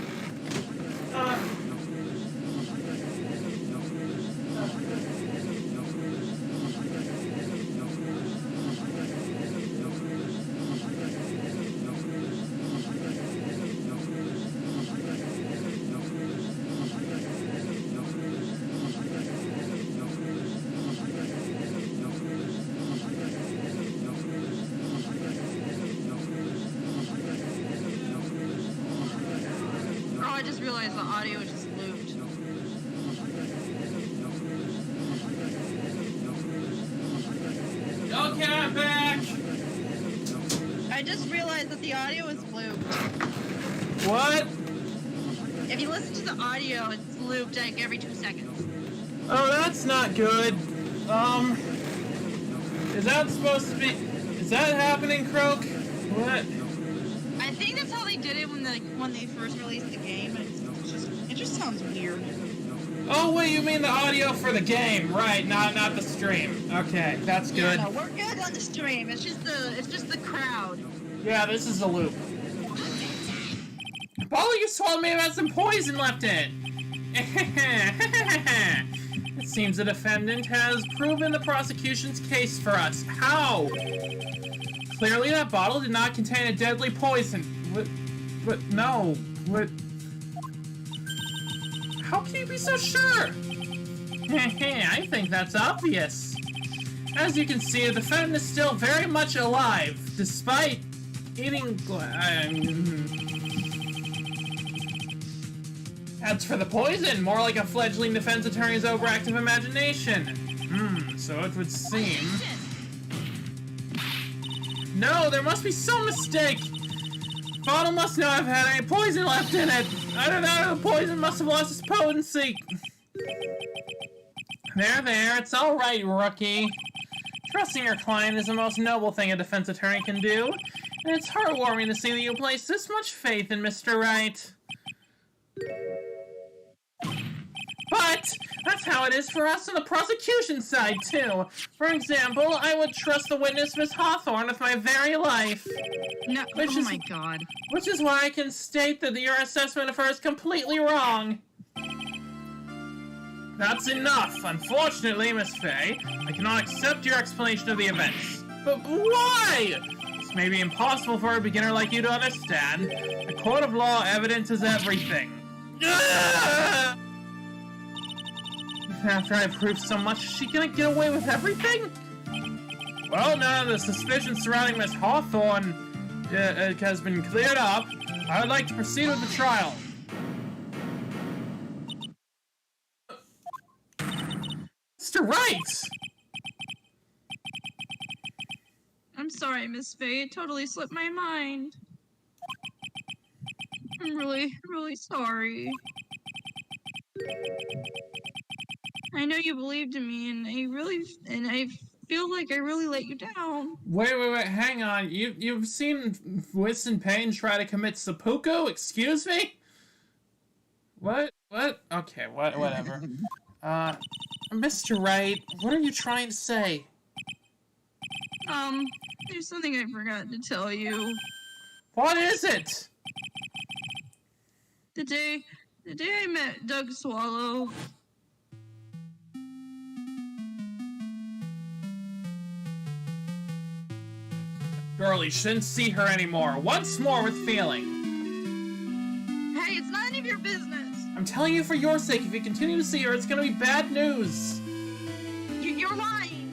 I just realized the audio is just looped. Okay, I'm back! I just realized that the audio is looped. What? If you listen to the audio, it's looped like every 2 seconds. Oh, that's not good. Is that supposed to be... Is that happening, Croak? What? I think that's how they did it when they first released the game, and it just sounds weird. Oh, wait, you mean the audio for the game, right, not the stream. Okay, that's good. Yeah, no, we're good on the stream. It's just the crowd. Yeah, this is the loop. Apollo, you told me about some poison left in it. It seems the defendant has proven the prosecution's case for us. How? Clearly that bottle did not contain a deadly poison. What? No. What? How can you be so sure? I think that's obvious. As you can see, the defendant is still very much alive, despite eating... As for the poison, more like a fledgling defense attorney's overactive imagination. So it would seem... No, there must be some mistake! Bottle must not have had any poison left in it! I don't know, the poison must have lost its potency! There, it's alright, rookie. Trusting your client is the most noble thing a defense attorney can do, and it's heartwarming to see that you place this much faith in Mr. Wright. But that's how it is for us on the prosecution side, too. For example, I would trust the witness, Miss Hawthorne, with my very life. No, my god. Which is why I can state that your assessment of her is completely wrong. That's enough. Unfortunately, Miss Fay, I cannot accept your explanation of the events. But why? This may be impossible for a beginner like you to understand. A court of law evidence is everything. After I proved so much, is she gonna get away with everything? Well, now the suspicion surrounding Miss Hawthorne has been cleared up. I would like to proceed with the trial. Mr. Wright! I'm sorry, Miss Fay. It totally slipped my mind. I'm really, really sorry. I know you believed in me, and I feel like I really let you down. Wait, hang on. You've seen Winston Payne try to commit seppuku? Excuse me? What? Okay, whatever. Mr. Wright, what are you trying to say? There's something I forgot to tell you. What is it? The day I met Doug Swallow. Girl, you shouldn't see her anymore. Once more with feeling. Hey, it's none of your business. I'm telling you for your sake, if you continue to see her, it's gonna be bad news. You're lying.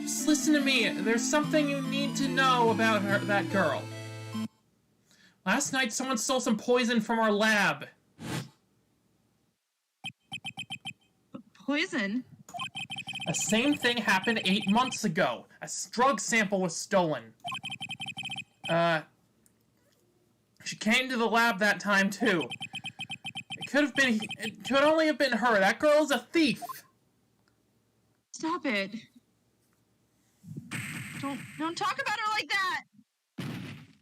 Just listen to me. There's something you need to know about that girl. Last night, someone stole some poison from our lab. Poison? The same thing happened 8 months ago. A drug sample was stolen. She came to the lab that time, too. It could only have been her. That girl's a thief. Stop it. Don't talk about her like that.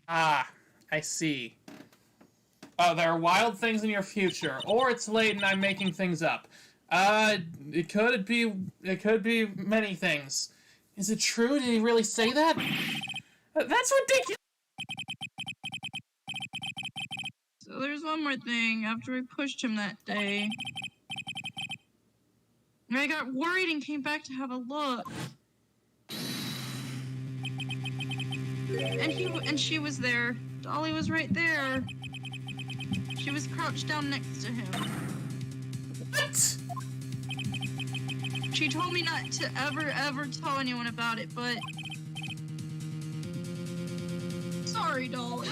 Ah, I see. Oh, there are wild things in your future. Or it's late and I'm making things up. It could be many things. Is it true? Did he really say that? That's ridiculous! So there's one more thing. After I pushed him that day, I got worried and came back to have a look. And she was there. Dolly was right there. She was crouched down next to him. What? She told me not to ever tell anyone about it, but... Sorry, Dolly.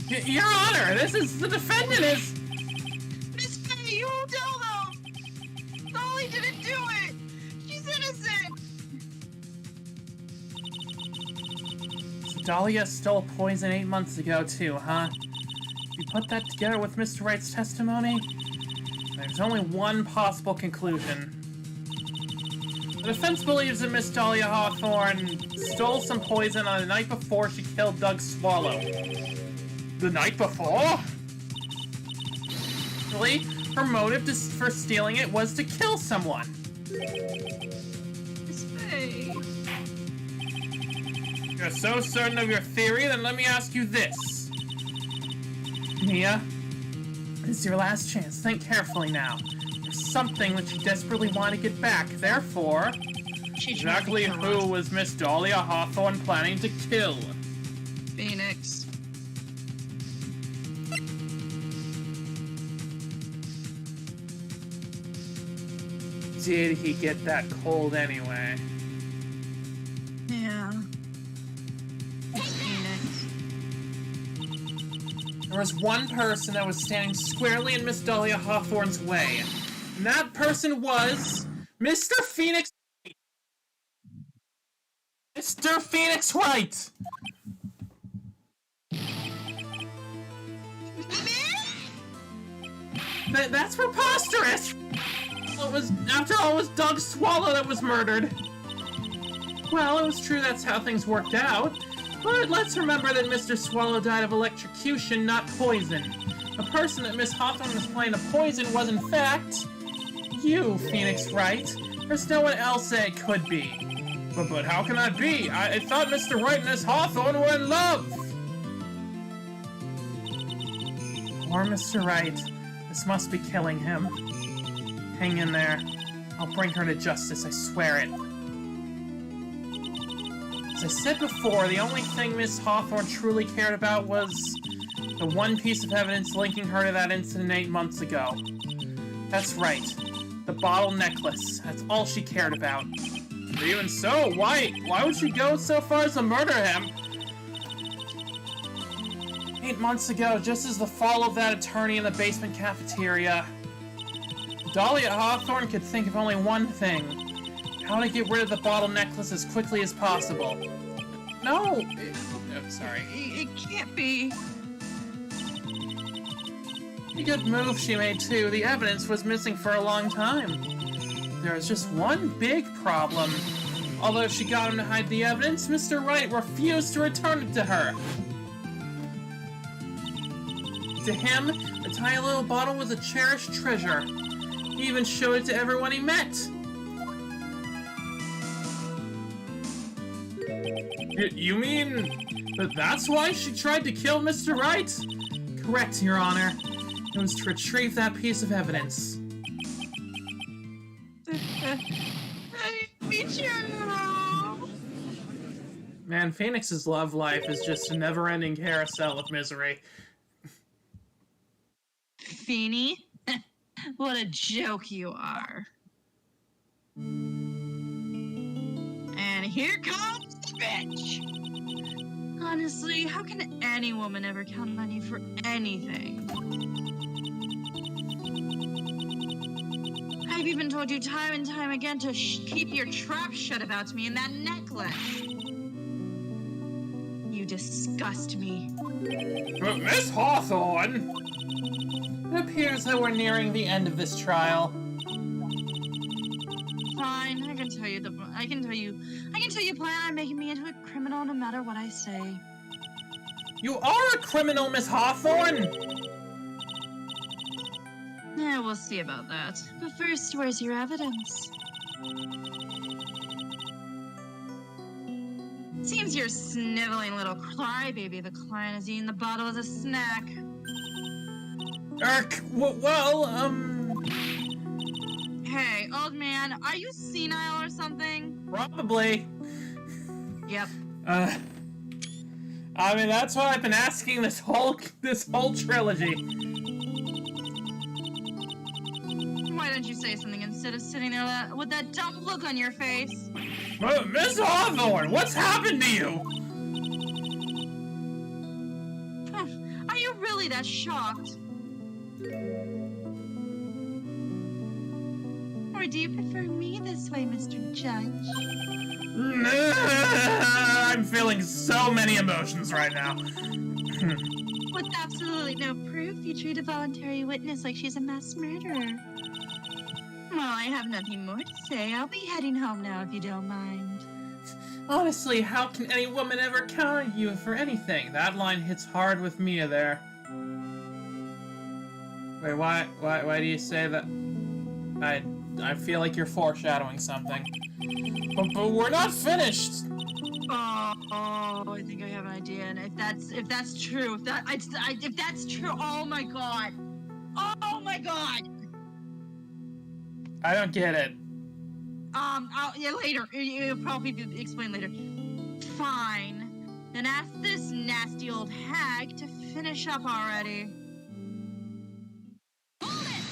Your Honor, the defendant is... Miss Faye, you won't tell them! Dolly didn't do it! She's innocent! So Dahlia stole poison 8 months ago, too, huh? You put that together with Mr. Wright's testimony? There's only one possible conclusion. The defense believes that Miss Dahlia Hawthorne stole some poison on the night before she killed Doug Swallow. The night before? Really, her motive for stealing it was to kill someone. Miss Faye. You're so certain of your theory, then let me ask you this. Mia, this is your last chance. Think carefully now. There's something that you desperately want to get back. Therefore, exactly who was Miss Dahlia Hawthorne planning to kill? Phoenix. Did he get that cold anyway? Yeah. It's Phoenix. There was one person that was standing squarely in Miss Dahlia Hawthorne's way. And that person was Mr. Phoenix Wright. Mr. Phoenix Wright! That's preposterous! After all, it was Doug Swallow that was murdered. Well, it was true that's how things worked out. But let's remember that Mr. Swallow died of electrocution, not poison. The person that Miss Hawthorne was planning to poison was, in fact, you, Phoenix Wright. There's no one else that it could be. But how can that be? I thought Mr. Wright and Miss Hawthorne were in love! Poor Mr. Wright. This must be killing him. Hang in there. I'll bring her to justice, I swear it. As I said before, the only thing Miss Hawthorne truly cared about was the one piece of evidence linking her to that incident 8 months ago. That's right. The bottle necklace. That's all she cared about. But even so, why would she go so far as to murder him? 8 months ago, just as the fall of that attorney in the basement cafeteria, Dahlia Hawthorne could think of only one thing. How to get rid of the bottle necklace as quickly as possible. No! Sorry. It can't be. A good move she made, too. The evidence was missing for a long time. There was just one big problem. Although she got him to hide the evidence, Mr. Wright refused to return it to her. To him, the tiny little bottle was a cherished treasure. He even showed it to everyone he met. You mean that's why she tried to kill Mr. Wright? Correct, Your Honor. It was to retrieve that piece of evidence. Me too. Man, Phoenix's love life is just a never-ending carousel of misery. Feeny? What a joke you are. And here comes the bitch. Honestly, how can any woman ever count on you for anything? I've even told you time and time again to keep your trap shut about me and that necklace. You disgust me. But Miss Hawthorne! It appears that we're nearing the end of this trial. Fine, I can tell you plan on making me into a criminal no matter what I say. You are a criminal, Miss Hawthorne! Yeah, we'll see about that. But first, where's your evidence? Seems you're sniveling little crybaby. The client has eaten the bottle as a snack. Hey, old man, are you senile or something? Probably. Yep. I mean, that's what I've been asking this whole trilogy. Why don't you say something instead of sitting there with that dumb look on your face? Miss Hawthorne, what's happened to you? Are you really that shocked? Or do you prefer me this way, Mr. Judge? I'm feeling so many emotions right now. With absolutely no proof, you treat a voluntary witness like she's a mass murderer. Well, I have nothing more to say. I'll be heading home now if you don't mind. Honestly, how can any woman ever count on you for anything? That line hits hard with Mia there. Wait, why do you say that? I feel like you're foreshadowing something. But we're not finished! Oh, I think I have an idea. And if that's true, if that's true, oh my god! Oh my god! I don't get it. Yeah, later. It'll probably be explained later. Fine. Then ask this nasty old hag to finish up already. Hold it!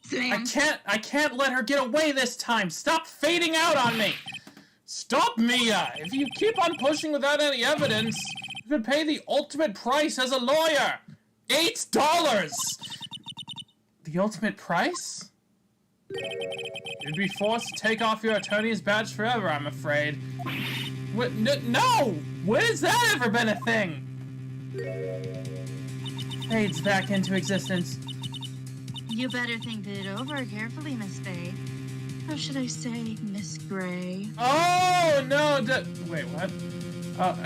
Sam. I can't let her get away this time! Stop fading out on me! Stop, Mia! If you keep on pushing without any evidence, you could pay the ultimate price as a lawyer! $8! The ultimate price? You'd be forced to take off your attorney's badge forever, I'm afraid. What? No! When has that ever been a thing? Fades back into existence. You better think it over carefully, Miss Faye. How should I say, Miss Gray? Oh, no! Wait, what?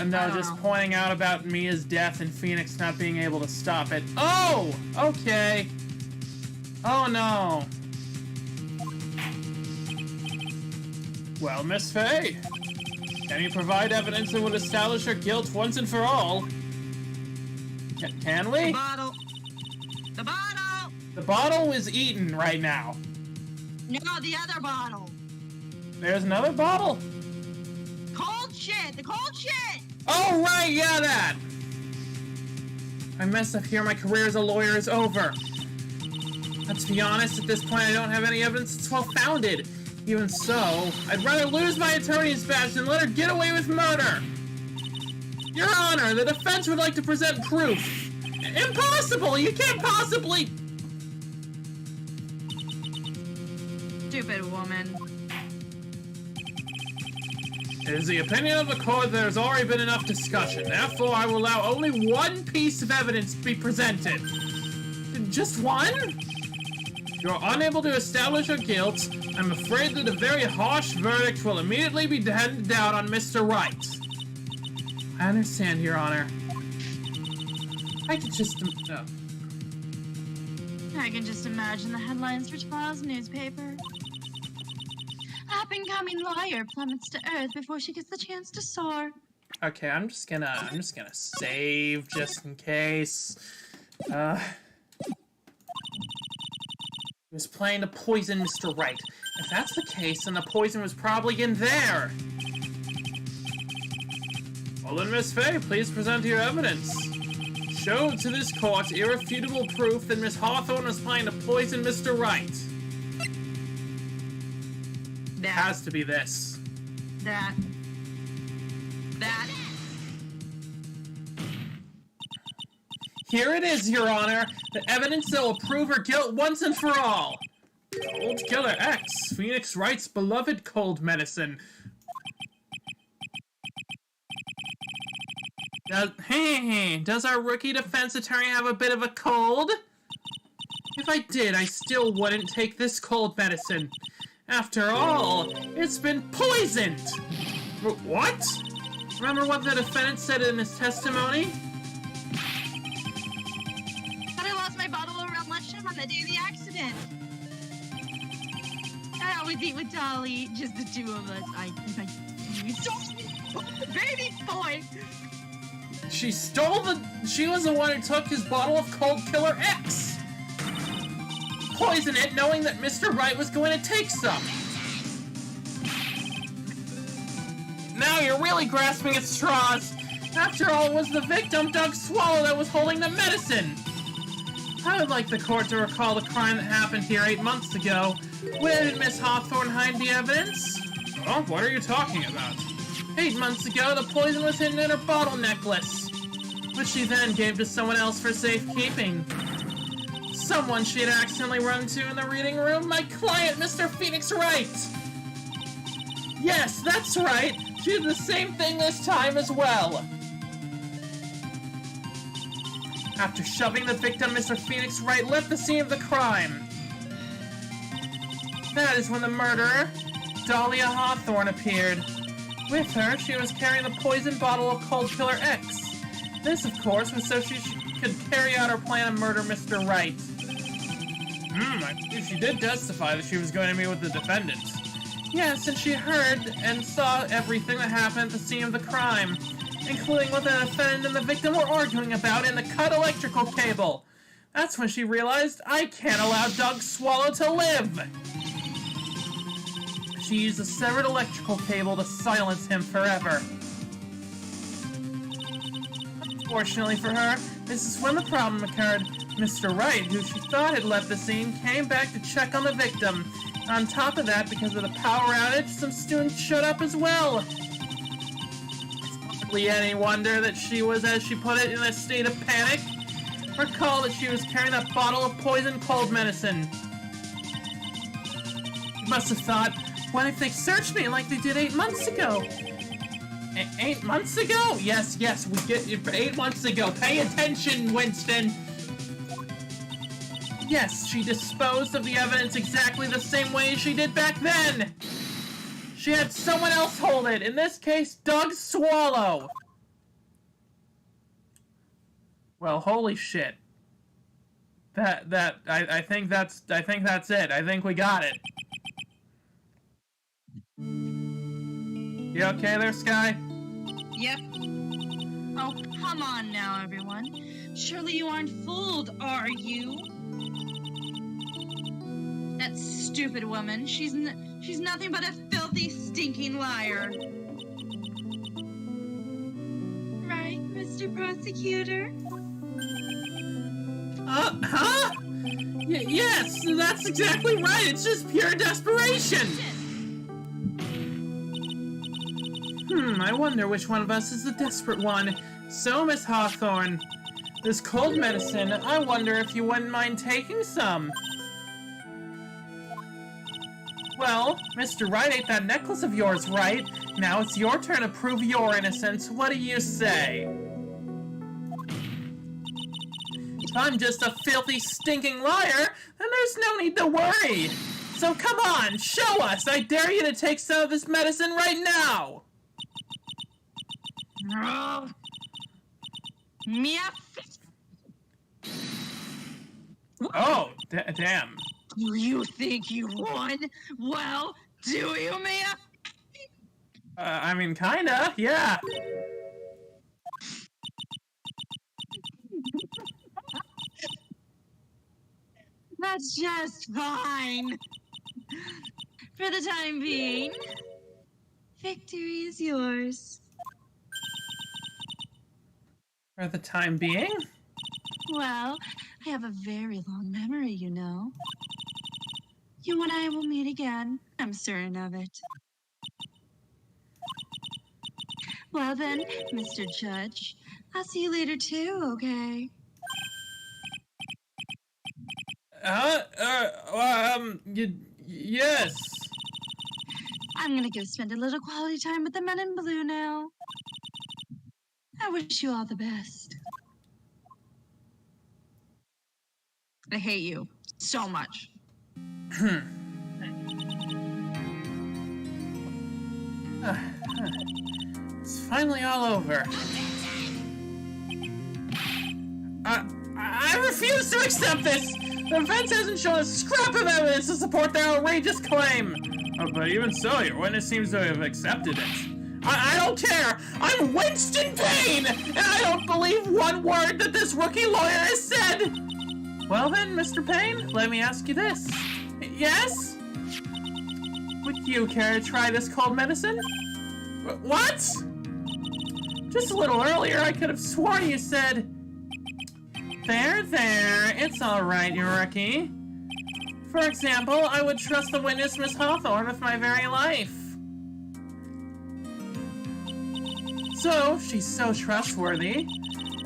No, just pointing out about Mia's death and Phoenix not being able to stop it. Oh! Okay. Oh, no. Well, Miss Faye, can you provide evidence that would establish her guilt once and for all? Can we? The bottle! The bottle! The bottle is eaten right now. No, the other bottle! There's another bottle? Cold shit! The cold shit! Oh, right, yeah, that! If I mess up here, my career as a lawyer is over. But to be honest, at this point I don't have any evidence that's well-founded. Even so, I'd rather lose my attorney's badge than let her get away with murder! Your Honor, the defense would like to present proof. Impossible! You can't possibly... Stupid woman. It is the opinion of the court that there's already been enough discussion. Therefore, I will allow only one piece of evidence to be presented. Just one? If you're unable to establish her guilt, I'm afraid that a very harsh verdict will immediately be handed down on Mr. Wright. I understand, Your Honor. I could just... I can just imagine the headlines for tomorrow's newspaper. Up-and-coming lawyer plummets to earth before she gets the chance to soar. Okay, I'm just gonna save just in case. He was planning to poison Mr. Wright. If that's the case, then the poison was probably in there. Well then, Miss Faye, please present your evidence. Show to this court irrefutable proof that Miss Hawthorne was planning to poison Mr. Wright. It has to be this. That. Here it is, Your Honor. The evidence that will prove her guilt once and for all. Cold Killer X, Phoenix Wright's beloved cold medicine. Does our rookie defense attorney have a bit of a cold? If I did, I still wouldn't take this cold medicine. After all, it's been poisoned! What? Remember what the defendant said in his testimony? But I lost my bottle around lunchtime on the day of the accident. I always eat with Dolly, just the two of us. Baby boy! She was the one who took his bottle of Cold Killer X! Poison it knowing that Mr. Wright was going to take some! Now you're really grasping at straws! After all, it was the victim, Doug Swallow, that was holding the medicine! I would like the court to recall the crime that happened here 8 months ago. Where did Miss Hawthorne hide the evidence? Oh, what are you talking about? 8 months ago, the poison was hidden in her bottle necklace. which she then gave to someone else for safekeeping. Someone she had accidentally run into in the reading room, my client, Mr. Phoenix Wright! Yes, that's right! She did the same thing this time as well! After shoving the victim, Mr. Phoenix Wright left the scene of the crime. That is when the murderer, Dahlia Hawthorne, appeared. With her, she was carrying the poison bottle of Cold Killer X. This, of course, was so she could carry out her plan to murder Mr. Wright. She did testify that she was going to meet with the defendant. Yes, and she heard and saw everything that happened at the scene of the crime, including what the defendant and the victim were arguing about in the cut electrical cable. That's when she realized, I can't allow Doug Swallow to live! She used a severed electrical cable to silence him forever. Unfortunately for her, this is when the problem occurred. Mr. Wright, who she thought had left the scene, came back to check on the victim. On top of that, because of the power outage, some students showed up as well. It's hardly any wonder that she was, as she put it, in a state of panic. Recall that she was carrying that bottle of poison cold medicine. You must have thought, what if they searched me like they did 8 months ago? 8 months ago? Yes, we get it. 8 months ago. Pay attention, Winston. Yes, she disposed of the evidence exactly the same way she did back then. She had someone else hold it. In this case, Doug Swallow. Well, holy shit. I think that's it. I think we got it. You okay there, Sky? Yep. Oh, come on now, everyone. Surely you aren't fooled, are you? That stupid woman. She's nothing but a filthy, stinking liar. Right, Mr. Prosecutor? Huh? Yes, that's exactly right. It's just pure desperation. I wonder which one of us is the desperate one. So, Miss Hawthorne, this cold medicine, I wonder if you wouldn't mind taking some. Well, Mr. Wright ate that necklace of yours, right? Now it's your turn to prove your innocence. What do you say? If I'm just a filthy, stinking liar, then there's no need to worry. So come on, show us! I dare you to take some of this medicine right now! Mia. Oh, damn. Do you think you won? Well, do you, Mia? I mean, kinda, yeah. That's just fine. For the time being, victory is yours. For the time being? Well, I have a very long memory, you know. You and I will meet again. I'm certain of it. Well then, Mr. Judge, I'll see you later too, okay? Yes. I'm gonna go spend a little quality time with the men in blue now. I wish you all the best. I hate you so much. It's finally all over. I refuse to accept this! The defense hasn't shown a scrap of evidence to support their outrageous claim! But even so, your witness seems to have accepted it. I don't care! I'm Winston Payne! And I don't believe one word that this rookie lawyer has said! Well then, Mr. Payne, let me ask you this. Yes? Would you care to try this cold medicine? What? Just a little earlier, I could have sworn you said... There, it's alright, you rookie. For example, I would trust the witness, Miss Hawthorne, with my very life. So, she's so trustworthy.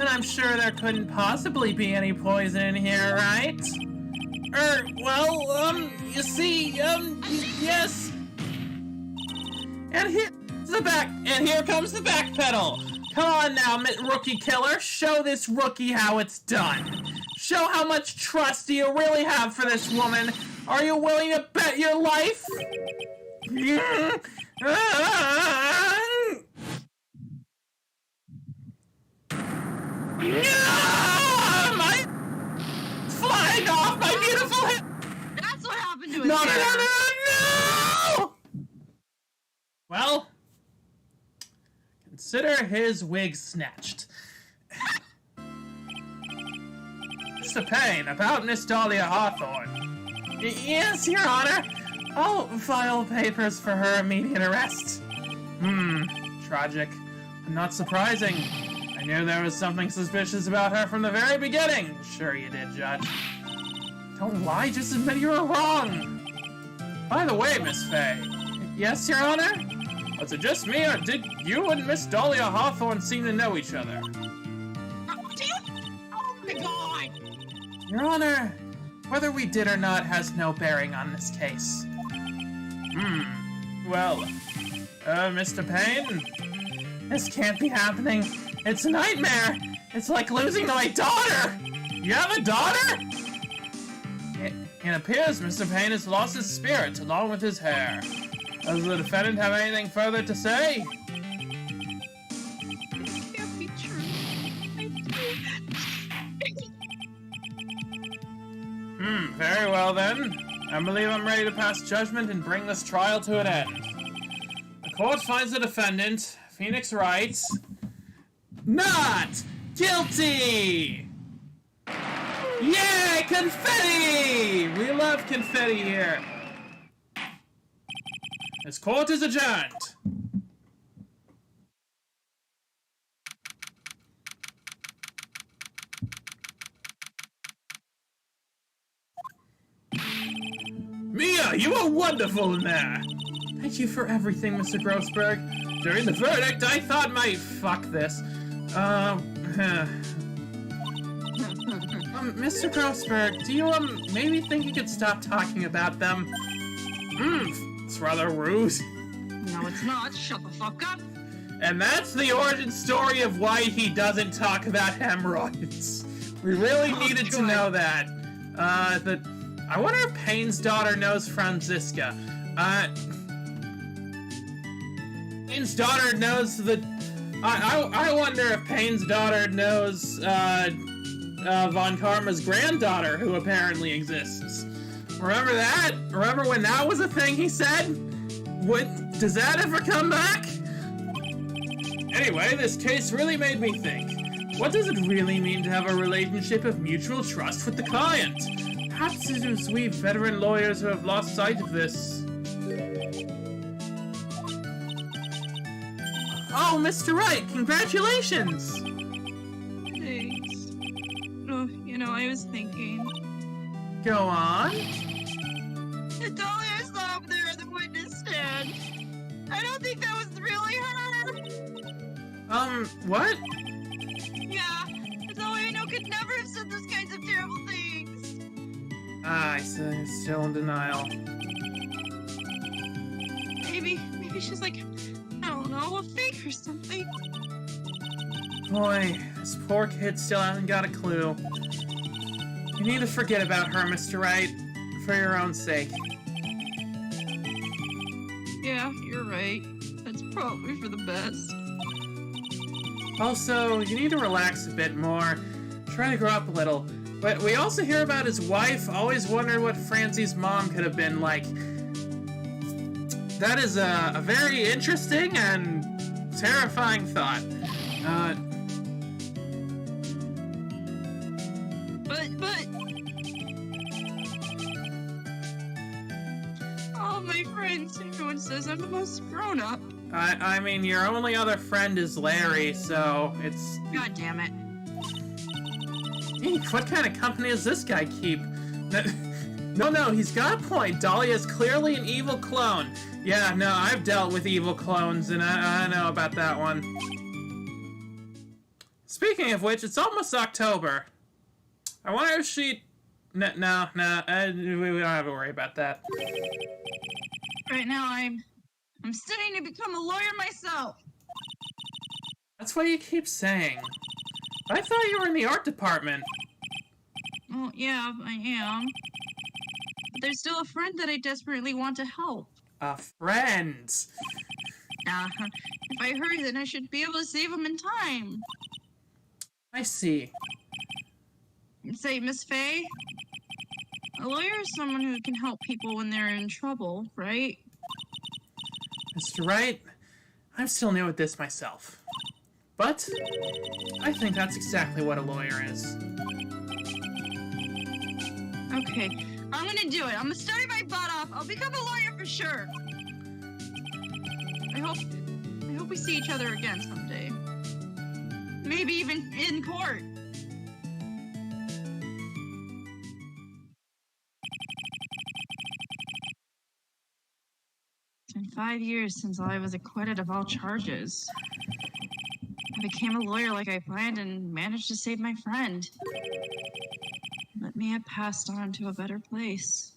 And I'm sure there couldn't possibly be any poison in here, right? Well, you see, yes. And here comes the back pedal. Come on now, rookie killer. Show this rookie how it's done. Show how much trust do you really have for this woman. Are you willing to bet your life? My flying off my beautiful head. That's what happened to his No. Well, consider his wig snatched. Mr. Payne, about Miss Dahlia Hawthorne. Yes, Your Honor. I'll file papers for her immediate arrest. Tragic. Not surprising. I knew there was something suspicious about her from the very beginning. Sure you did, Judge. Don't lie, just admit you were wrong. By the way, Miss Fay. Yes, Your Honor? Was it just me, or did you and Miss Dahlia Hawthorne seem to know each other? Oh my god! Your Honor, whether we did or not has no bearing on this case. Well, Mr. Payne? This can't be happening. It's a nightmare. It's like losing my daughter. You have a daughter? It appears Mr. Payne has lost his spirit along with his hair. Does the defendant have anything further to say? It can't be true. Very well then. I believe I'm ready to pass judgment and bring this trial to an end. The court finds the defendant, Phoenix Wright, not guilty! Yay, confetti! We love confetti here. This court is adjourned. Mia, you were wonderful in there! Thank you for everything, Mr. Grossberg. During the verdict, I thought fuck this. Mr. Grossberg, do you, maybe think you could stop talking about them? It's rather rude. No, it's not. Shut the fuck up. And that's the origin story of why he doesn't talk about hemorrhoids. We really needed to know that. I wonder if Payne's daughter knows Franziska. Payne's daughter knows I wonder if Payne's daughter knows, Von Karma's granddaughter, who apparently exists. Remember that? Remember when that was a thing he said? Does that ever come back? Anyway, this case really made me think. What does it really mean to have a relationship of mutual trust with the client? Perhaps it is we veteran lawyers who have lost sight of this. Oh, Mr. Wright, congratulations! Thanks. Oh, I was thinking. Go on. Dahlia's not up there in the witness stand. I don't think that was really her. What? Yeah, Dahlia I know could never have said those kinds of terrible things. I see. Still in denial. Maybe she's like, I don't know, a fake or something. Boy, this poor kid still hasn't got a clue. You need to forget about her, Mr. Wright, for your own sake. Yeah, you're right. That's probably for the best. Also, you need to relax a bit more. Try to grow up a little. But we also hear about his wife. Always wondered what Francie's mom could have been like. That is a very interesting and terrifying thought. But all my friends, everyone says I'm the most grown up. I mean, your only other friend is Larry, so it's... God damn it. Eek, what kind of company does this guy keep? No, he's got a point. Dahlia is clearly an evil clone. Yeah, no, I've dealt with evil clones, and I know about that one. This Speaking of which, it's almost October. I wonder if she... No, we don't have to worry about that. Right now, I'm studying to become a lawyer myself. That's what you keep saying. I thought you were in the art department. Well, yeah, I am. But there's still a friend that I desperately want to help. A friend? If I hurry, then I should be able to save him in time. I see. Say, Miss Faye, a lawyer is someone who can help people when they're in trouble, right? Mr. Wright, I'm still new at this myself. But I think that's exactly what a lawyer is. Okay, I'm gonna do it. I'm gonna study my butt off. I'll become a lawyer for sure. I hope we see each other again someday. Maybe even in court. It's been 5 years since I was acquitted of all charges. I became a lawyer like I planned and managed to save my friend. Let me have passed on to a better place.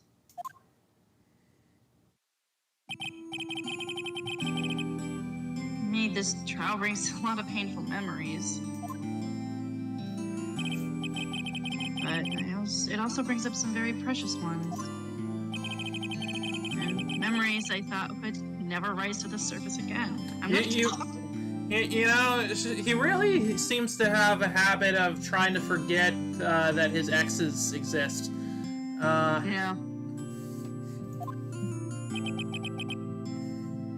Me, this trial brings a lot of painful memories. But it also brings up some very precious ones. And memories I thought would never rise to the surface again. You know, he really seems to have a habit of trying to forget that his exes exist. Yeah.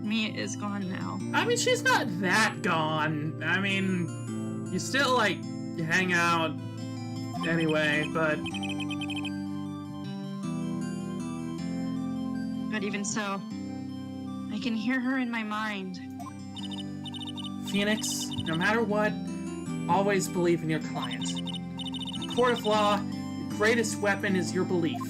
Mia is gone now. I mean, she's not that gone. I mean, you still, like, hang out anyway, but... But even so, I can hear her in my mind. Phoenix, no matter what, always believe in your client. In the court of law, your greatest weapon is your belief.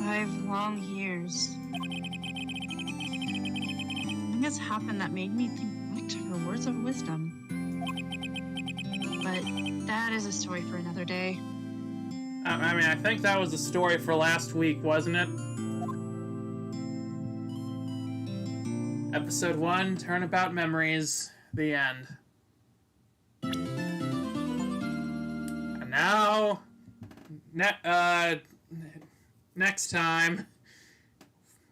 5 long years. Something has happened that made me think back to her words of wisdom. But that is a story for another day. I mean, I think that was the story for last week, wasn't it? Episode 1, Turnabout Memories, the end. And now, next time,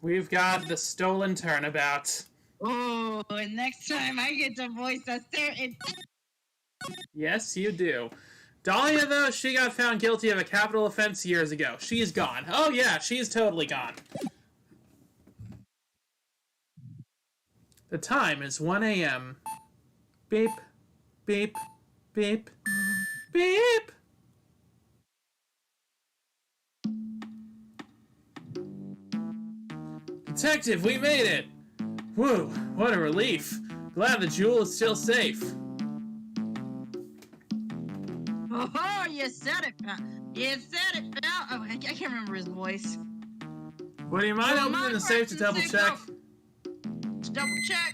we've got the Stolen Turnabout. Oh, and next time I get to voice a certain... Yes, you do. Dahlia, though, she got found guilty of a capital offense years ago. She's gone. Oh, yeah, she's totally gone. The time is 1 a.m. Beep, beep, beep, beep. Detective, we made it! Whew, what a relief. Glad the jewel is still safe. Oh, you said it, pal. You said it, pal. Oh, I can't remember his voice. Would you mind opening the safe to double check? To double check.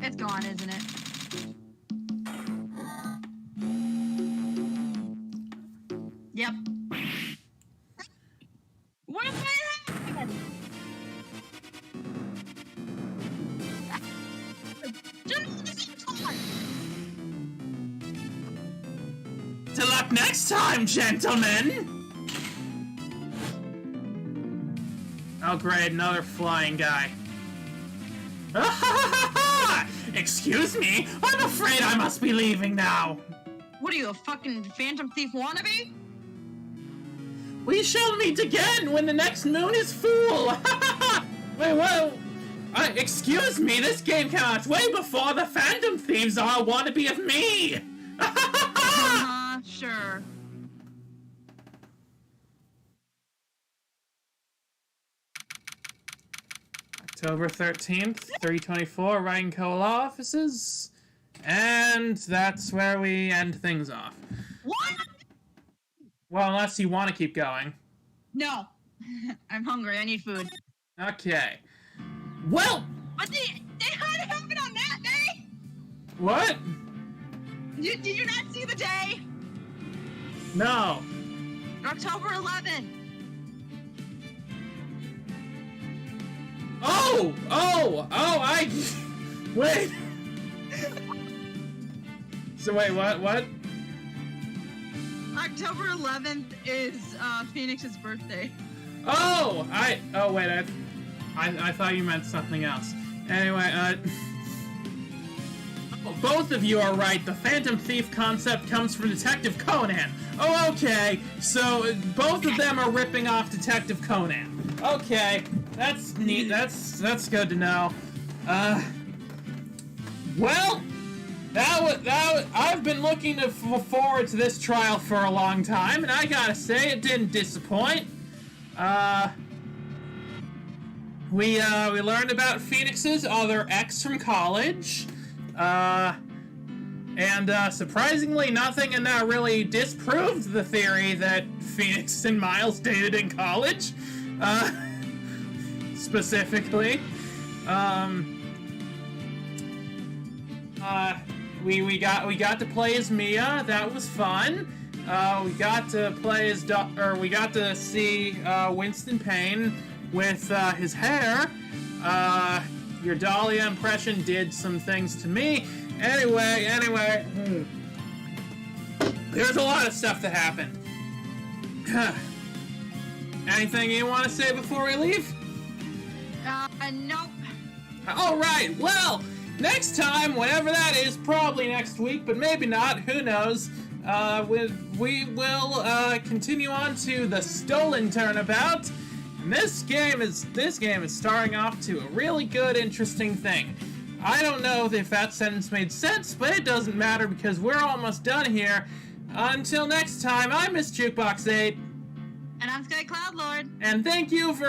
It's gone, isn't it? Yep. What if I had? Till up next time, gentlemen! Oh great, another flying guy. Excuse me, I'm afraid I must be leaving now. What are you, a fucking Phantom Thief wannabe? We shall meet again when the next moon is full! Wait, whoa! Excuse me, this game came out way before the Phantom Thieves are a wannabe of me! Sure. October 13th, 324, Ryan Co. Law Offices. And that's where we end things off. What? Well, unless you want to keep going. No. I'm hungry. I need food. Okay. Well... But they had it happen on that day? What? Did you not see the day? No. October 11th. I... Wait. So wait, what? October 11th is Phoenix's birthday. Oh, wait, I thought you meant something else. Anyway, both of you are right. The Phantom Thief concept comes from Detective Conan. Oh, okay. So both of them are ripping off Detective Conan. Okay, that's neat. That's good to know. Well, I've been looking forward to this trial for a long time, and I gotta say, it didn't disappoint. We learned about Phoenix's other ex from college, and surprisingly, nothing in that really disproved the theory that Phoenix and Miles dated in college, specifically. We got to play as Mia. That was fun. We got to play as we got to see Winston Payne with his hair. Your Dahlia impression did some things to me. Anyway, there's a lot of stuff that happened. Anything you want to say before we leave? Nope. All right. Well, next time, whenever that is, probably next week, but maybe not. Who knows? We will continue on to the Stolen Turnabout. And this game is starting off to a really good, interesting thing. I don't know if that sentence made sense, but it doesn't matter because we're almost done here. Until next time, I'm Miss Jukebox 8. And I'm Sky Cloud Lord. And thank you for